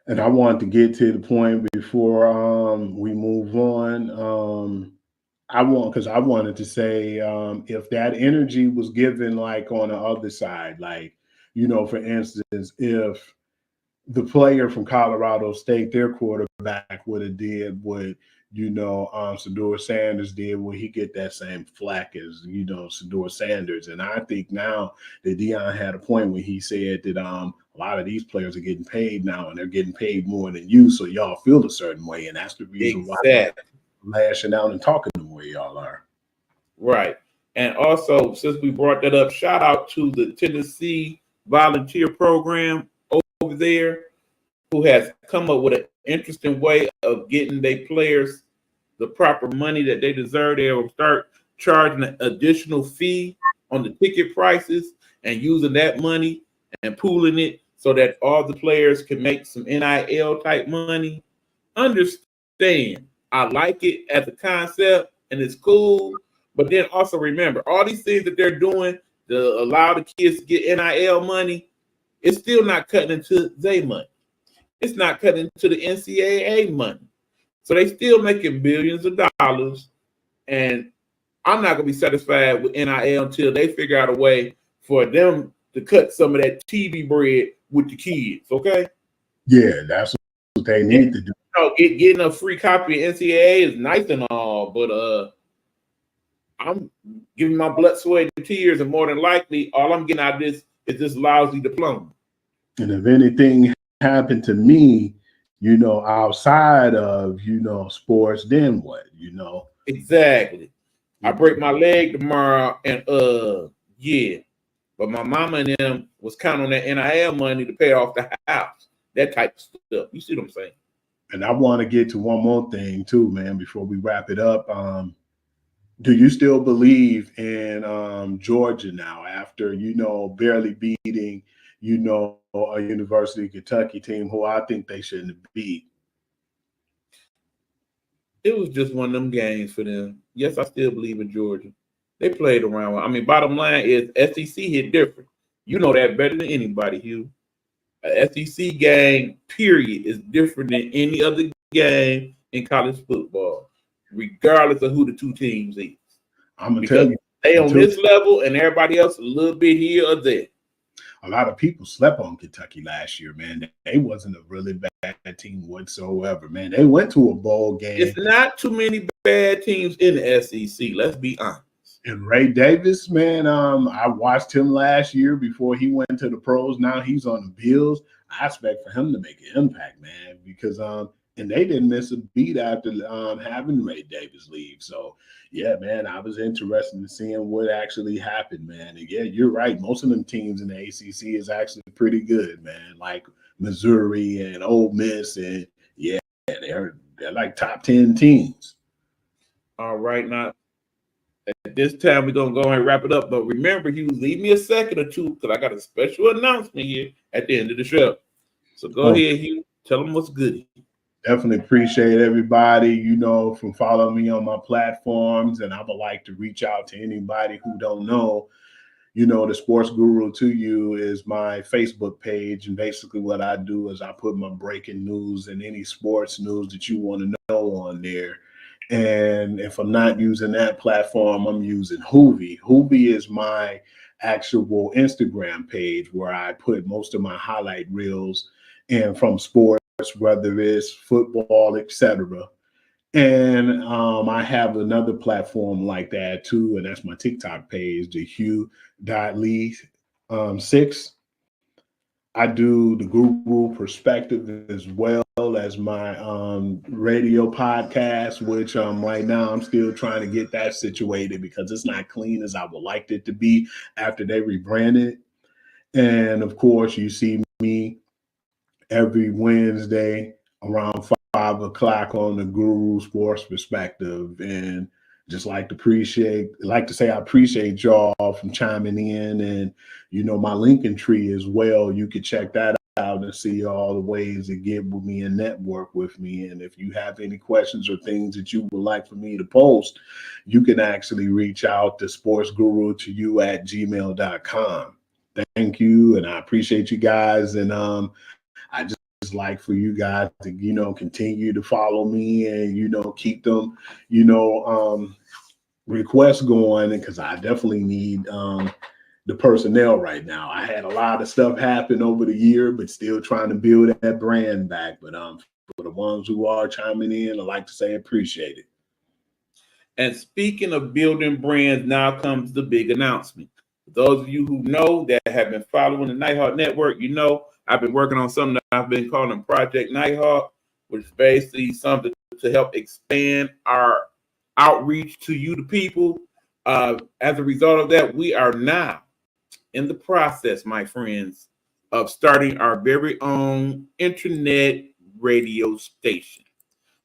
And I wanted to get to the point before we move on. I wanted to say if that energy was given like on the other side, like, you know, for instance, if the player from Colorado State, their quarterback, would have did what, you know, Shedeur Sanders did, will he get that same flack as, you know, Shedeur Sanders? And I think now that Deion had a point when he said that a lot of these players are getting paid now, and they're getting paid more than you, so y'all feel a certain way, and that's the reason why they're lashing out and talking the way y'all are. Right. And also, since we brought that up, shout out to the Tennessee volunteer program over there, who has come up with an interesting way of getting their players the proper money that they deserve. They will start charging an additional fee on the ticket prices and using that money and pooling it so that all the players can make some NIL type money. Understand, I like it as a concept and it's cool, but then also remember, all these things that they're doing to allow the kids to get NIL money, it's still not cutting into their money. It's not cutting into the NCAA money. So they still making billions of dollars, and I'm not going to be satisfied with NIL until they figure out a way for them to cut some of that TV bread with the kids, okay? Yeah, that's what they need to do. You know, getting a free copy of NCAA is nice and all, but I'm giving my blood, sweat, and tears, and more than likely, all I'm getting out of this is this lousy diploma. And if anything happened to me, you know, outside of, you know, sports, then what, you know? Exactly. I break my leg tomorrow, and yeah. But my mama and them was counting on that NIL money to pay off the house. That type of stuff. You see what I'm saying? And I want to get to one more thing too, man, before we wrap it up. Do you still believe in Georgia now after, you know, barely beating, you know, a University of Kentucky team who I think they shouldn't have beat? It was just one of them games for them. Yes, I still believe in Georgia. They played around. I mean, bottom line is SEC hit different. You know that better than anybody, Hugh. A SEC game, period, is different than any other game in college football, regardless of who the two teams is. I'm going to tell you. They on this level and everybody else a little bit here or there. a lot of people slept on Kentucky last year, man. They wasn't a really bad team whatsoever, man. They went to a bowl game. It's not too many bad teams in the SEC. Let's be honest. And Ray Davis, man, I watched him last year before he went to the pros. Now he's on the Bills. I expect for him to make an impact, man, because and they didn't miss a beat after having Ray Davis leave. So yeah, man, I was interested in seeing what actually happened, man. And yeah, you're right. Most of them teams in the ACC is actually pretty good, man. Like Missouri and Ole Miss, and yeah, they're like top 10 teams. All right, now at this time we're gonna go ahead and wrap it up. But remember, Hugh, leave me a second or two because I got a special announcement here at the end of the show. So go ahead, Hugh. Tell them what's good. Definitely appreciate everybody, from following me on my platforms. And I would like to reach out to anybody who don't know, the Sports Guru to you is my Facebook page. And basically what I do is I put my breaking news and any sports news that you want to know on there. And if I'm not using that platform, I'm using Hoovie. Hoovie is my actual Instagram page where I put most of my highlight reels and from sports, whether it's football, etc. And I have another platform like that too, and that's my TikTok page, the Hugh.Lee6. I do the Guru Perspective as well as my radio podcast, which right now I'm still trying to get that situated because it's not clean as I would like it to be after they rebranded. And of course, you see me every Wednesday around 5 o'clock on the Guru Sports Perspective. And just like to say I appreciate y'all from chiming in, and my Lincoln tree as well. You can check that out and see all the ways to get with me and network with me. And if you have any questions or things that you would like for me to post, you can actually reach out to sportsguru@gmail.com. Thank you, and I appreciate you guys. And I just like for you guys to continue to follow me and keep them requests going, because I definitely need the personnel right now. I had a lot of stuff happen over the year, but still trying to build that brand back. But for the ones who are chiming in, I'd like to say appreciate it. And speaking of building brands, now comes the big announcement. For those of you who know that have been following the Nighthawk Network, I've been working on something that I've been calling Project Nighthawk, which is basically something to help expand our outreach to you, the people. As a result of that, we are now in the process, my friends, of starting our very own internet radio station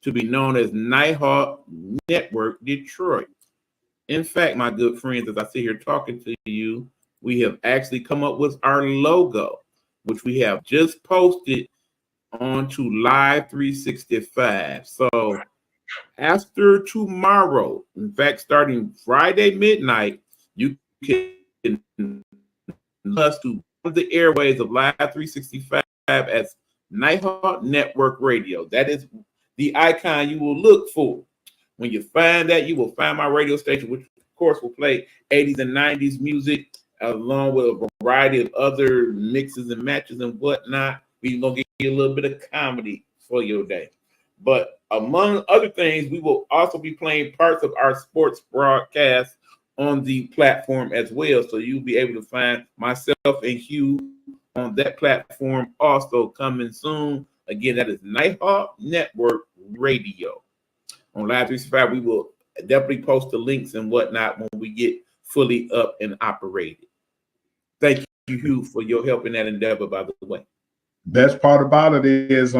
to be known as Nighthawk Network Detroit. In fact, my good friends, as I sit here talking to you, we have actually come up with our logo, which we have just posted onto Live 365. So after tomorrow, in fact, starting Friday midnight, you can us to the airways of Live 365 as Nighthawk Network Radio. That is the icon you will look for. When you find that, you will find my radio station, which of course will play 80s and 90s music along with a variety of other mixes and matches and whatnot. We're going to give you a little bit of comedy for your day. But among other things, we will also be playing parts of our sports broadcast on the platform as well. So you'll be able to find myself and Hugh on that platform also coming soon. Again, that is Nighthawk Network Radio. On Live 365, we will definitely post the links and whatnot when we get fully up and operated. Thank you, Hugh, for your help in that endeavor, by the way. Best part about it is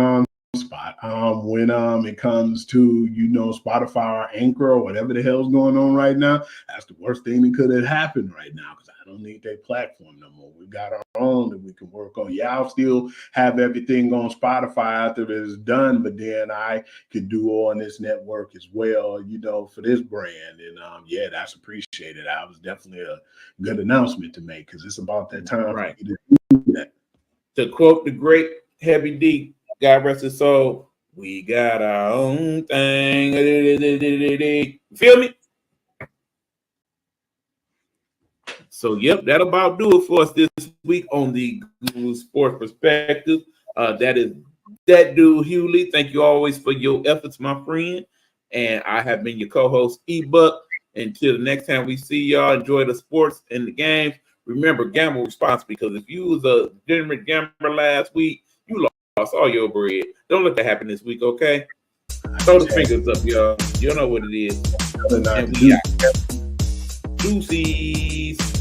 spot when it comes to Spotify or Anchor or whatever the hell's going on right now. That's the worst thing that could have happened right now, because I don't need that platform no more. We got our own that we can work on. Yeah, I'll still have everything on Spotify after it's done, but then I could do on this network as well, for this brand. And yeah, that's appreciated. That was definitely a good announcement to make, because it's about that time Right. for you to do that. To quote the great Heavy D, God rest his soul, we got our own thing. Feel me? So, yep, that'll about do it for us this week on the Guru Sports Perspective. That is that dude, Hewley. Thank you always for your efforts, my friend. And I have been your co-host, E-Buck. Until the next time we see y'all, enjoy the sports and the games. Remember, gamble responsibly, because if you was a degenerate gambler last week, you lost all your bread. Don't let that happen this week, okay? Throw the fingers up, y'all. You know what it is. And we out. Deuces.